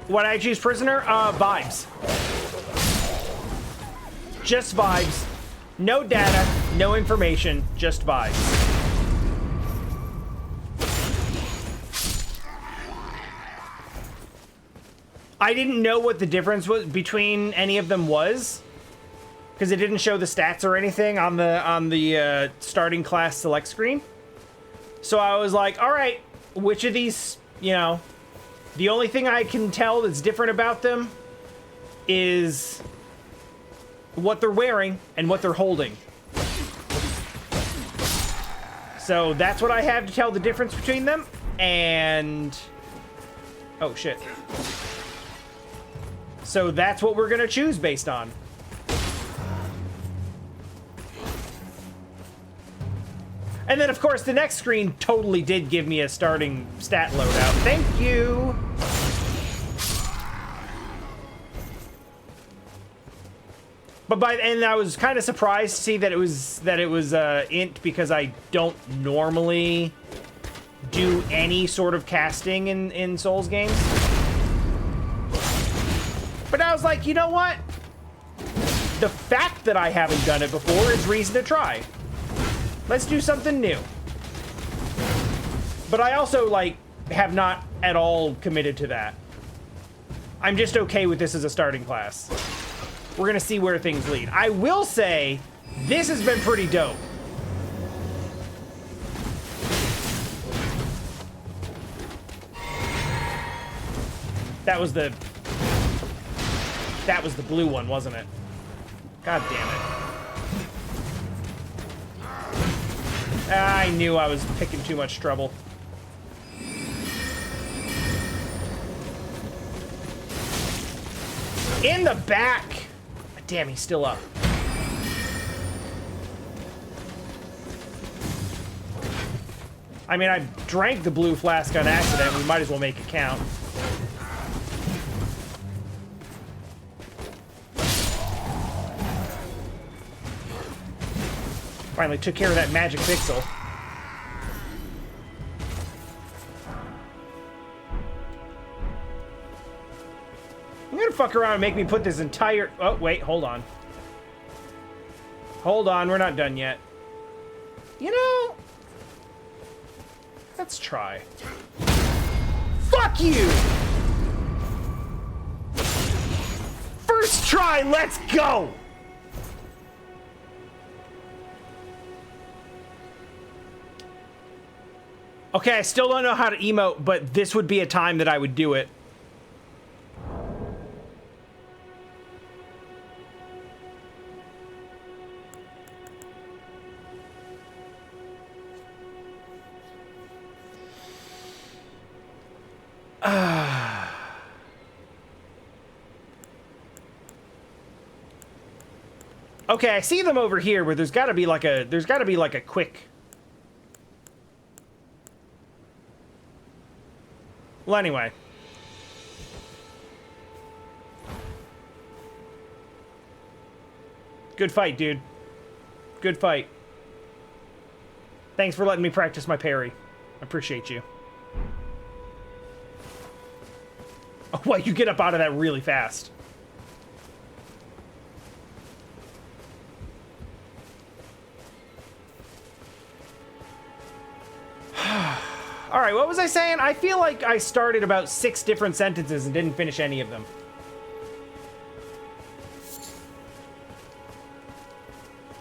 What I choose prisoner? Vibes. Just vibes. No data, no information, just vibes. I didn't know what the difference was between any of them was, because it didn't show the stats or anything on the starting class select screen. So I was like, all right, which of these, you know, the only thing I can tell that's different about them is what they're wearing and what they're holding. So that's what I have to tell the difference between them, and... oh, shit. So that's what we're gonna choose based on. And then, of course, the next screen totally did give me a starting stat loadout. Thank you! But and I was kind of surprised to see that it was int, because I don't normally do any sort of casting in Souls games. But I was like, you know what? The fact that I haven't done it before is reason to try. Let's do something new. But I also, like, have not at all committed to that. I'm just okay with this as a starting class. We're gonna see where things lead. I will say, this has been pretty dope. That was the blue one, wasn't it? God damn it. I knew I was picking too much trouble. In the back! Damn, he's still up. I mean, I drank the blue flask on accident. We might as well make it count. Finally took care of that magic pixel. I'm gonna fuck around and make me put this entire... oh, wait, hold on. Hold on, we're not done yet. You know... let's try. Fuck you! First try, let's go! Okay, I still don't know how to emote, but this would be a time that I would do it. Okay, I see them over here, but there's got to be like a quick. Well, anyway. Good fight, dude. Good fight. Thanks for letting me practice my parry. I appreciate you. Oh, wow, you get up out of that really fast. All right, what was I saying? I feel like I started about 6 different sentences and didn't finish any of them.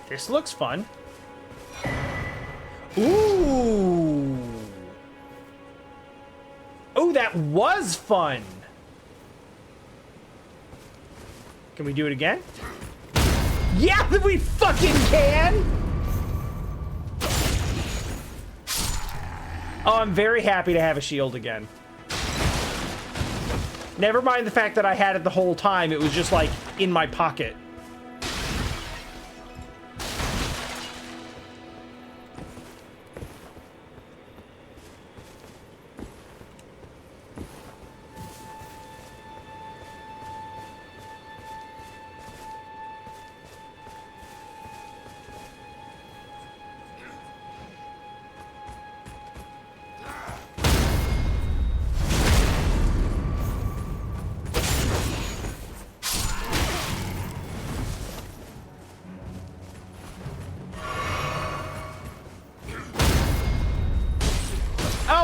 This looks fun. Ooh. Oh, that was fun. Can we do it again? Yeah, we fucking can! Oh, I'm very happy to have a shield again. Never mind the fact that I had it the whole time. It was just, like, in my pocket.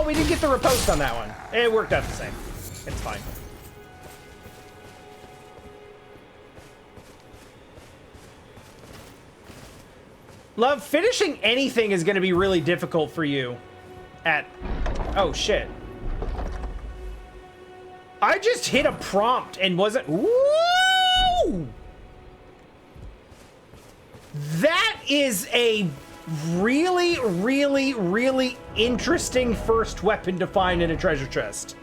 We didn't get the riposte on that one. It worked out the same. It's fine. Love, finishing anything is going to be really difficult for you at... Oh, shit. I just hit a prompt and wasn't... Woo! That is a really, really, really interesting first weapon to find in a treasure chest.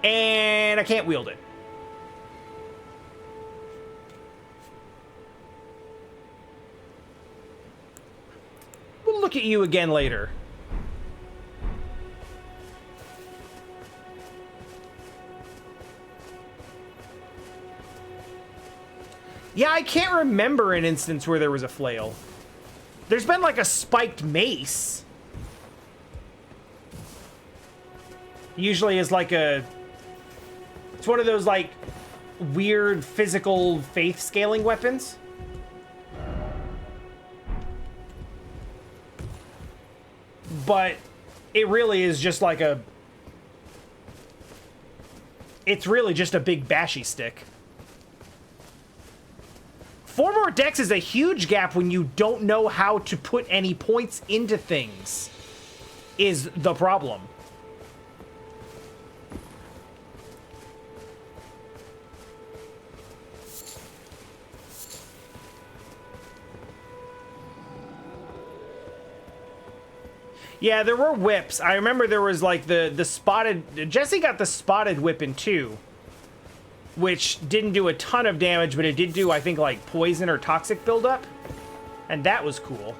And I can't wield it. We'll look at you again later. Yeah, I can't remember an instance where there was a flail. There's been like a spiked mace. Usually is like a... It's one of those like weird physical faith scaling weapons. But it really is just like a... It's really just a big bashy stick. 4 more decks is a huge gap when you don't know how to put any points into things, is the problem. Yeah, there were whips. I remember there was like the spotted... Jesse got the spotted whip in 2. Which didn't do a ton of damage, but it did do, I think, like, poison or toxic buildup. And that was cool.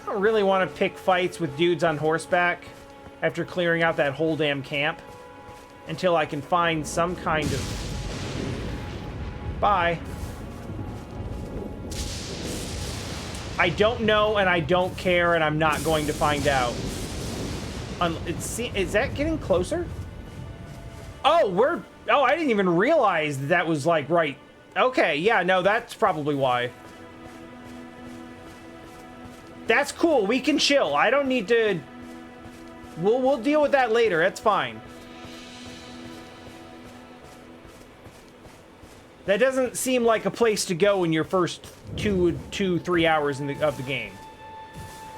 I don't really want to pick fights with dudes on horseback after clearing out that whole damn camp. Until I can find some kind of... Bye. I don't know, and I don't care, and I'm not going to find out. Is that getting closer? Oh, oh, I didn't even realize that was like right. Okay, yeah, no, that's probably why. That's cool. We can chill. I don't need to... We'll deal with that later. That's fine. That doesn't seem like a place to go in your first 3 hours of the game.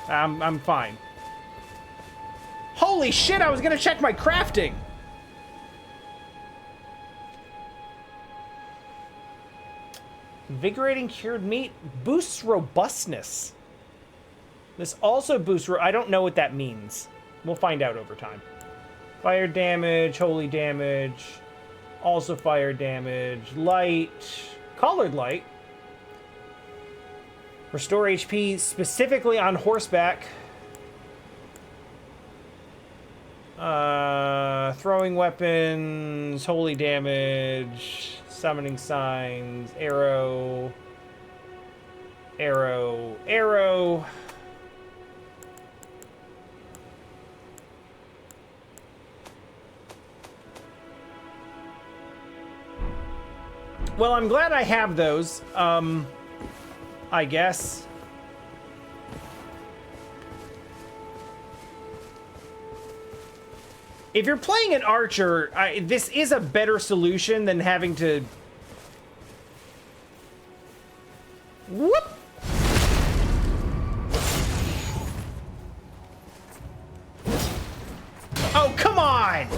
I'm fine. Holy shit, I was gonna check my crafting! Invigorating cured meat boosts robustness. This also boosts... I don't know what that means. We'll find out over time. Fire damage, holy damage... Also fire damage, light, collared light. Restore HP specifically on horseback. Throwing weapons, holy damage, summoning signs, arrow, arrow, arrow. Well, I'm glad I have those, I guess. If you're playing an archer, this is a better solution than having to... Whoop! Oh, come on!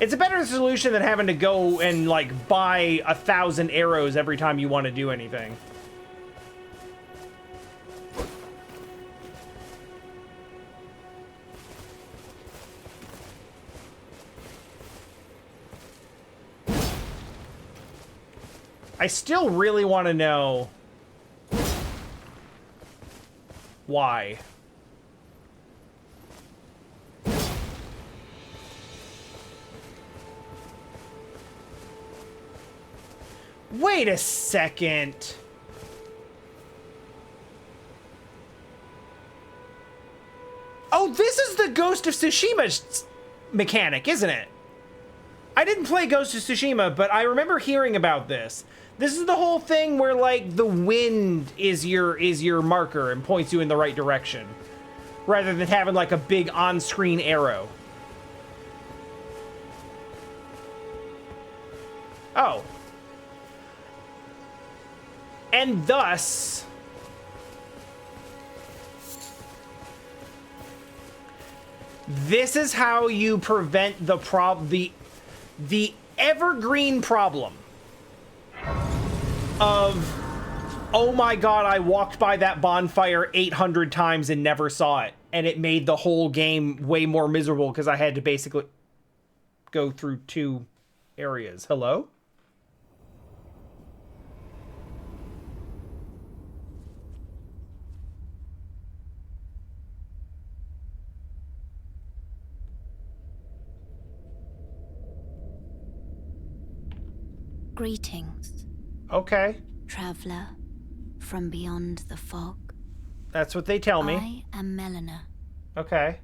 It's a better solution than having to go and, like, buy 1,000 arrows every time you want to do anything. I still really want to know why. Wait a second. Oh, this is the Ghost of Tsushima mechanic, isn't it? I didn't play Ghost of Tsushima, but I remember hearing about this. This is the whole thing where, like, the wind is your marker and points you in the right direction, rather than having, like, a big on-screen arrow. Oh. And thus, this is how you prevent the evergreen problem of, oh my god, I walked by that bonfire 800 times and never saw it, and it made the whole game way more miserable because I had to basically go through 2 areas. Hello? Greetings, Okay. traveler from beyond the fog. That's what they tell me. I am Melina. Okay.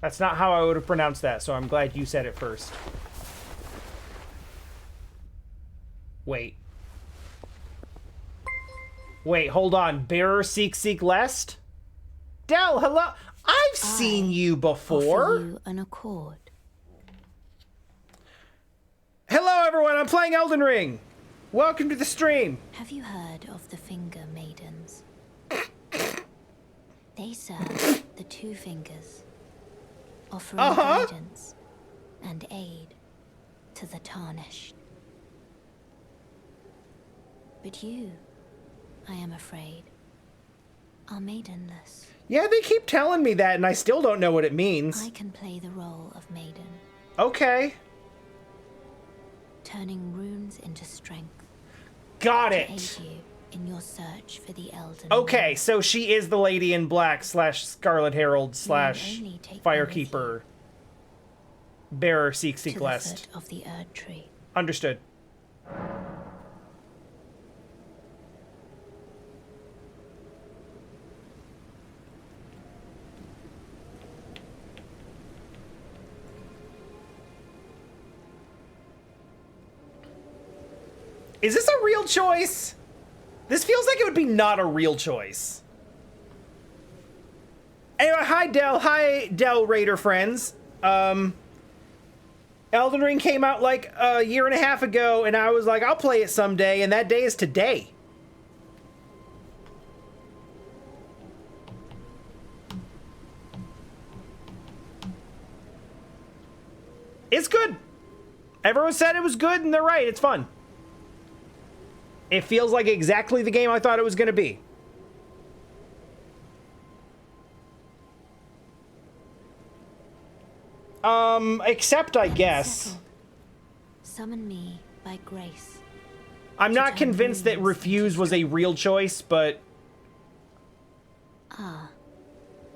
That's not how I would have pronounced that, so I'm glad you said it first. Wait. Wait, hold on. Bearer seek lest? Del, hello? I've seen you before. Offer you an accord. Hello, everyone. I'm playing Elden Ring. Welcome to the stream. Have you heard of the Finger Maidens? They serve the 2 fingers, offering guidance and aid to the tarnished. But you, I am afraid, are maidenless. Yeah, they keep telling me that, and I still don't know what it means. I can play the role of maiden, Okay. turning runes into strength Got to it. aid you in your search for the Elden Okay, Ring. so she is the Lady in Black / Scarlet Herald / only take Firekeeper. Bearer seek to the lest. foot of the Erd Tree. Understood. Is this a real choice? This feels like it would be not a real choice. Anyway, hi Del Raider friends. Elden Ring came out like a year and a half ago, and I was like, I'll play it someday, and that day is today. It's good. Everyone said it was good, and they're right. It's fun. It feels like exactly the game I thought it was going to be. Except, I guess. Summon me by grace. I'm not convinced that refuse was a real choice, but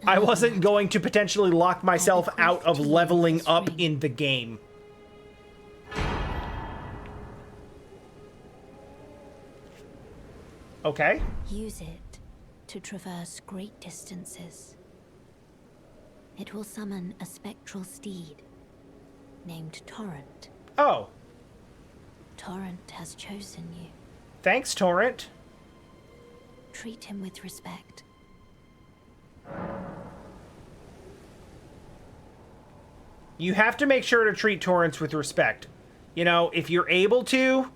I wasn't going to potentially lock myself out of leveling up in the game. Okay. Use it to traverse great distances. It will summon a spectral steed named Torrent. Oh. Torrent has chosen you. Thanks, Torrent. Treat him with respect. You have to make sure to treat Torrents with respect. You know, if you're able to,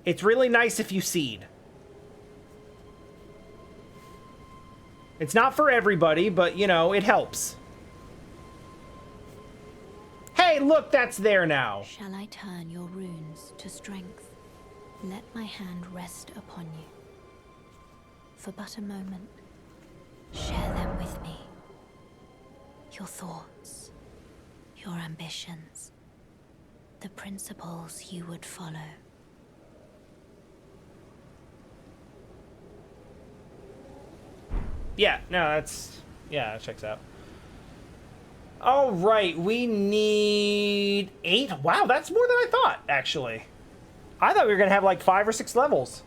it's really nice if you seed. It's not for everybody, but, you know, it helps. Hey, look, that's there now. Shall I turn your runes to strength? Let my hand rest upon you. For but a moment, share them with me. Your thoughts, your ambitions, the principles you would follow. Yeah, no, that's... Yeah, that checks out. All right, we need 8. Wow, that's more than I thought, actually. I thought we were going to have like 5 or 6 levels.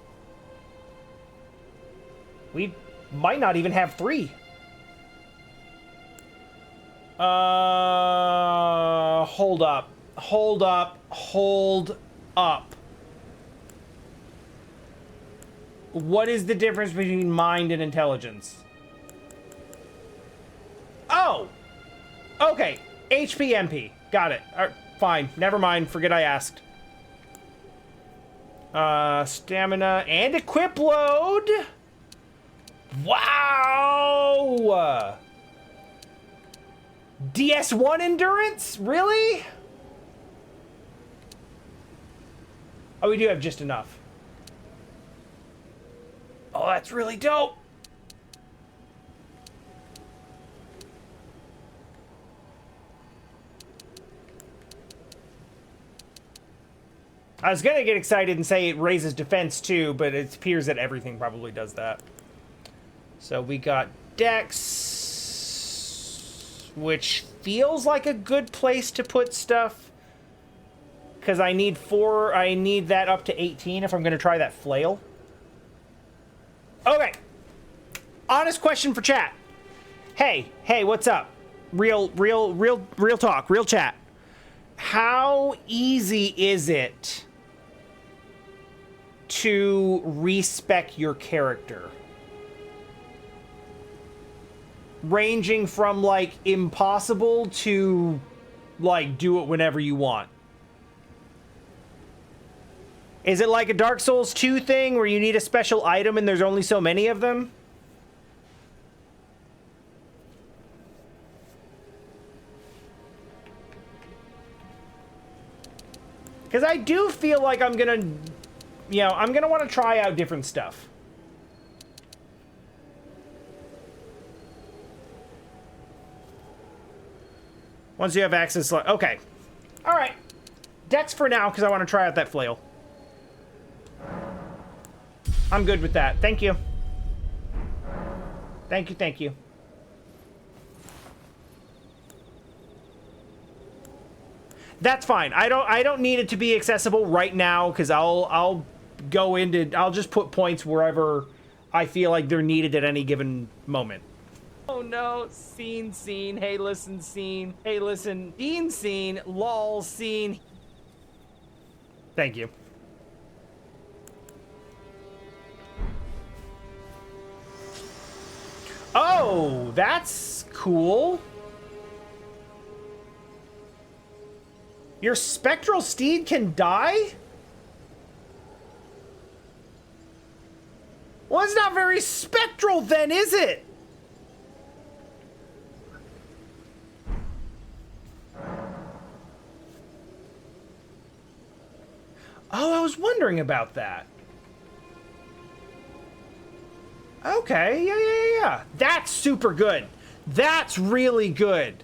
We might not even have 3. Hold up. Hold up. Hold up. What is the difference between mind and intelligence? Oh! Okay. HP, MP. Got it. Fine. Never mind. Forget I asked. Stamina and equip load. Wow! DS1 endurance? Really? Oh, we do have just enough. Oh, that's really dope. I was gonna get excited and say it raises defense too, but it appears that everything probably does that. So we got Dex, which feels like a good place to put stuff. Because I need that up to 18 if I'm gonna try that flail. Okay. Honest question for chat. Hey, what's up? Real talk, real chat. How easy is it to respec your character? Ranging from, like, impossible to, like, do it whenever you want. Is it like a Dark Souls 2 thing where you need a special item and there's only so many of them? Because I do feel like I'm gonna, you know, I'm gonna want to try out different stuff. Once you have access, okay. All right. Dex for now, because I want to try out that flail. I'm good with that. Thank you. Thank you, thank you. That's fine. I don't need it to be accessible right now, because I'll go into, I'll just put points wherever I feel like they're needed at any given moment. Oh no, scene, hey listen, scene, hey listen, Dean scene, lol, scene. Thank you. Oh, that's cool. Your spectral steed can die? Well, it's not very spectral then, is it? Oh, I was wondering about that. Okay, yeah. That's super good. That's really good.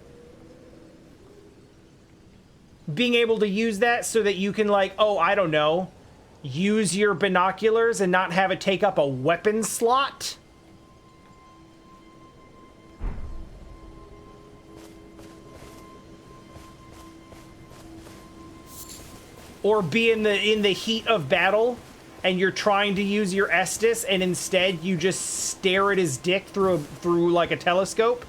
Being able to use that so that you can, like, oh, I don't know, use your binoculars and not have it take up a weapon slot. Or be in the heat of battle and you're trying to use your Estus and instead you just stare at his dick through like a telescope.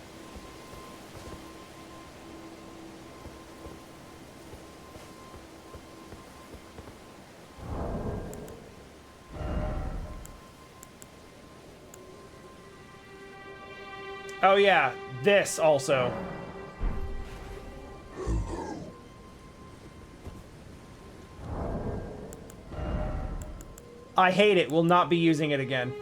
Oh yeah, this also. I hate it. Will not be using it again.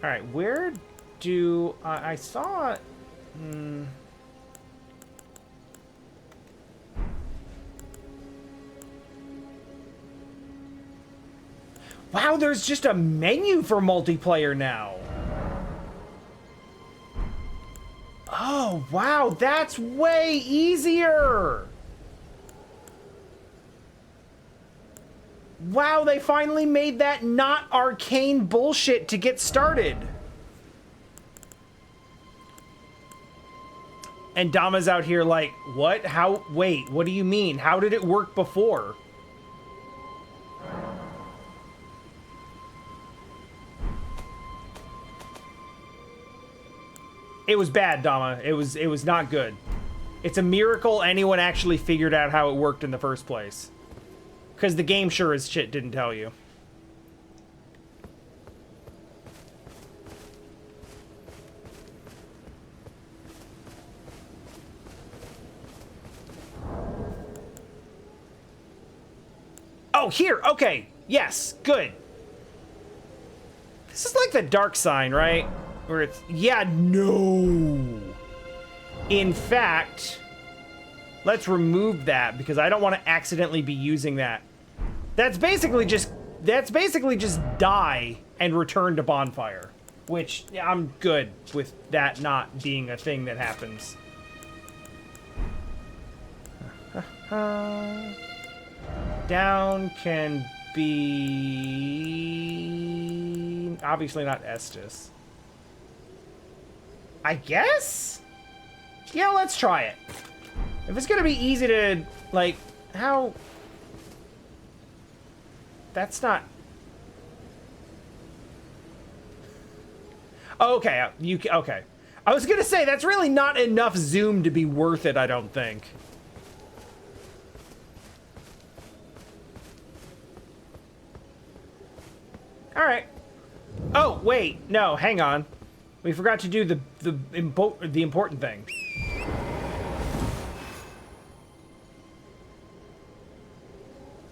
All right, where do I saw? Wow, there's just a menu for multiplayer now. Oh, wow, that's way easier. Wow, they finally made that not arcane bullshit to get started. And Dama's out here like, what? How? Wait, what do you mean? How did it work before? It was bad, Dama. It was not good. It's a miracle anyone actually figured out how it worked in the first place. Because the game sure as shit didn't tell you. Oh, here! Okay! Yes! Good! This is like the dark sign, right? Where it's... Yeah, no! In fact... Let's remove that, because I don't want to accidentally be using that. That's basically just die and return to bonfire. Which, yeah, I'm good with that not being a thing that happens. Down can be... Obviously not Estus. I guess? Yeah, let's try it. If it's gonna be easy to, like, how... That's not... Okay, okay. I was gonna say, that's really not enough zoom to be worth it, I don't think. Alright. Oh, wait, no, hang on. We forgot to do the important thing.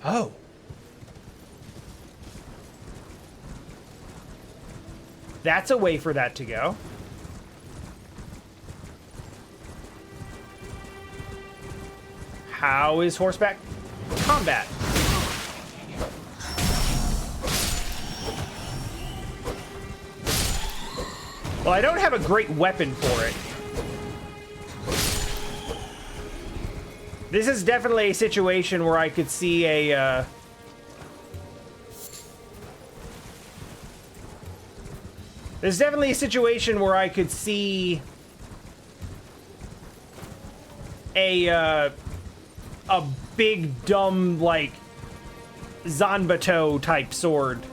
Oh. That's a way for that to go. How is horseback combat? Well, I don't have a great weapon for it. This is definitely a situation where I could see a, There's definitely a situation where I could see a big, dumb, like, Zanbato type sword.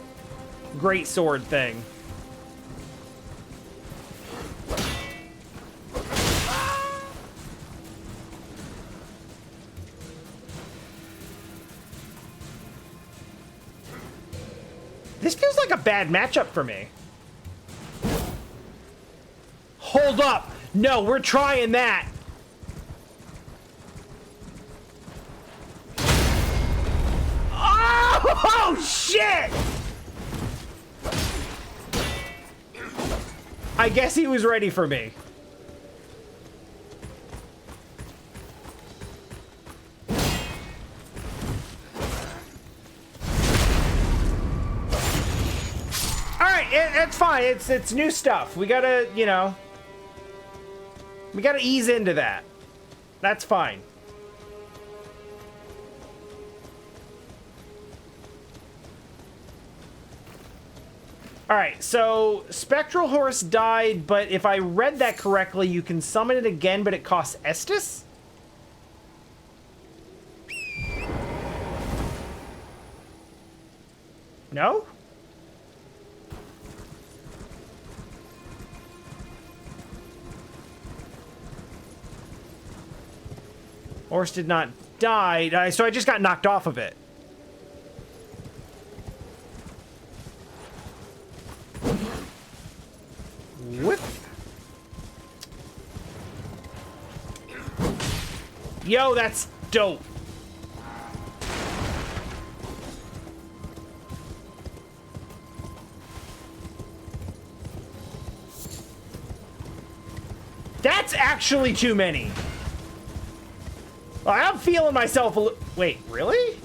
Great sword thing. This feels like a bad matchup for me. Hold up! No, we're trying that! Oh, shit! I guess he was ready for me. Alright, it's fine. It's new stuff. We gotta, you know... We gotta ease into that. That's fine. Alright, so Spectral Horse died, but if I read that correctly, you can summon it again, but it costs Estus? No? Horse did not die, so I just got knocked off of it. Whip. Yo, that's dope. That's actually too many. I'm feeling myself a little... Wait, really?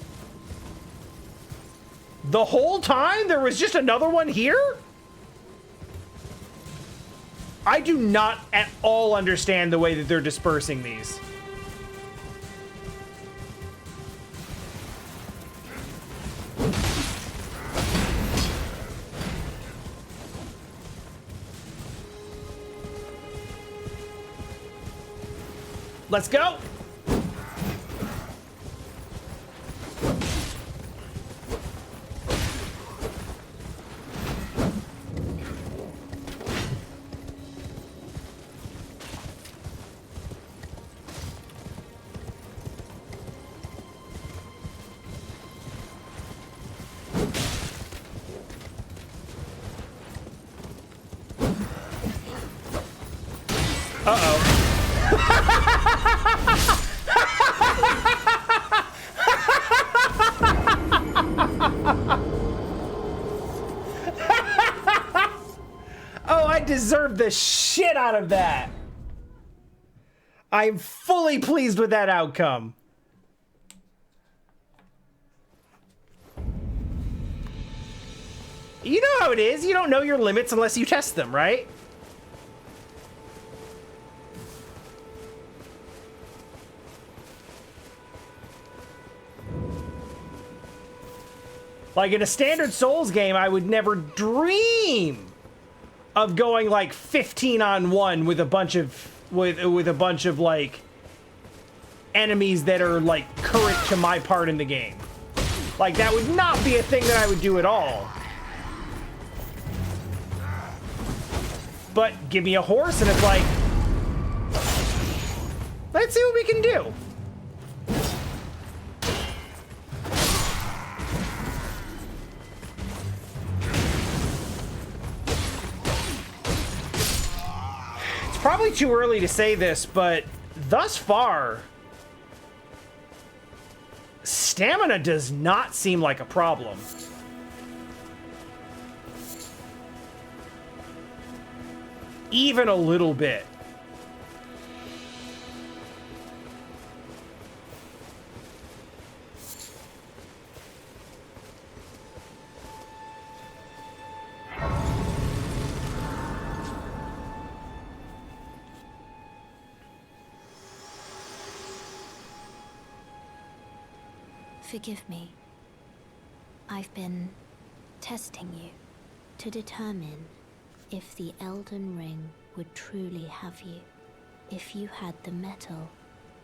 The whole time there was just another one here? I do not at all understand the way that they're dispersing these. Let's go! Deserve the shit out of that. I'm fully pleased with that outcome. You know how it is. You don't know your limits unless you test them, right? Like in a standard Souls game, I would never dream of going like 15-on-1 with a bunch of with a bunch of like enemies that are like current to my part in the game. Like that would not be a thing that I would do at all. But give me a horse and it's like, let's see what we can do. Probably too early to say this, but thus far, stamina does not seem like a problem. Even a little bit. Forgive me. I've been testing you to determine if the Elden Ring would truly have you, if you had the mettle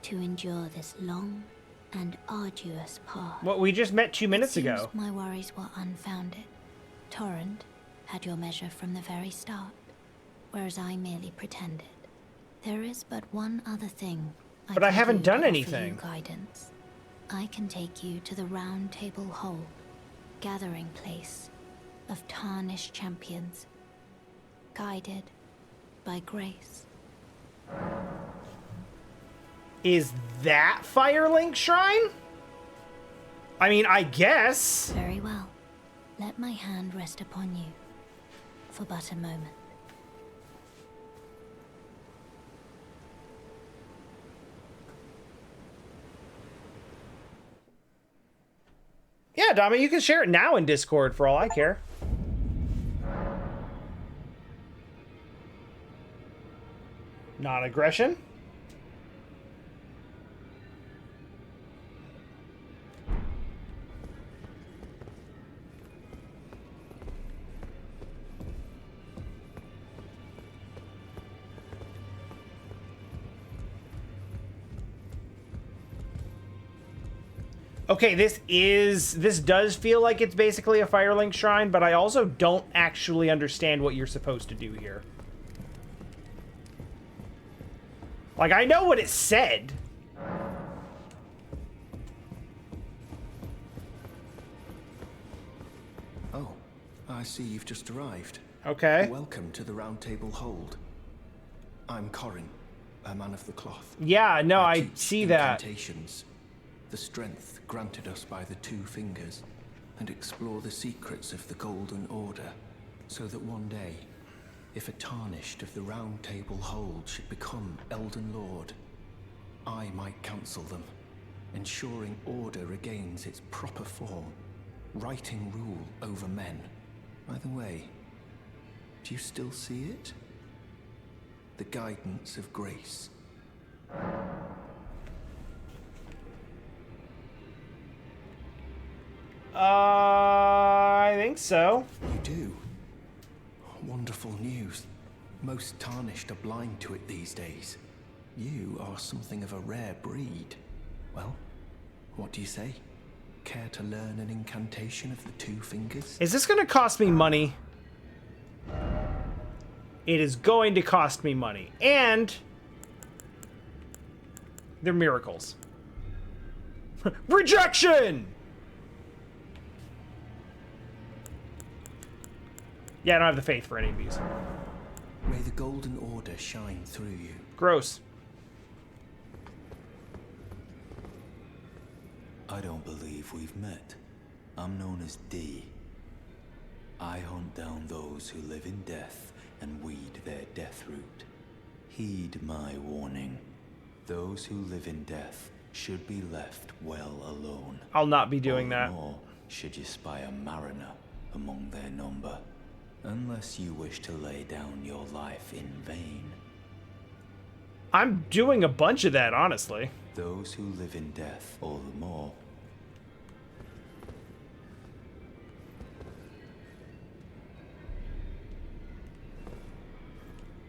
to endure this long and arduous path. What we just met 2 minutes ago. My worries were unfounded. Torrent had your measure from the very start, whereas I merely pretended. There is but one other thing. But I haven't done anything. Guidance. I can take you to the Round Table Hold, gathering place of tarnished champions, guided by grace. Is that Firelink Shrine? I mean, I guess. Very well. Let my hand rest upon you for but a moment. Yeah, Dami, you can share it now in Discord for all I care. Non-aggression. Okay, this does feel like it's basically a Firelink Shrine, but I also don't actually understand what you're supposed to do here. Like, I know what it said. Oh, I see you've just arrived. Okay. Welcome to the Round Table Hold. I'm Corin, a man of the cloth. Yeah, no, I teach see that. incantations, the strength granted us by the Two Fingers, and explore the secrets of the Golden Order, so that one day, if a Tarnished of the Round Table Hold should become Elden Lord, I might counsel them, ensuring order regains its proper form, righting rule over men. By the way, do you still see it? The guidance of grace. I think so. You do? Wonderful news. Most Tarnished are blind to it these days. You are something of a rare breed. Well, what do you say? Care to learn an incantation of the Two Fingers? Is this going to cost me money? It is going to cost me money. And they're miracles. Rejection! Yeah, I don't have the faith for any of these. May the Golden Order shine through you. Gross. I don't believe we've met. I'm known as D. I hunt down those who live in death and weed their death root. Heed my warning. Those who live in death should be left well alone. I'll not be doing that. Nor should you spy a mariner among their number, unless you wish to lay down your life in vain. I'm doing a bunch of that, honestly. Those who live in death all the more.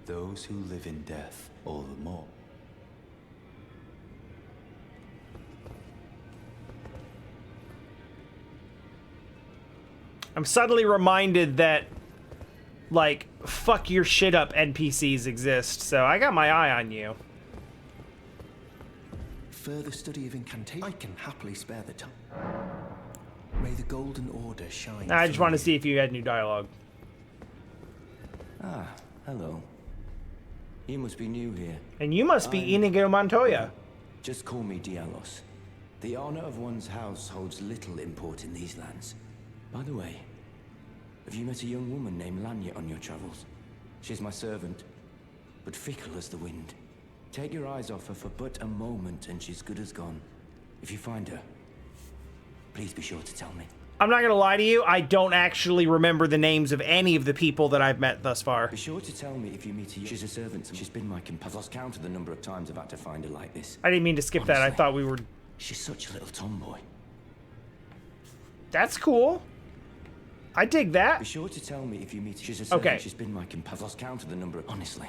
Those who live in death all the more. I'm suddenly reminded that, like, fuck your shit up NPCs exist, so I got my eye on you. Further study of incantation? I can happily spare the time. May the Golden Order shine I just through want to you. see if you had new dialogue. Ah, hello. You must be new here. And you must be Inigo Montoya. Just call me Dialos. The honor of one's house holds little import in these lands. By the way, have you met a young woman named Lanya on your travels? She's my servant, but fickle as the wind. Take your eyes off her for but a moment and she's good as gone. If you find her, please be sure to tell me. I'm not gonna lie to you, I don't actually remember the names of any of the people that I've met thus far. Be sure to tell me if you meet her. She's a servant. She's been my companion. I've lost count of the number of times I've had to find her like this. I didn't mean to skip that, I Honestly. thought we were... She's such a little tomboy. That's cool. I dig that. Be sure to tell me if you meet her. She's a servant. Okay. She's been my companion. I've lost count of the number of... Honestly.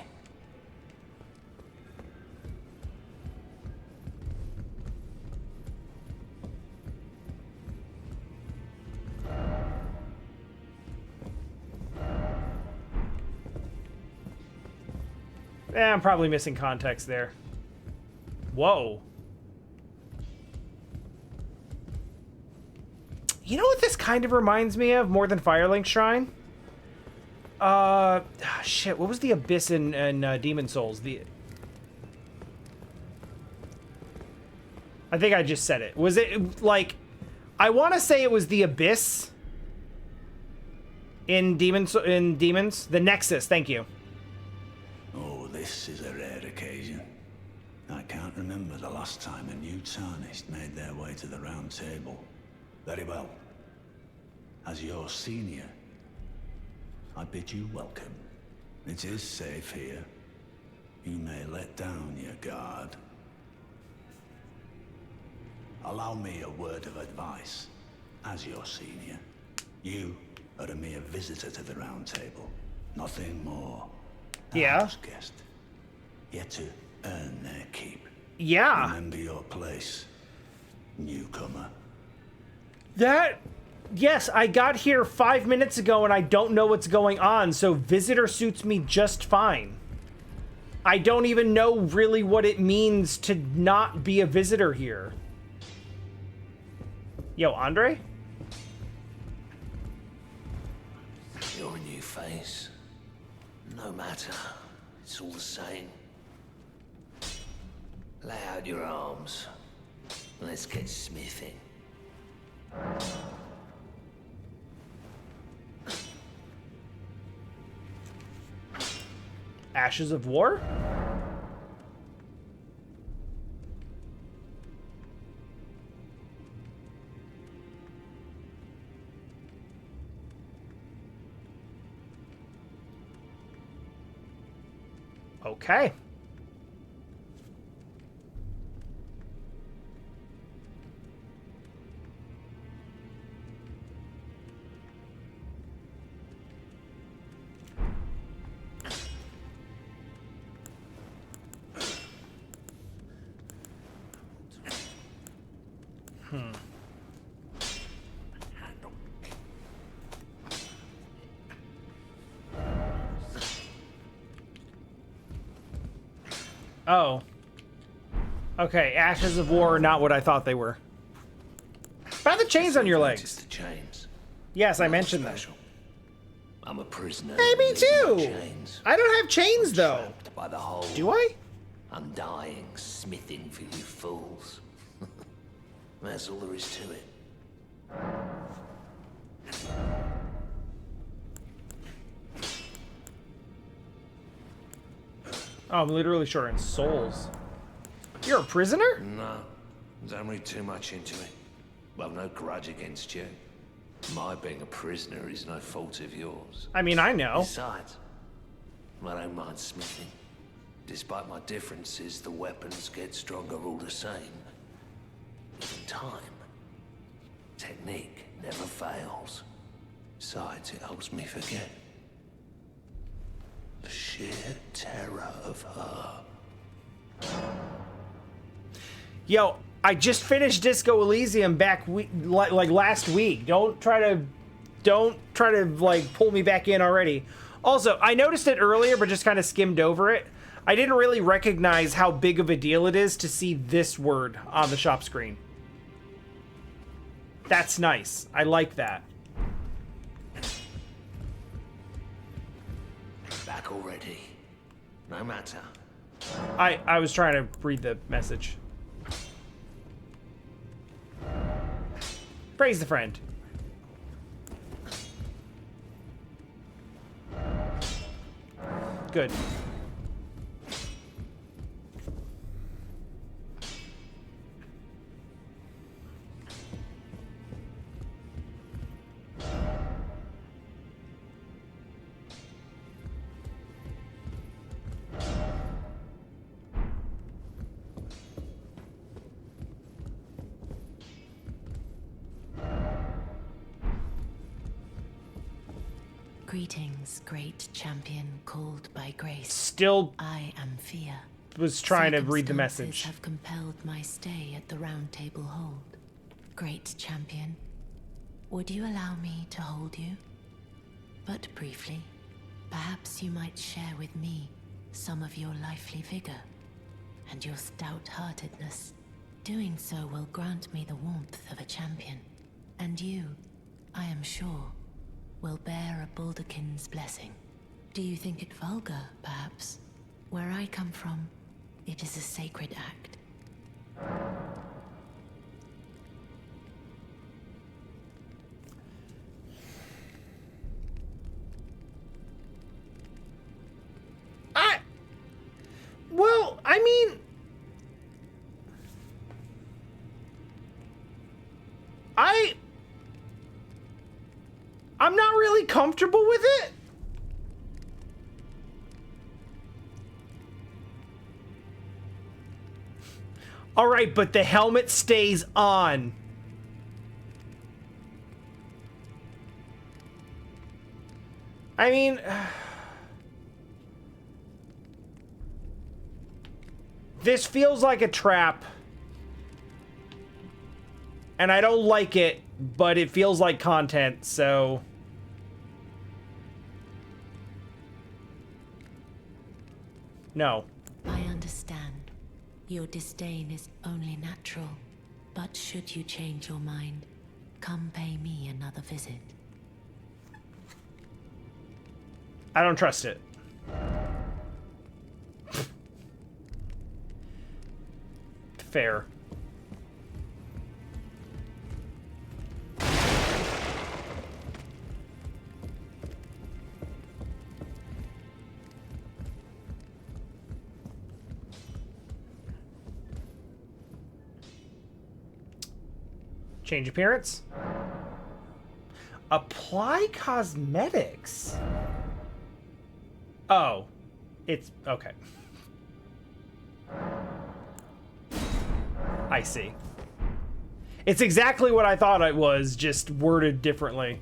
I'm probably missing context there. Whoa. You know what this kind of reminds me of more than Firelink Shrine? Shit, what was the abyss in Demon Souls? I think I just said it. Was it, like, I want to say it was the abyss in Demons? The Nexus, thank you. Oh, this is a rare occasion. I can't remember the last time a new Tarnished made their way to the Round Table. Very well. As your senior, I bid you welcome. It is safe here. You may let down your guard. Allow me a word of advice. As your senior, you are a mere visitor to the Round Table. Nothing more. Yeah. Just guest. Yet to earn their keep. Yeah. Remember your place, newcomer. Yes, I got here 5 minutes ago and I don't know what's going on, so visitor suits me just fine. I don't even know really what it means to not be a visitor here. Yo, Andre? Your new face. No matter. It's all the same. Lay out your arms. Let's get smithing. Ashes of War? Okay. Oh. Okay, Ashes of War are not what I thought they were. About the chains on your legs. The chains. Yes, I mentioned that. Special. I'm a prisoner. Hey, me too! Chains. I don't have chains, though. Trapped by the hole. Do I? I'm dying, smithing for you fools. That's all there is to it. Oh, I'm literally short on souls. You're a prisoner? No, don't read too much into it. I've no grudge against you. My being a prisoner is no fault of yours. I mean, I know. Besides, I don't mind smithing. Despite my differences, the weapons get stronger all the same. In time, technique never fails. Besides, it helps me forget the sheer terror of her. Yo, I just finished Disco Elysium like last week. Don't try to like pull me back in already. Also, I noticed it earlier, but just kind of skimmed over it. I didn't really recognize how big of a deal it is to see this word on the shop screen. That's nice. I like that. Back already. No matter. I was trying to read the message. Praise the friend. Good. Greetings, great champion called by grace. Still I am Fear. was trying to read the Circumstances message. have compelled my stay at the Round Table Hold. Great champion, would you allow me to hold you? But briefly, perhaps you might share with me some of your lively vigor and your stout-heartedness. Doing so will grant me the warmth of a champion, and you, I am sure, will bear a Baldakin's blessing. Do you think it vulgar, perhaps? Where I come from, it is a sacred act. Well, I mean, I'm not really comfortable with it. All right, but the helmet stays on. I mean, this feels like a trap. And I don't like it, but it feels like content, so... No. I understand. Your disdain is only natural. But should you change your mind, come pay me another visit. I don't trust it. Fair. Change appearance. Apply cosmetics. Oh, it's okay. I see. It's exactly what I thought it was, just worded differently.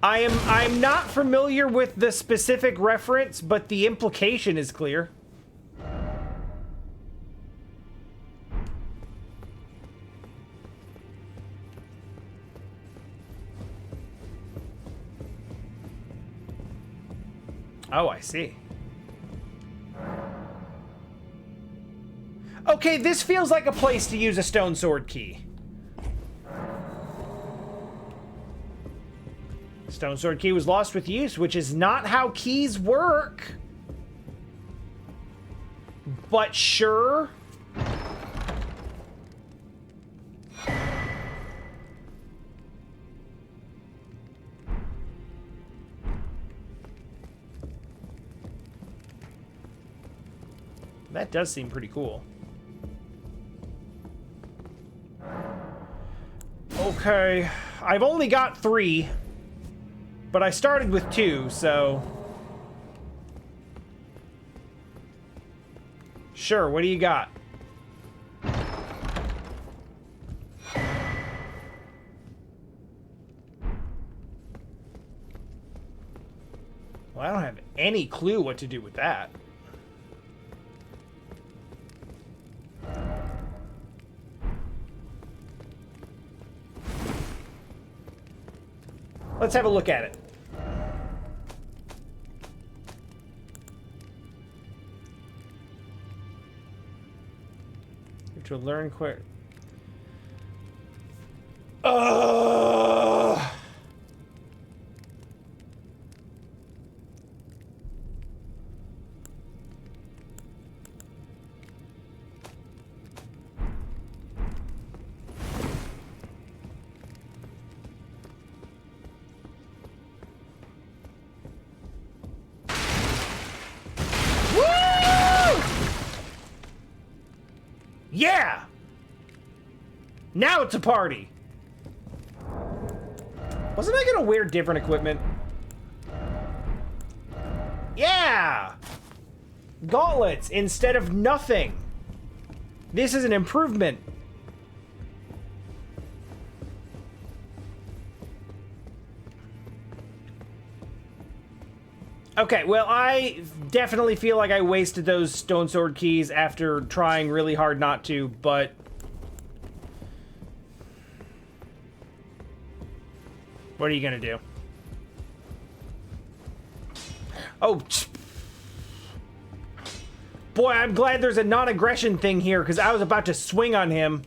I'm not familiar with the specific reference, but the implication is clear. Oh, I see. Okay, this feels like a place to use a stone sword key. Stone sword key was lost with use, which is not how keys work. But sure. That does seem pretty cool. Okay, I've only got 3. But I started with 2, so... Sure, what do you got? Well, I don't have any clue what to do with that. Let's have a look at it. To learn quick. Yeah! Now it's a party! Wasn't I gonna wear different equipment? Yeah! Gauntlets instead of nothing. This is an improvement. Okay, well, I definitely feel like I wasted those stone sword keys after trying really hard not to, but... What are you gonna do? Oh, boy, I'm glad there's a non-aggression thing here, because I was about to swing on him.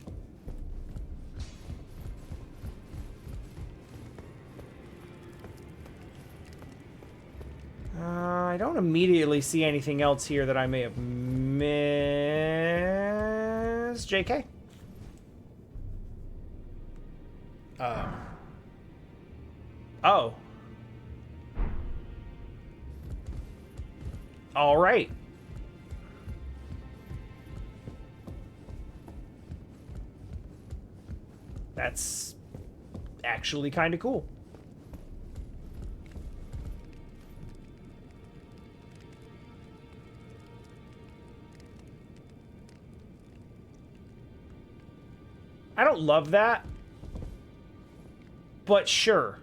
I don't immediately see anything else here that I may have missed. JK? Oh. All right. That's actually kind of cool. I don't love that, but sure.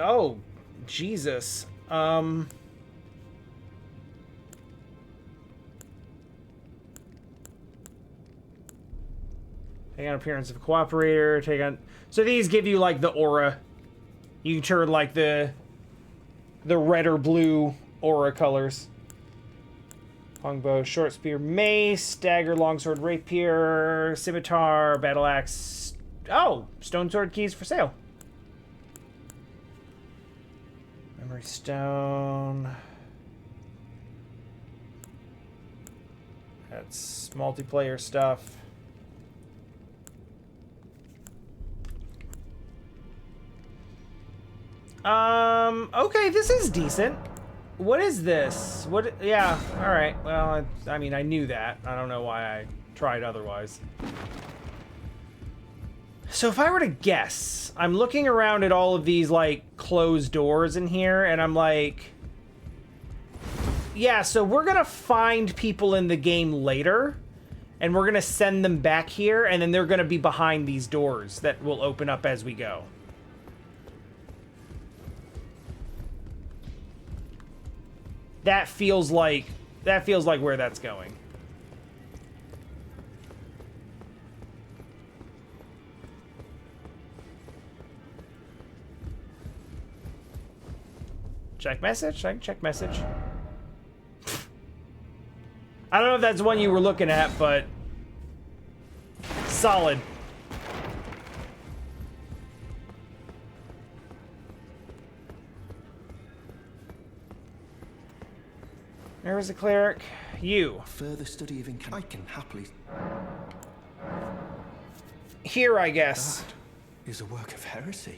Oh, Jesus. Take on appearance of a cooperator, take on... So these give you, like, the aura. You can turn, like, the red or blue aura colors. Longbow, short spear, mace, dagger, longsword, rapier, scimitar, battle axe. Oh, stone sword keys for sale. Memory stone. That's multiplayer stuff. Okay, this is decent. What is this? What? Yeah, alright. Well, I mean, I knew that. I don't know why I tried otherwise. So if I were to guess, I'm looking around at all of these, like, closed doors in here, and I'm like... Yeah, so we're gonna find people in the game later, and we're gonna send them back here, and then they're gonna be behind these doors that will open up as we go. That feels like where that's going. Check message? I can check message. I don't know if that's one you were looking at, but solid. There was a cleric. You. Further study of I can happily... Here, I guess. That is a work of heresy.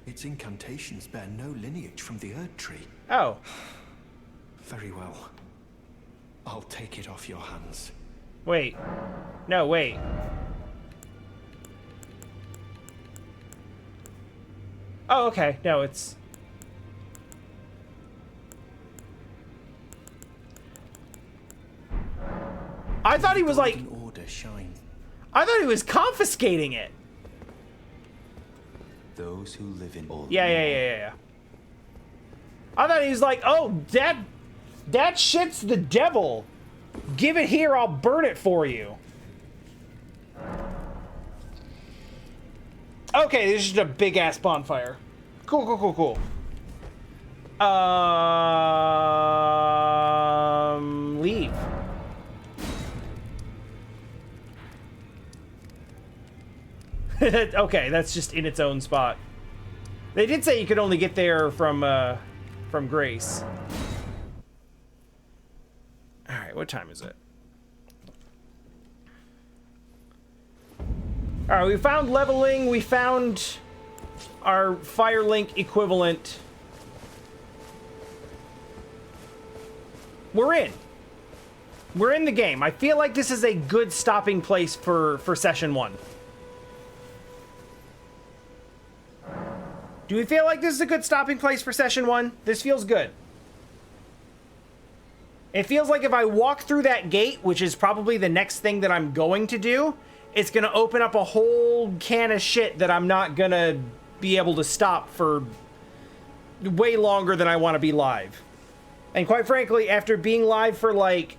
Its incantations bear no lineage from the Erd Tree. Oh. Very well. I'll take it off your hands. Wait. No, wait. Oh, okay. No, it's... I thought he was like... Order shine. I thought he was confiscating it. Those who live in all... Yeah. I thought he was like, oh, that shit's the devil. Give it here, I'll burn it for you. Okay, this is just a big-ass bonfire. Cool. Leave. Okay, that's just in its own spot. They did say you could only get there from Grace. Alright, what time is it? Alright, we found leveling, we found our Firelink equivalent. We're in. We're in the game. I feel like this is a good stopping place for session 1. Do we feel like this is a good stopping place for session 1? This feels good. It feels like if I walk through that gate, which is probably the next thing that I'm going to do, it's going to open up a whole can of shit that I'm not going to be able to stop for way longer than I want to be live. And quite frankly, after being live for like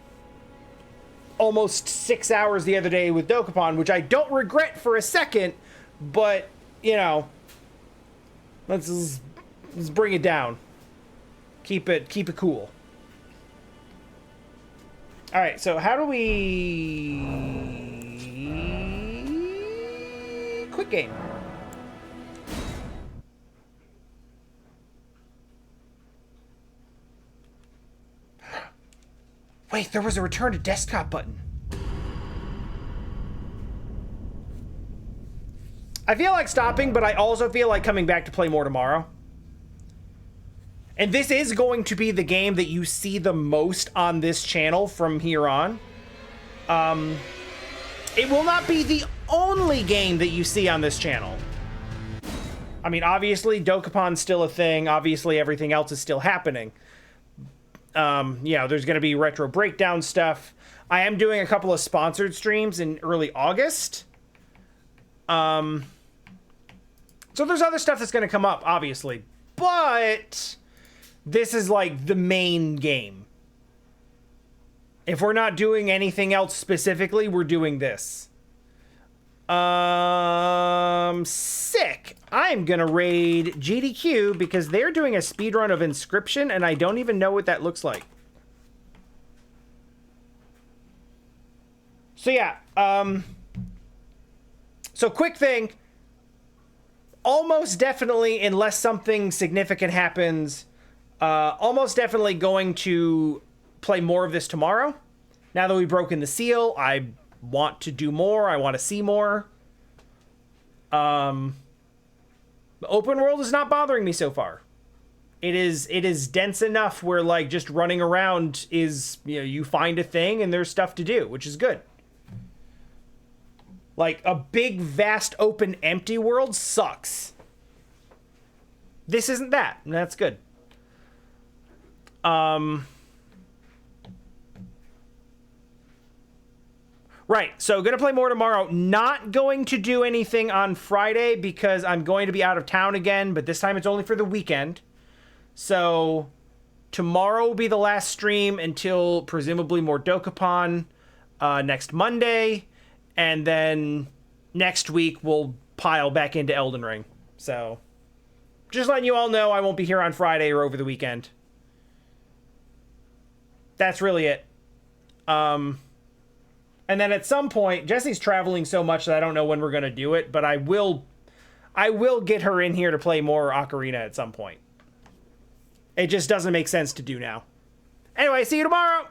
almost 6 hours the other day with Dokapon, which I don't regret for a second, but, you know, let's bring it down. Keep it cool. All right, so how do we... Quick game. Wait, there was a return to desktop button. I feel like stopping, but I also feel like coming back to play more tomorrow. And this is going to be the game that you see the most on this channel from here on. It will not be the only game that you see on this channel. I mean, obviously, Dokapon's still a thing. Obviously, everything else is still happening. Yeah, there's going to be retro breakdown stuff. I am doing a couple of sponsored streams in early August. So there's other stuff that's going to come up, obviously. But this is like the main game. If we're not doing anything else specifically, we're doing this. Sick. I'm gonna raid GDQ because they're doing a speedrun of Inscription and I don't even know what that looks like. So yeah, so quick thing. Almost definitely, unless something significant happens, almost definitely going to play more of this tomorrow. Now that we've broken the seal, I want to do more. I want to see more. The open world is not bothering me so far. It is dense enough where like just running around is, you know, you find a thing and there's stuff to do, which is good. Like a big, vast, open, empty world sucks. This isn't that, and that's good. Right, so gonna play more tomorrow. Not going to do anything on Friday because I'm going to be out of town again, but this time it's only for the weekend. So tomorrow will be the last stream until presumably more Dokapon next Monday, and then next week we'll pile back into Elden Ring. So just letting you all know I won't be here on Friday or over the weekend. That's really it. And then at some point, Jesse's traveling so much that I don't know when we're going to do it, but I will get her in here to play more Ocarina at some point. It just doesn't make sense to do now. Anyway, see you tomorrow!